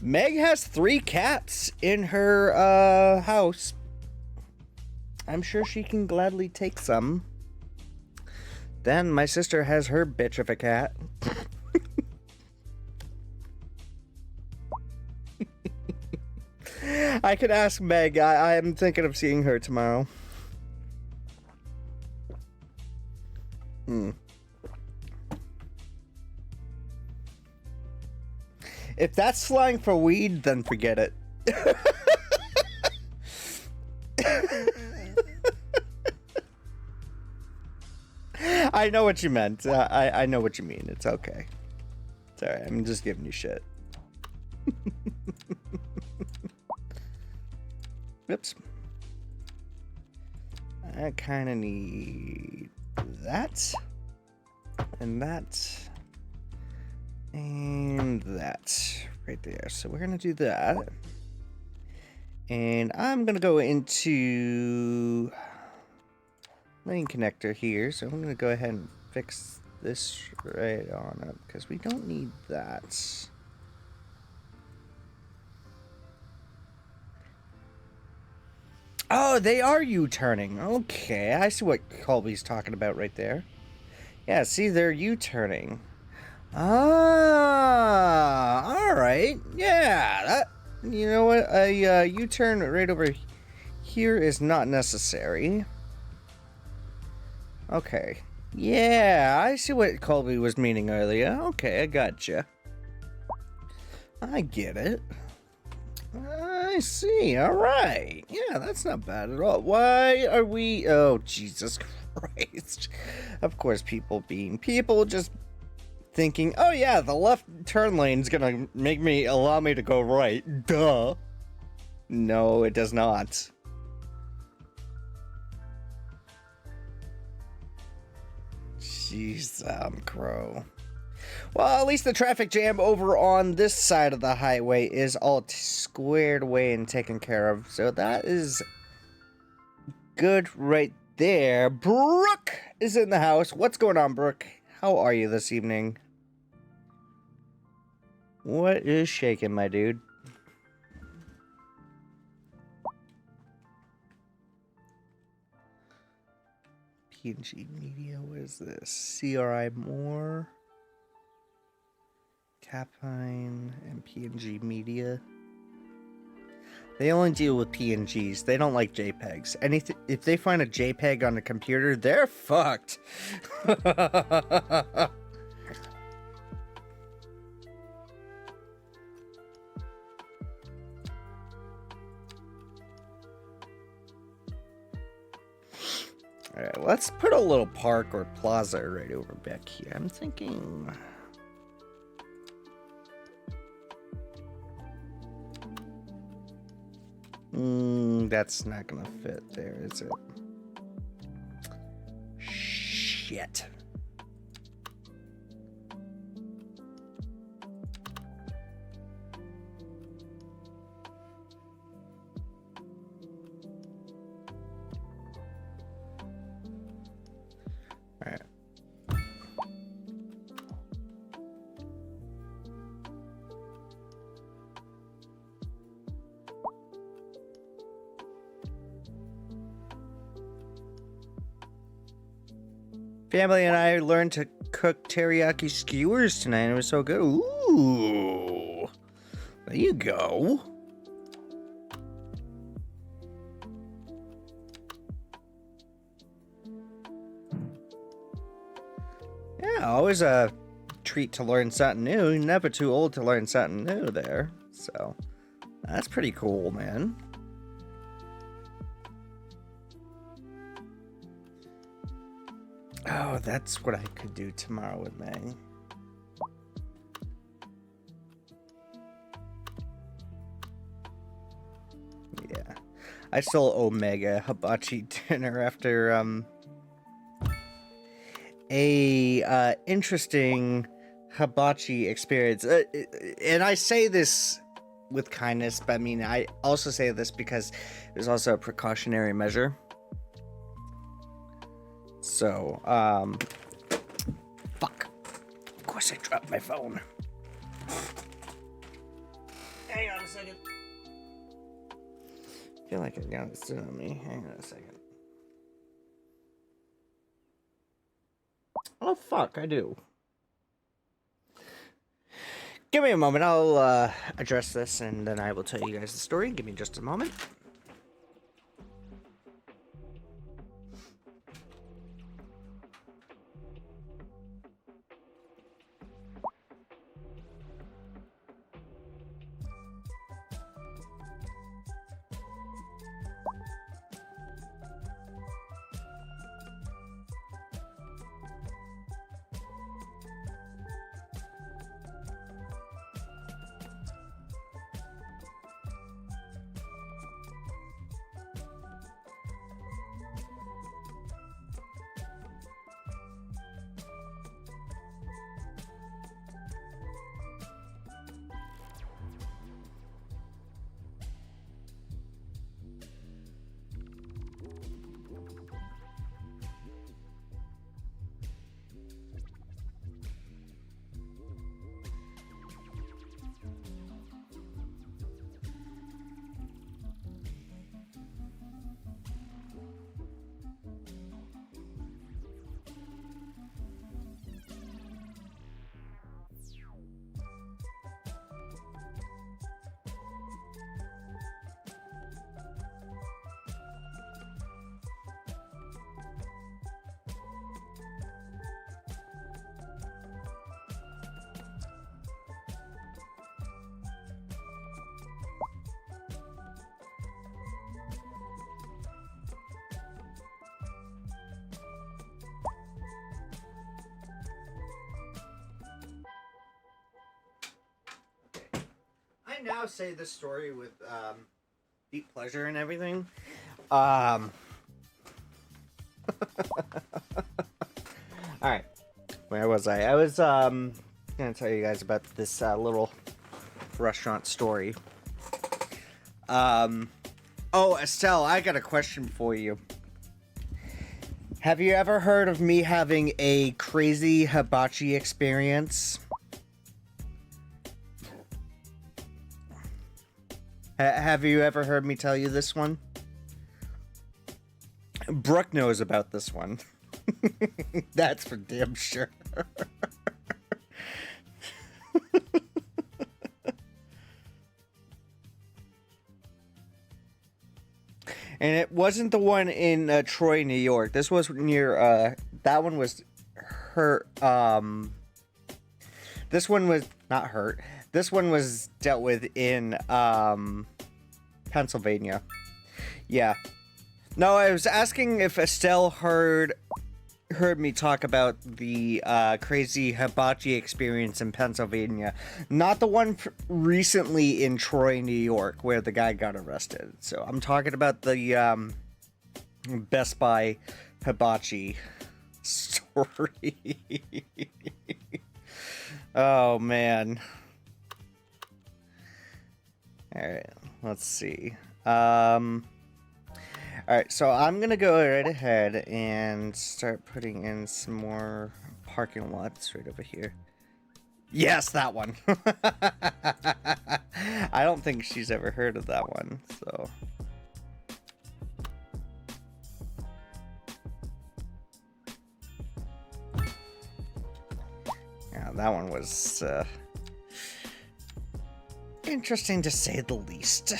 Meg has 3 cats in her house. I'm sure she can gladly take some. Then my sister has her bitch of a cat. I could ask Meg. I am thinking of seeing her tomorrow. If that's slang for weed, then forget it. I know what you meant. I know what you mean. It's okay. It's alright. I'm just giving you shit. Oops. I kind of need that. And that. And that right there. So we're gonna do that. And I'm gonna go into lane connector here. So I'm gonna go ahead and fix this right on up because we don't need that. Oh, they are U-turning. Okay, I see what Colby's talking about right there. Yeah, see, they're U-turning. Ah, all right. Yeah, that, you know what? A U-turn right over here is not necessary. Okay. Yeah, I see what Colby was meaning earlier. Okay, I gotcha. I get it. I see. All right. Yeah, that's not bad at all. Why are we... Oh, Jesus Christ. Of course, people being people just... thinking, oh yeah, the left turn lane is gonna allow me to go right. Duh. No, it does not. Jeez, Crow. Well, at least the traffic jam over on this side of the highway is all squared away and taken care of. So that is good right there. Brooke is in the house. What's going on, Brooke? How are you this evening? What is shaking, my dude? P&G Media, what is this? CRI Moore, Capine, and P&G Media. They only deal with PNGs. They don't like JPEGs. Anything if they find a JPEG on the computer, they're fucked. Alright, let's put a little park or plaza right over back here. I'm thinking... that's not gonna fit there, is it? Shit. Alright. Family and I learned to cook teriyaki skewers tonight. It was so good. Ooh. There you go. Yeah, always a treat to learn something new. Never too old to learn something new there. So, that's pretty cool, man. Oh, that's what I could do tomorrow with May. Yeah. I still owe Mega hibachi dinner after a interesting hibachi experience. And I say this with kindness, but I mean, I also say this because there's also a precautionary measure. So, fuck. Of course I dropped my phone. Hang on a second. I feel like I got it still on me. Hang on a second. Oh, fuck, I do. Give me a moment. I'll address this and then I will tell you guys the story. Give me just a moment. I now say this story with deep pleasure and everything. Alright. Where was I? I was gonna tell you guys about this little restaurant story. Oh, Estelle, I got a question for you. Have you ever heard of me having a crazy hibachi experience? Have you ever heard me tell you this one? Brooke knows about this one. That's for damn sure. And it wasn't the one in Troy, New York. This was near, that one was hurt, this one was not hurt. This one was dealt with in, Pennsylvania. Yeah. No, I was asking if Estelle heard me talk about the crazy hibachi experience in Pennsylvania, not the one recently in Troy, New York, where the guy got arrested. So I'm talking about the Best Buy hibachi story. Oh man. All right, let's see. Alright, so I'm gonna go right ahead and start putting in some more parking lots right over here. Yes, that one! I don't think she's ever heard of that one, so... Yeah, that one was, interesting to say the least.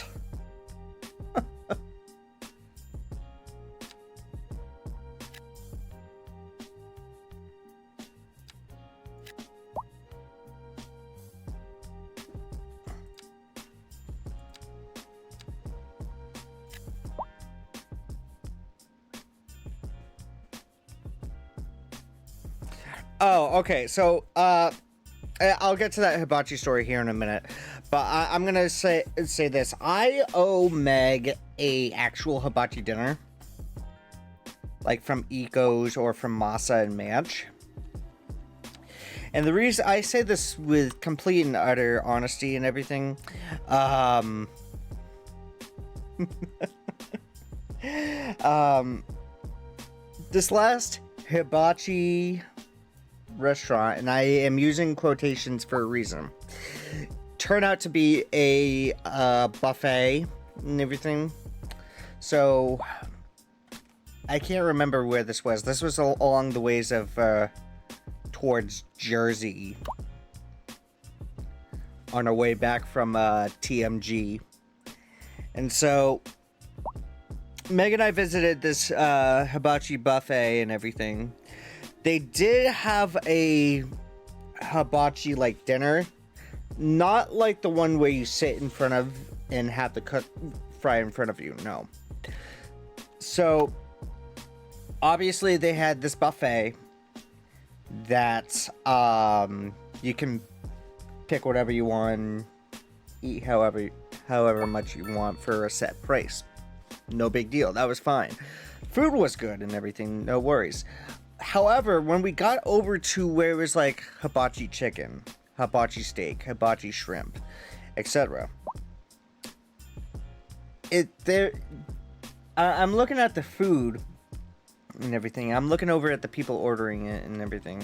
Oh, okay. So, I'll get to that hibachi story here in a minute, but I'm gonna say this. I owe Meg a actual hibachi dinner, like from Eco's or from Masa and Match. And the reason I say this with complete and utter honesty and everything, this last hibachi restaurant, and I am using quotations for a reason, turned out to be a buffet and everything. So I can't remember where this was. This was along the ways of towards Jersey on our way back from TMG. And so Meg and I visited this hibachi buffet and everything. They did have a hibachi like dinner, not like the one where you sit in front of and have the cook fry in front of you. No. So obviously they had this buffet that you can pick whatever you want, eat however much you want for a set price. No big deal. That was fine. Food was good and everything. No worries. However, when we got over to where it was like hibachi chicken, hibachi steak, hibachi shrimp, etc., I'm looking at the food and everything. I'm looking over at the people ordering it and everything,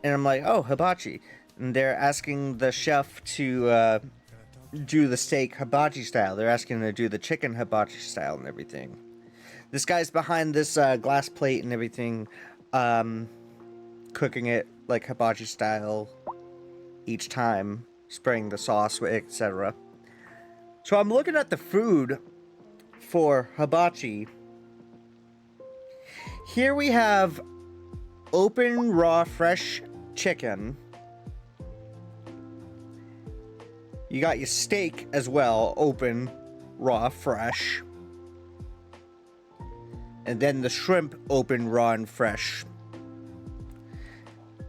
and I'm like, oh, hibachi. And they're asking the chef to do the steak hibachi style. They're asking him to do the chicken hibachi style and everything. This guy's behind this glass plate and everything, cooking it like hibachi style each time, spraying the sauce, etc. So I'm looking at the food for hibachi. Here we have open, raw, fresh chicken. You got your steak as well, open, raw, fresh. And then the shrimp open, raw, and fresh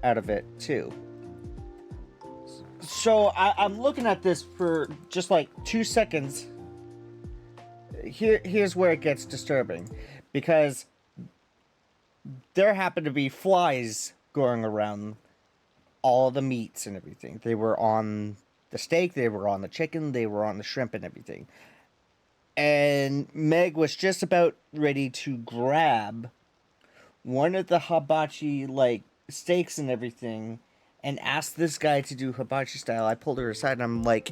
out of it, too. So I'm looking at this for just like 2 seconds. Here's where it gets disturbing. Because there happened to be flies going around all the meats and everything. They were on the steak, they were on the chicken, they were on the shrimp and everything. And Meg was just about ready to grab one of the hibachi like steaks and everything, and asked this guy to do hibachi style. I pulled her aside and I'm like,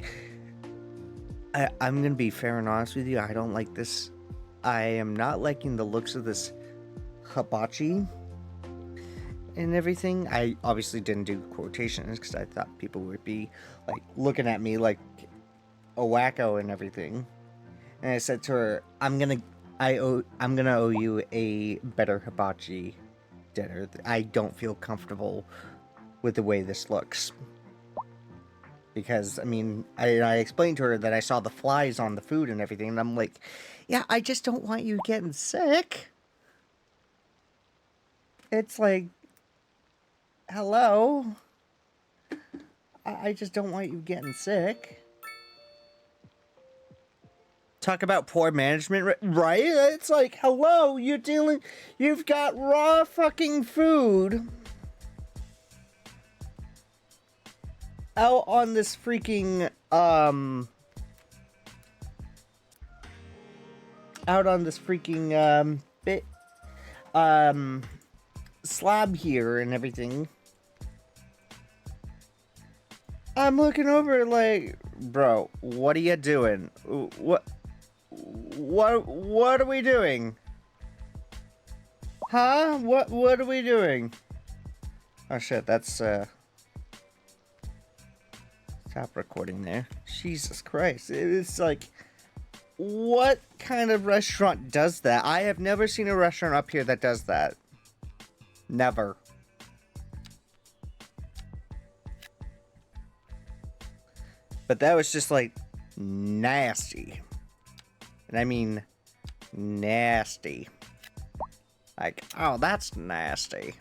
I'm gonna be fair and honest with you. I don't like this. I am not liking the looks of this hibachi and everything. I obviously didn't do quotations because I thought people would be like looking at me like a wacko and everything. And I said to her, I'm gonna owe you a better hibachi dinner. I don't feel comfortable with the way this looks. Because, I mean, I explained to her that I saw the flies on the food and everything, and I'm like, yeah, I just don't want you getting sick. It's like, hello? I just don't want you getting sick. Talk about poor management, right? It's like, hello, you've got raw fucking food out on this freaking, slab here and everything. I'm looking over like, bro, what are you doing? What are we doing? Huh? What are we doing? Oh shit, that's stop recording there. Jesus Christ. It's like, what kind of restaurant does that? I have never seen a restaurant up here that does that. Never. But that was just like nasty. And I mean nasty. Like, oh, that's nasty.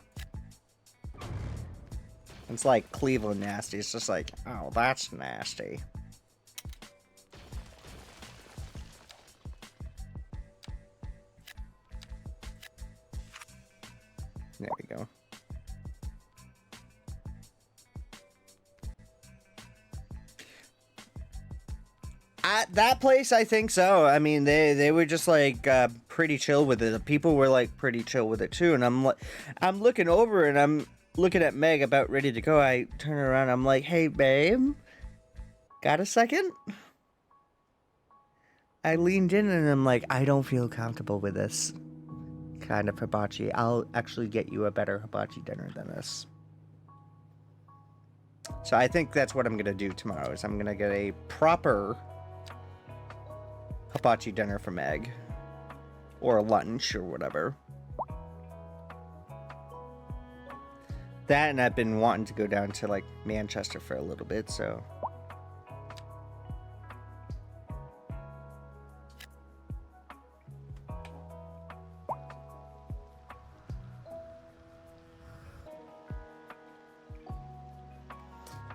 It's like Cleveland nasty. It's just like, oh, that's nasty. There we go. At that place, I think so. I mean, they were just like pretty chill with it. The people were like pretty chill with it too. And I'm looking over and I'm looking at Meg about ready to go. I turn around. I'm like, hey, babe, got a second? I leaned in and I'm like, I don't feel comfortable with this kind of hibachi. I'll actually get you a better hibachi dinner than this. So I think that's what I'm going to do tomorrow is I'm going to get a proper hibachi dinner for Meg. Or lunch or whatever. That, and I've been wanting to go down to like Manchester for a little bit, so.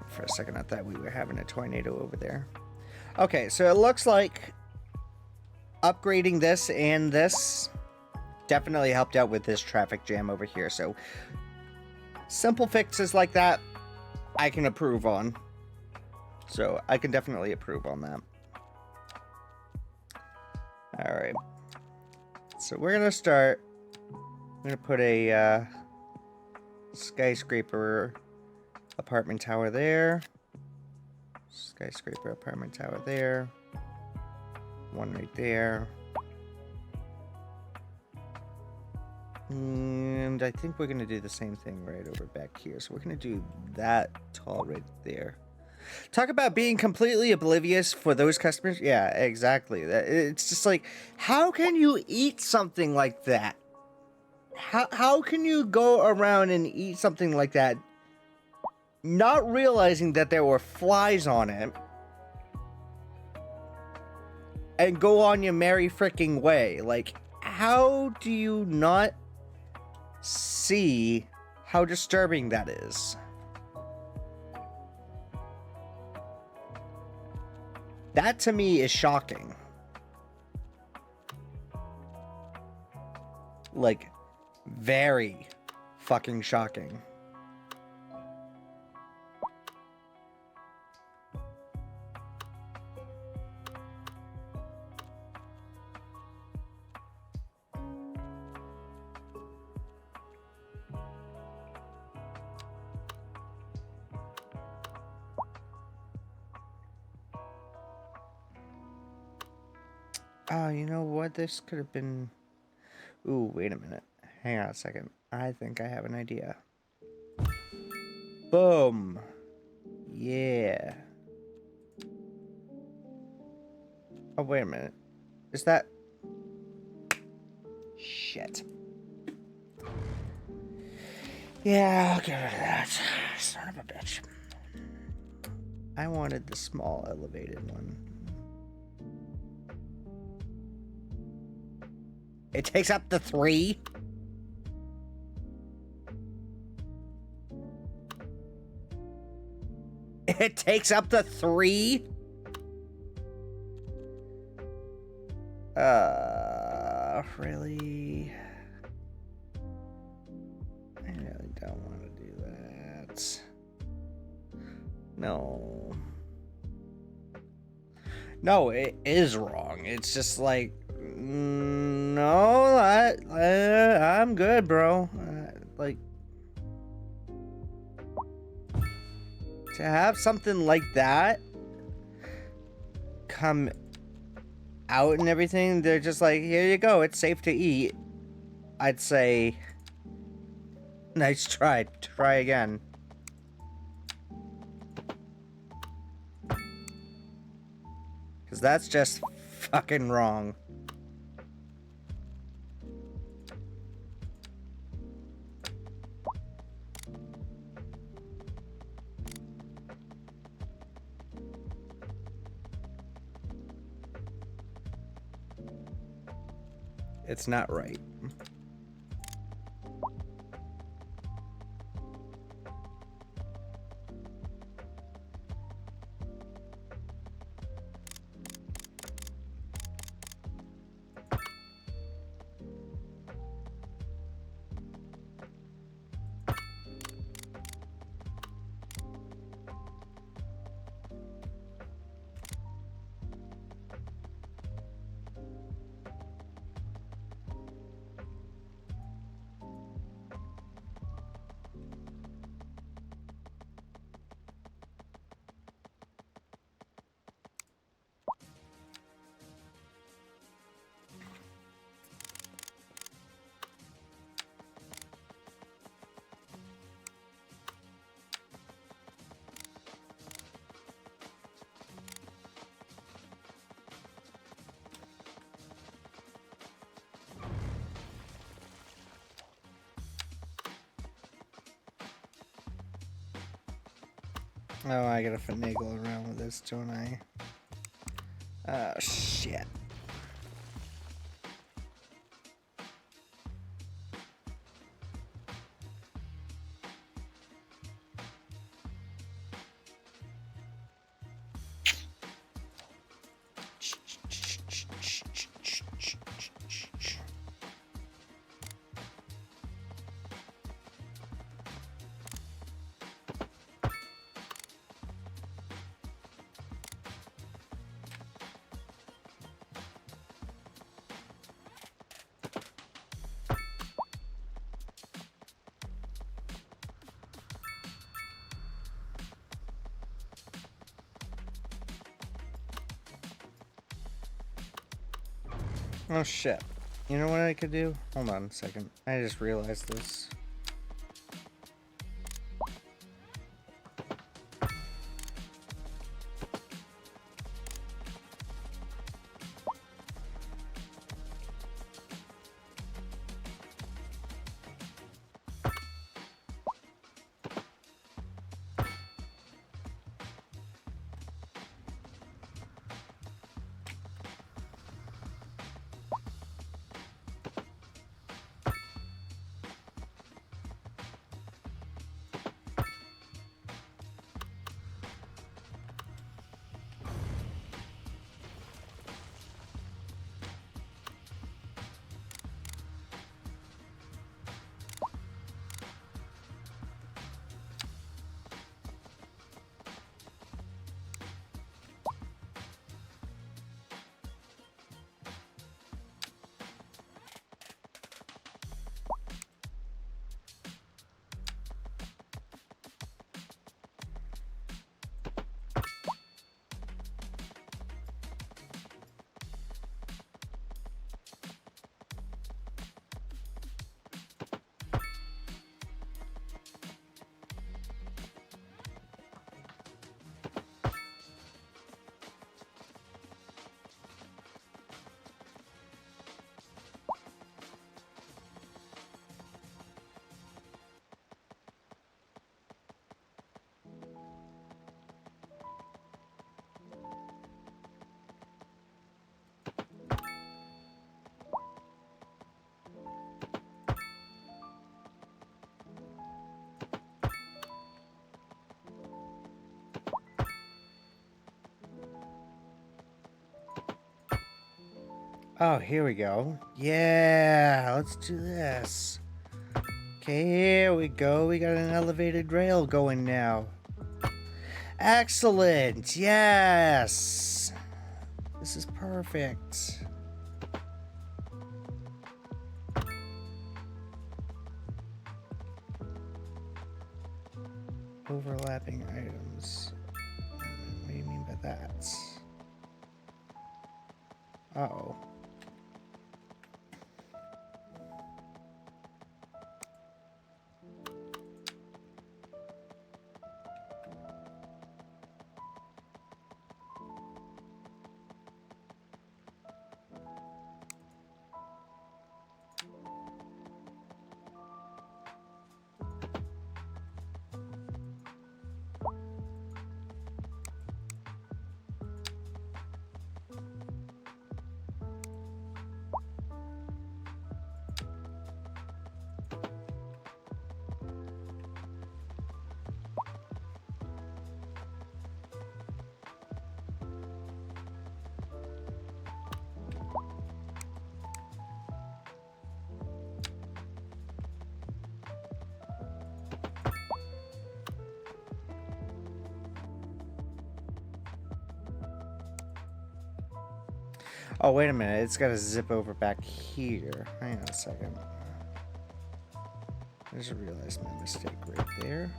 For a second, I thought we were having a tornado over there. Okay, so it looks like upgrading this and this definitely helped out with this traffic jam over here. So simple fixes like that, I can approve on. So I can definitely approve on that. All right. So we're going to start. I'm going to put a skyscraper apartment tower there. Skyscraper apartment tower there. One right there. And I think we're going to do the same thing right over back here. So we're going to do that tall right there. Talk about being completely oblivious for those customers. Yeah, exactly. It's just like, how can you eat something like that? How can you go around and eat something like that, not realizing that there were flies on it, and go on your merry freaking way? Like, how do you not see how disturbing that is? That to me is shocking. Like, very fucking shocking. Oh, you know what? This could have been... Ooh, wait a minute. Hang on a second. I think I have an idea. Boom. Yeah. Oh, wait a minute. Is that... Shit. Yeah, I'll get rid of that. Son of a bitch. I wanted the small elevated one. It takes up to 3? It takes up to 3? Really? I really don't want to do that. No. No, it is wrong. It's just like, no, I'm good, bro. Like, to have something like that come out and everything, they're just like, here you go, it's safe to eat. I'd say, nice try. Try again. Because that's just fucking wrong. It's not right. Oh, I gotta finagle around with this, don't I? Oh, shit. Oh shit. You know what I could do? Hold on a second. I just realized this. Oh, here we go. Yeah, let's do this. Okay, here we go. We got an elevated rail going now. Excellent. Yes. This is perfect. Overlapping items. What do you mean by that? Uh-oh. Oh, wait a minute. It's got to zip over back here. Hang on a second. I just realized my mistake right there.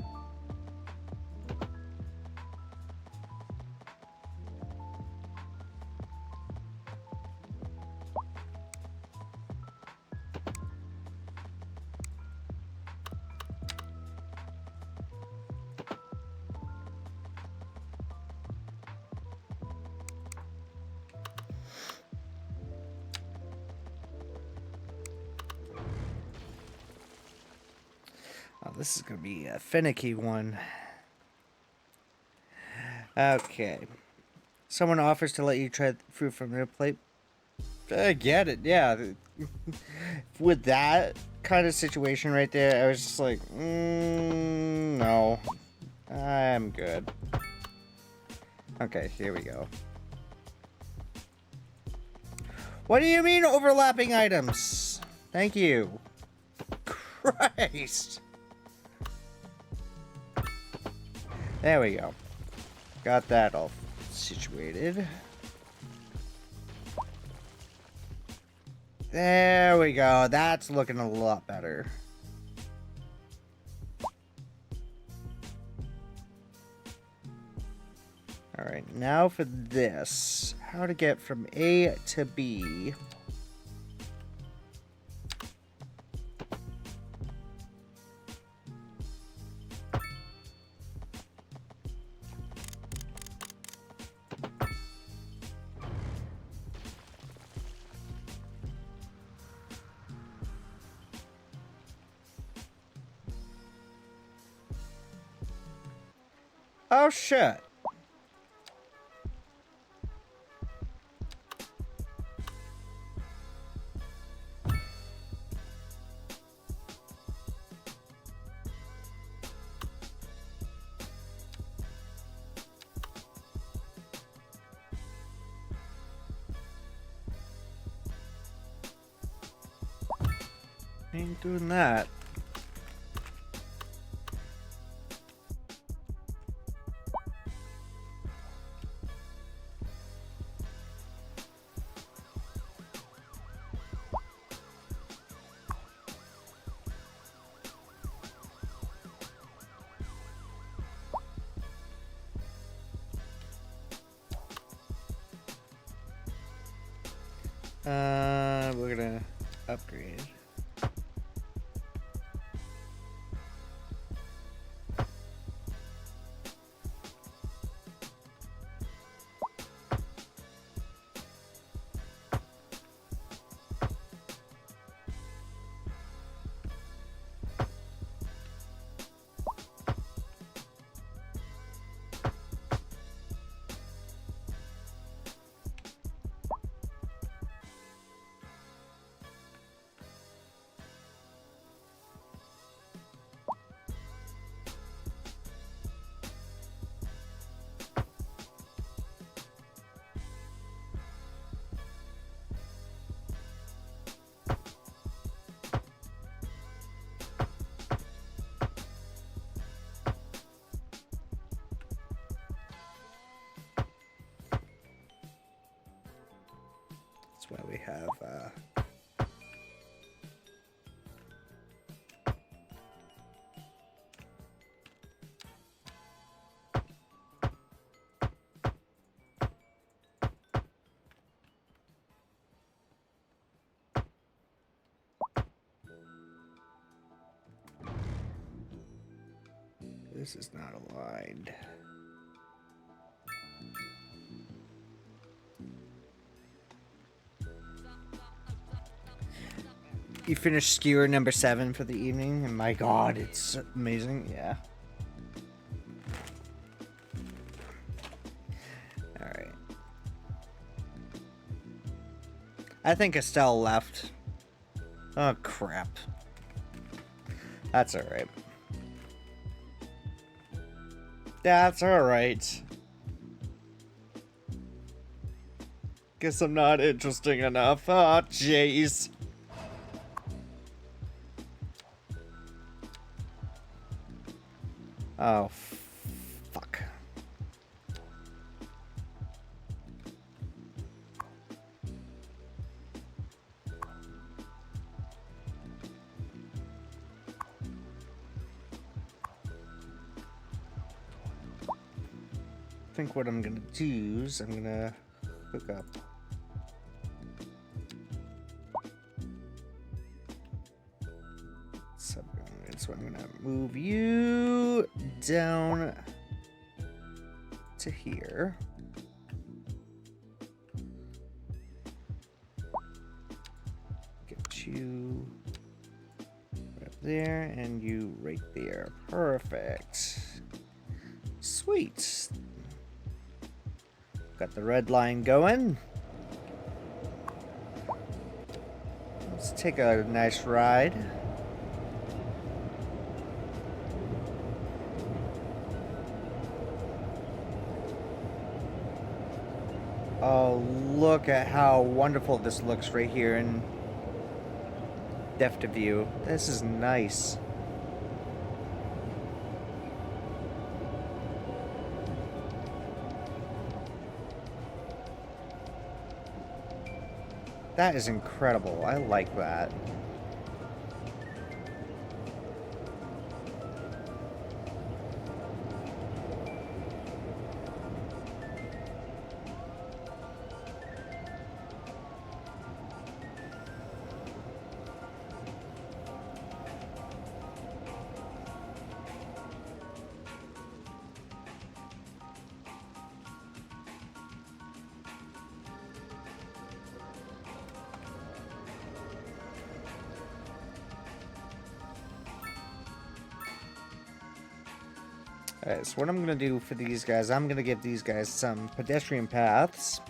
Oh, this is going to be a finicky one. Okay. Someone offers to let you try the fruit from their plate. I get it, yeah. With that kind of situation right there, I was just like, no. I'm good. Okay, here we go. What do you mean overlapping items? Thank you. Christ. There we go. Got that all situated. There we go. That's looking a lot better. Alright, now for this. How to get from A to B. Oh, shit. Ain't doing that. We're gonna upgrade. That's why we have this is not aligned. You finished Skewer number 7 for the evening, and my god, it's amazing. Yeah. Alright. I think Estelle left. Oh, crap. That's alright. That's alright. Guess I'm not interesting enough. Oh, jeez. Oh, fuck. I think what I'm gonna do is I'm gonna hook up. So I'm gonna move you down to here. Get you right there and you right there. Perfect. Sweet. Got the red line going. Let's take a nice ride. Oh, look at how wonderful this looks right here in depth of view. This is nice. That is incredible. I like that. Alright, so what I'm gonna do for these guys, I'm gonna give these guys some pedestrian paths.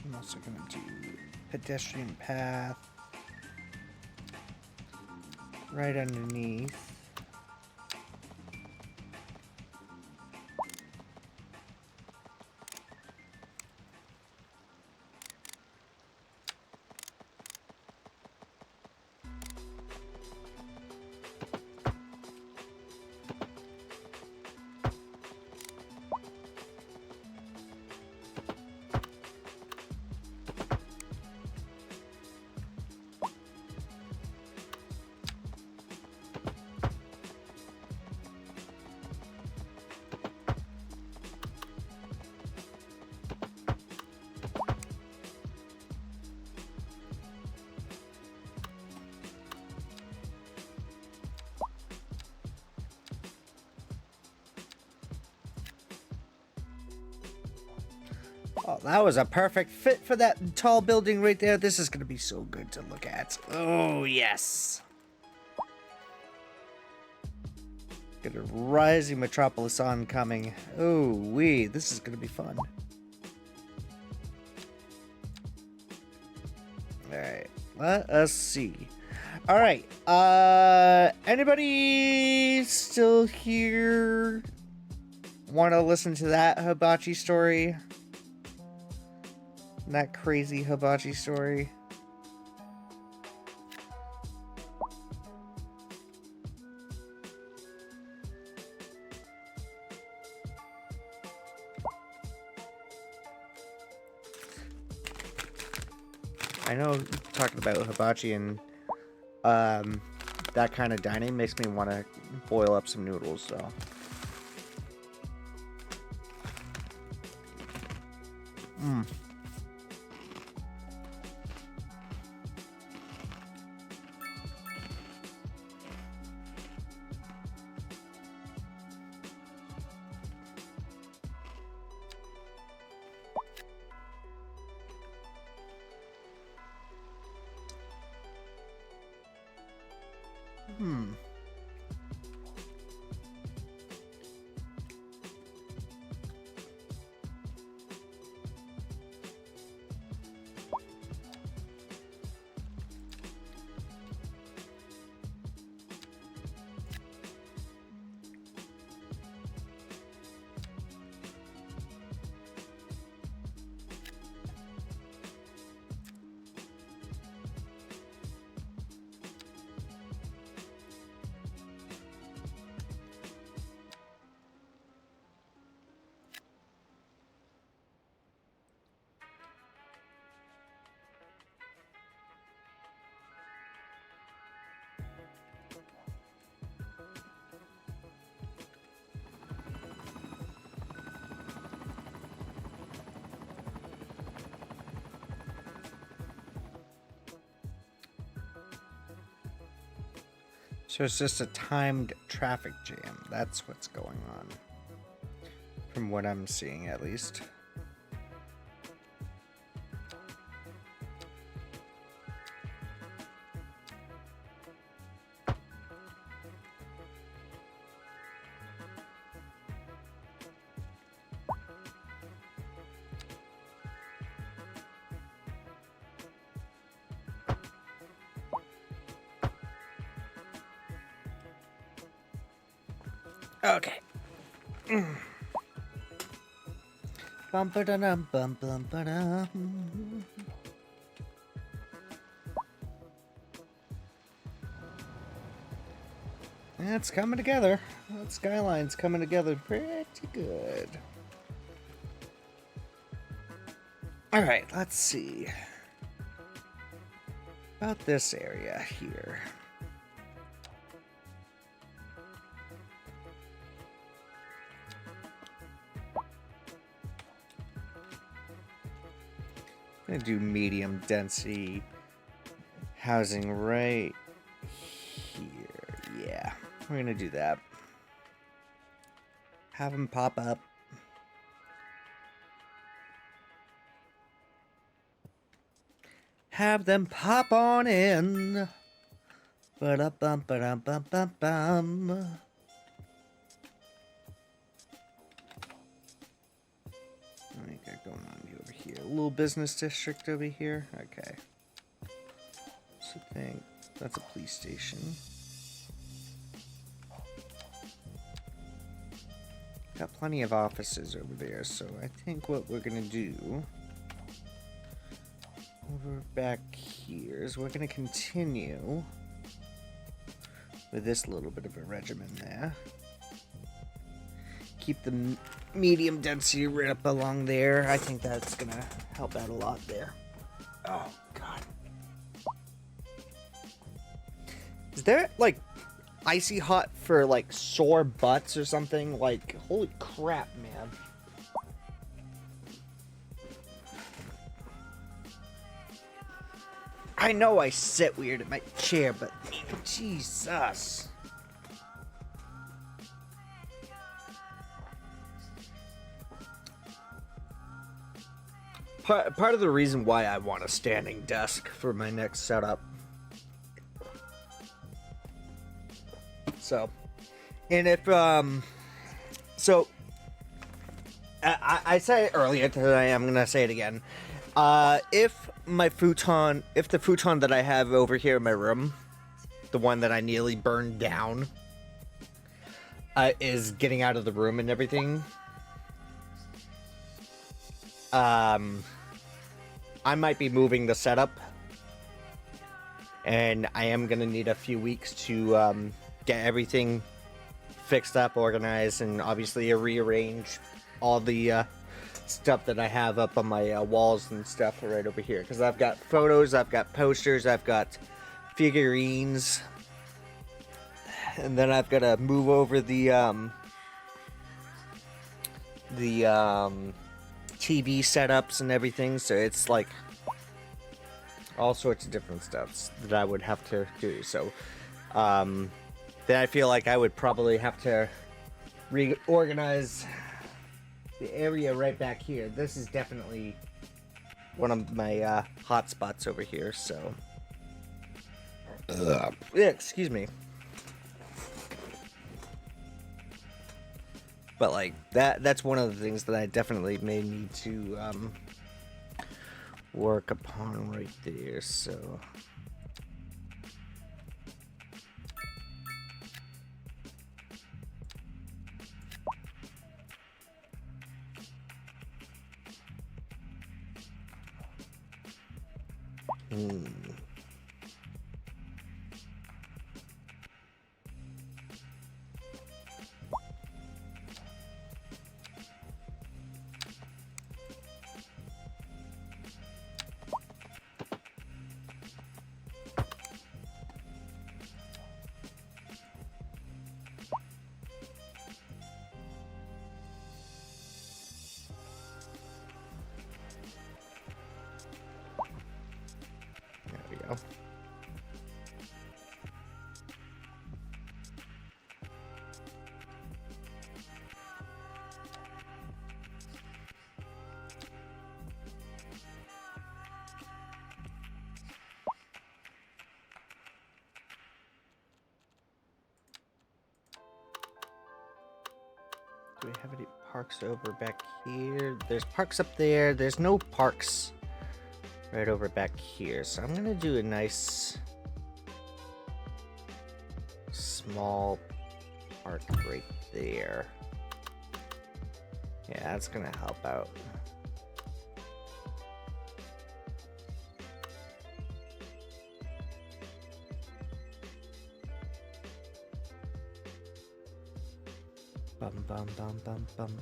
I'm also gonna do pedestrian path right underneath. Oh, that was a perfect fit for that tall building right there. This is going to be so good to look at. Oh, yes. Got a rising metropolis oncoming. Oh, this is going to be fun. Alright, let us see. Alright, anybody still here? want to listen to that hibachi story? That crazy hibachi story? I know talking about hibachi and that kind of dining makes me want to boil up some noodles, so. So it's just a timed traffic jam. That's what's going on. From what I'm seeing, at least. Okay. Bum ba da dum bum bum ba dum. It's coming together. That skyline's coming together pretty good. All right, let's see. About this area here. I'm gonna do medium density housing right here. Yeah, we're gonna do that. Have them pop up. Have them pop on in. Ba-da-bum, ba-dum, bum, bum, bum. What do you got going on over here? A little business district over here. Okay. So I think that's a police station. Got plenty of offices over there, so I think what we're gonna do over back here is we're gonna continue with this little bit of a regimen there. Keep the medium density right up along there. I think that's gonna help out a lot there. Oh god. Is there like icy hot for like sore butts or something? Like holy crap, man. I know I sit weird in my chair, but Jesus. Part of the reason why I want a standing desk for my next setup. So, and if, so, I said it earlier today, I'm gonna say it again. If the futon that I have over here in my room, the one that I nearly burned down, is getting out of the room and everything, I might be moving the setup, and I am gonna need a few weeks to get everything fixed up, organized, and obviously rearrange all the stuff that I have up on my walls and stuff right over here. Because I've got photos, I've got posters, I've got figurines, and then I've got to move over the TV setups and everything. So it's like all sorts of different stuff that I would have to do. So then I feel like I would probably have to reorganize the area right back here. This is definitely one of my hot spots over here, so yeah, excuse me. But like that's one of the things that I definitely may need to work upon right there, so there we go. Do we have any parks over back here? There's parks up there. There's no parks right over back here. So I'm gonna do a nice small park right there. Yeah, that's gonna help out. Bum bum bum bum bum.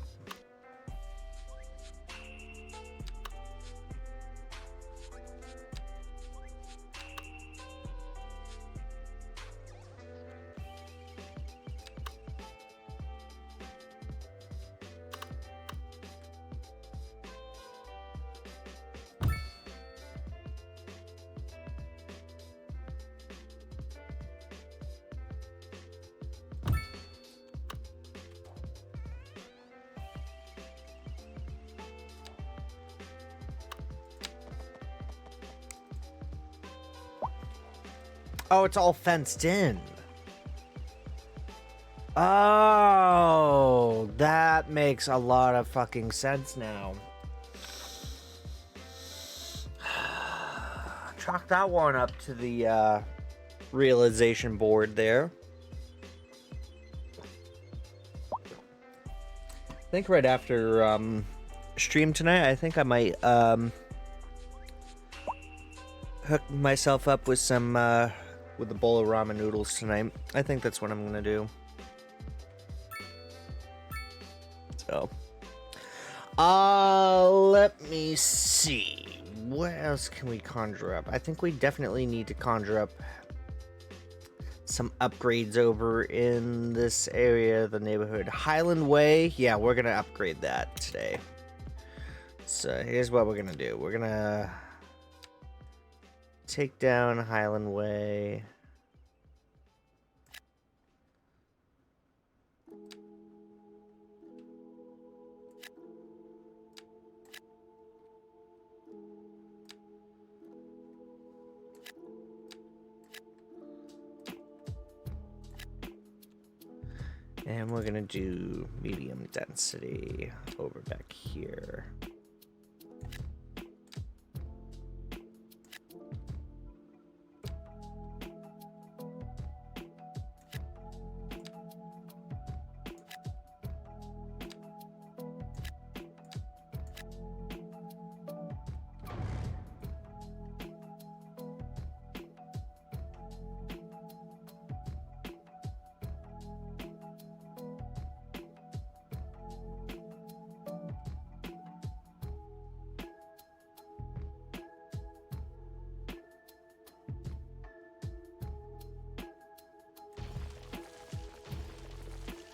Oh, it's all fenced in. Oh, that makes a lot of fucking sense now. Chalk that one up to the realization board there. I think right after stream tonight, I think I might hook myself up with some with a bowl of ramen noodles tonight. I think that's what I'm gonna do. So, let me see. What else can we conjure up? I think we definitely need to conjure up some upgrades over in this area of the neighborhood. Highland Way, yeah, we're gonna upgrade that today. So here's what we're gonna do. We're gonna take down Highland Way. And we're gonna do medium density over back here.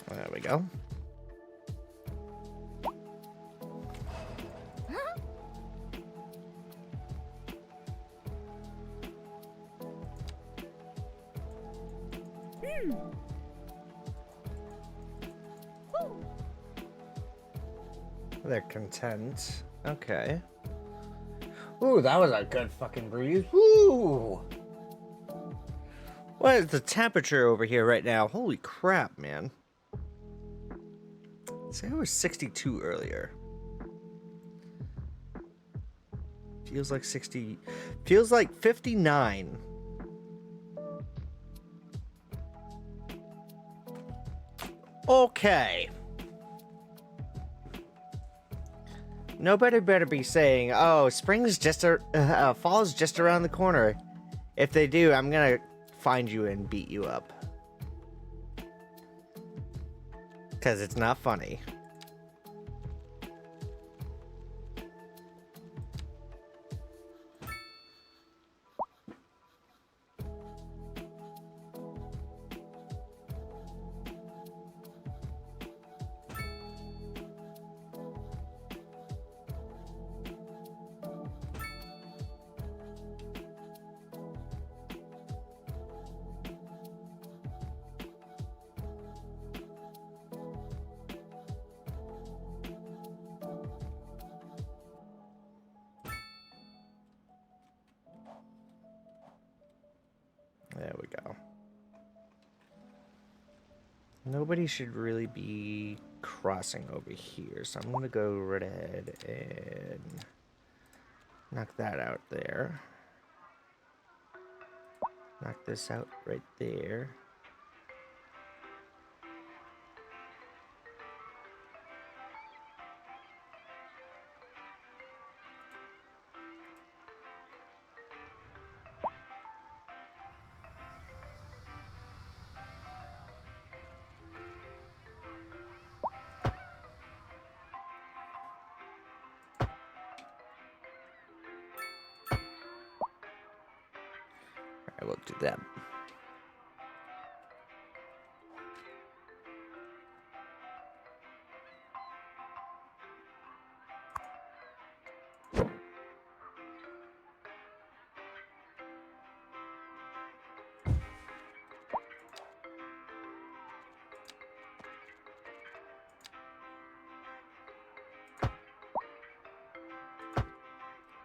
There we go. They're content. Okay. Ooh, that was a good fucking breeze. Woo! What is the temperature over here right now? Holy crap, man. See, it was 62 earlier. Feels like 60. Feels like 59. Okay. Nobody better be saying, "Oh, spring's just fall's just around the corner." If they do, I'm gonna find you and beat you up. Because it's not funny. There we go. Nobody should really be crossing over here, so I'm gonna go right ahead and knock that out there. Knock this out right there. I will do that.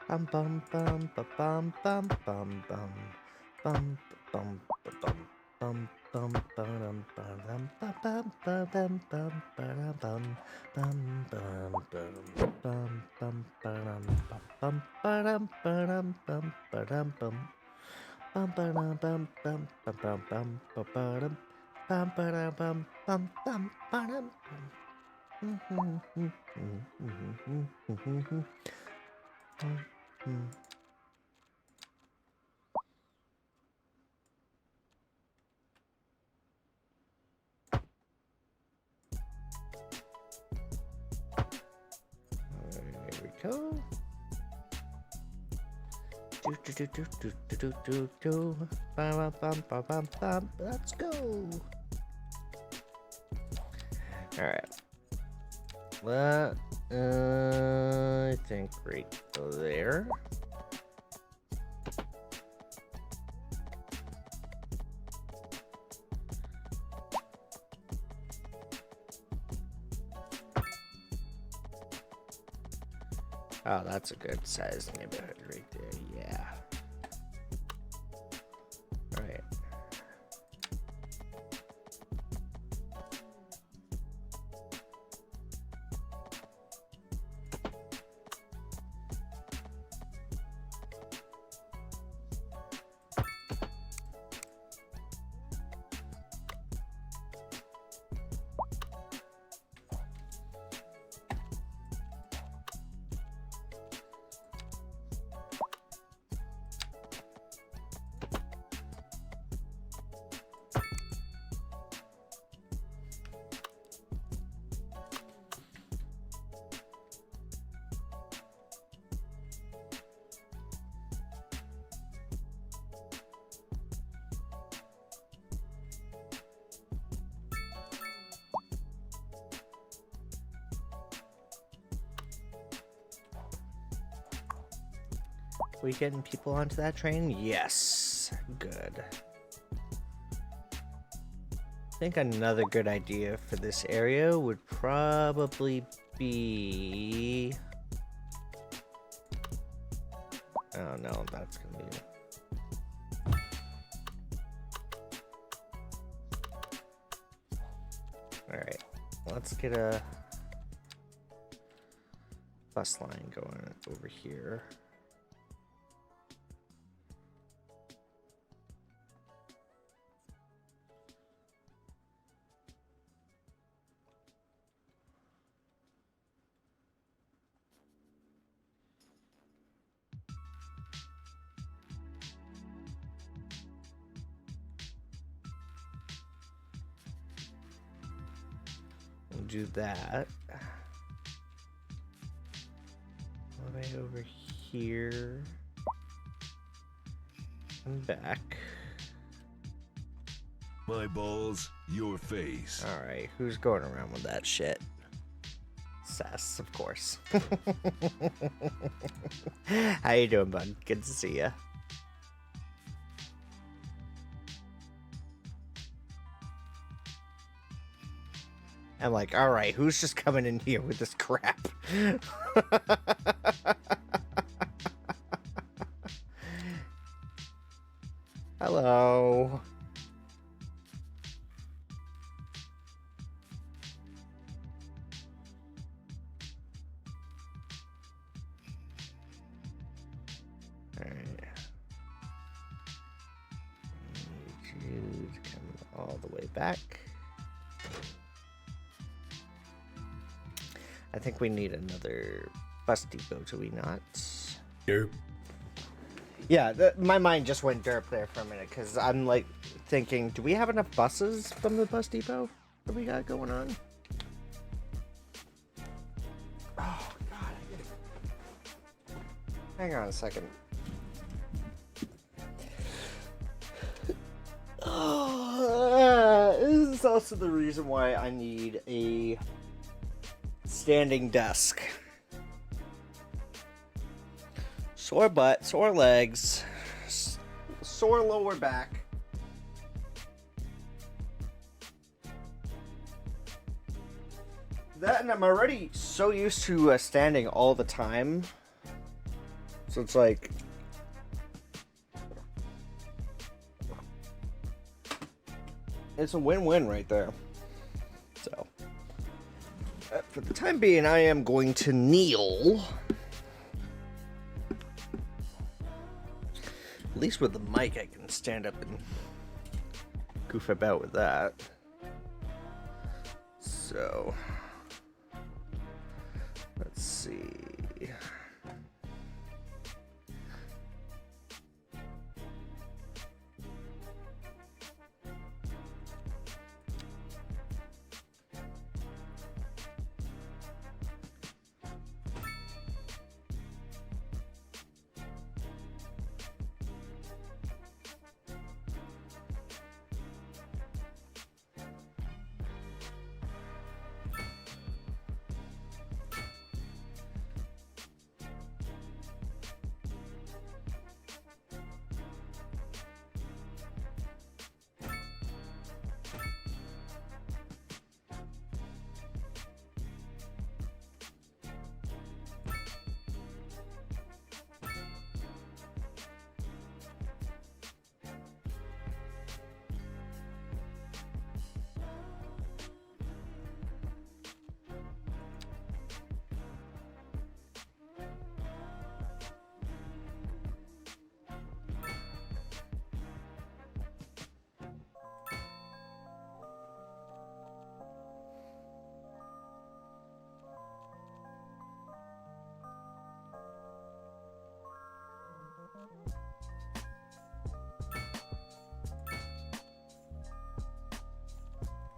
Bum bum bum ba bum bum bum bum bum bum ba bum bum bum ba-dum ba-dum ba-bum ba-dum bum ba-dum bum bum bum bum bum ba-dum ba-bum ba-dum bum ba-dum bum bum ba-dum bum bum ba-bum bum ba-ba-dum bum ba-dum bum bum bum ba-dum There we go. Let's go. All right. Well, I think right there. Oh, that's a good size neighborhood right there. Yeah. All right. We getting people onto that train? Yes. Good. I think another good idea for this area would probably be... Oh no, that's gonna be... Alright, let's get a bus line going over here. We'll do that. All the way over here and back. My balls, your face. All right, who's going around with that shit? Sess, of course. How you doing, bud? Good to see ya. I'm like, all right, who's just coming in here with this crap? Hello. All right. Need you to come all the way back. I think we need another bus depot, do we not? Derp. Yeah, my mind just went derp there for a minute, because I'm like thinking, do we have enough buses from the bus depot that we got going on? Oh, God. Hang on a second. This is also the reason why I need a standing desk. Sore butt, sore legs, sore lower back. That, and I'm already so used to standing all the time. So it's like... It's a win-win right there. So... for the time being, I am going to kneel. At least with the mic, I can stand up and goof about with that. So, let's see.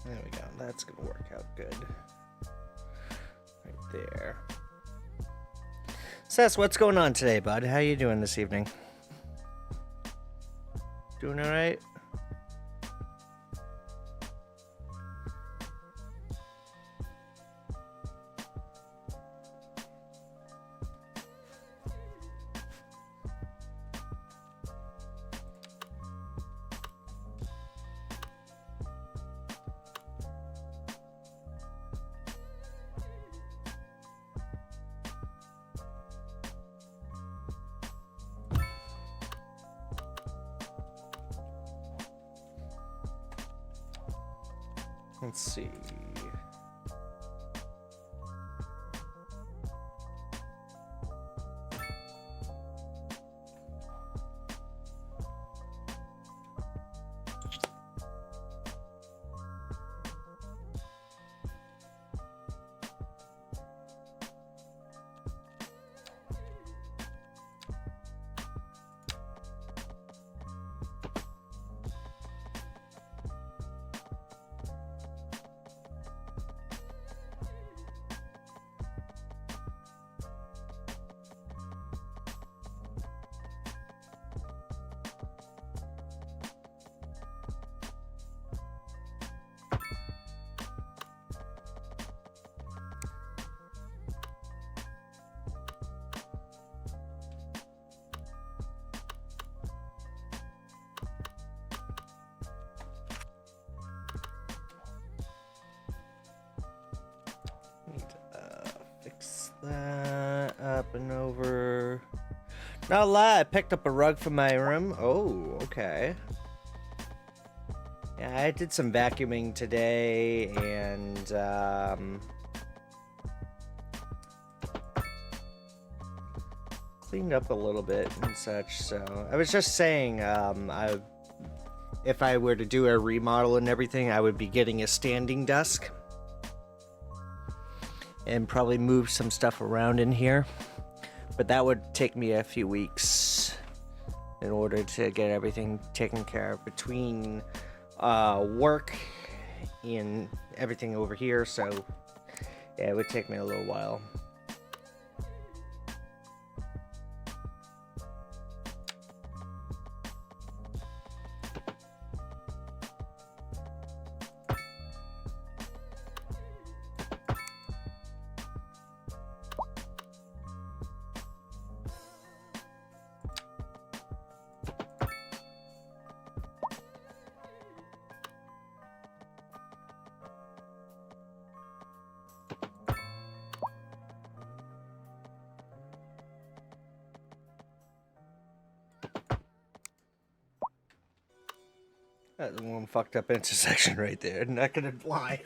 There we go. That's gonna work out good. Right there. Sess, what's going on today, bud? How you doing this evening? Doing all right? Let's see. Fix that up and over. Not a lie, I picked up a rug from my room. Oh, okay. Yeah, I did some vacuuming today and cleaned up a little bit and such. So I was just saying, if I were to do a remodel and everything, I would be getting a standing desk and probably move some stuff around in here. But that would take me a few weeks in order to get everything taken care of between work and everything over here. So yeah, it would take me a little while. That's one fucked up intersection right there. Not gonna lie.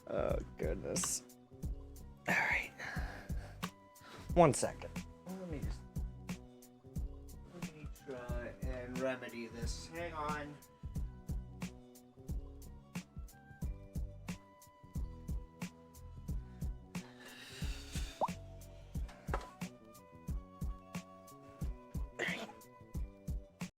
Oh goodness. All right. 1 second. Let me try and remedy this. Hang on.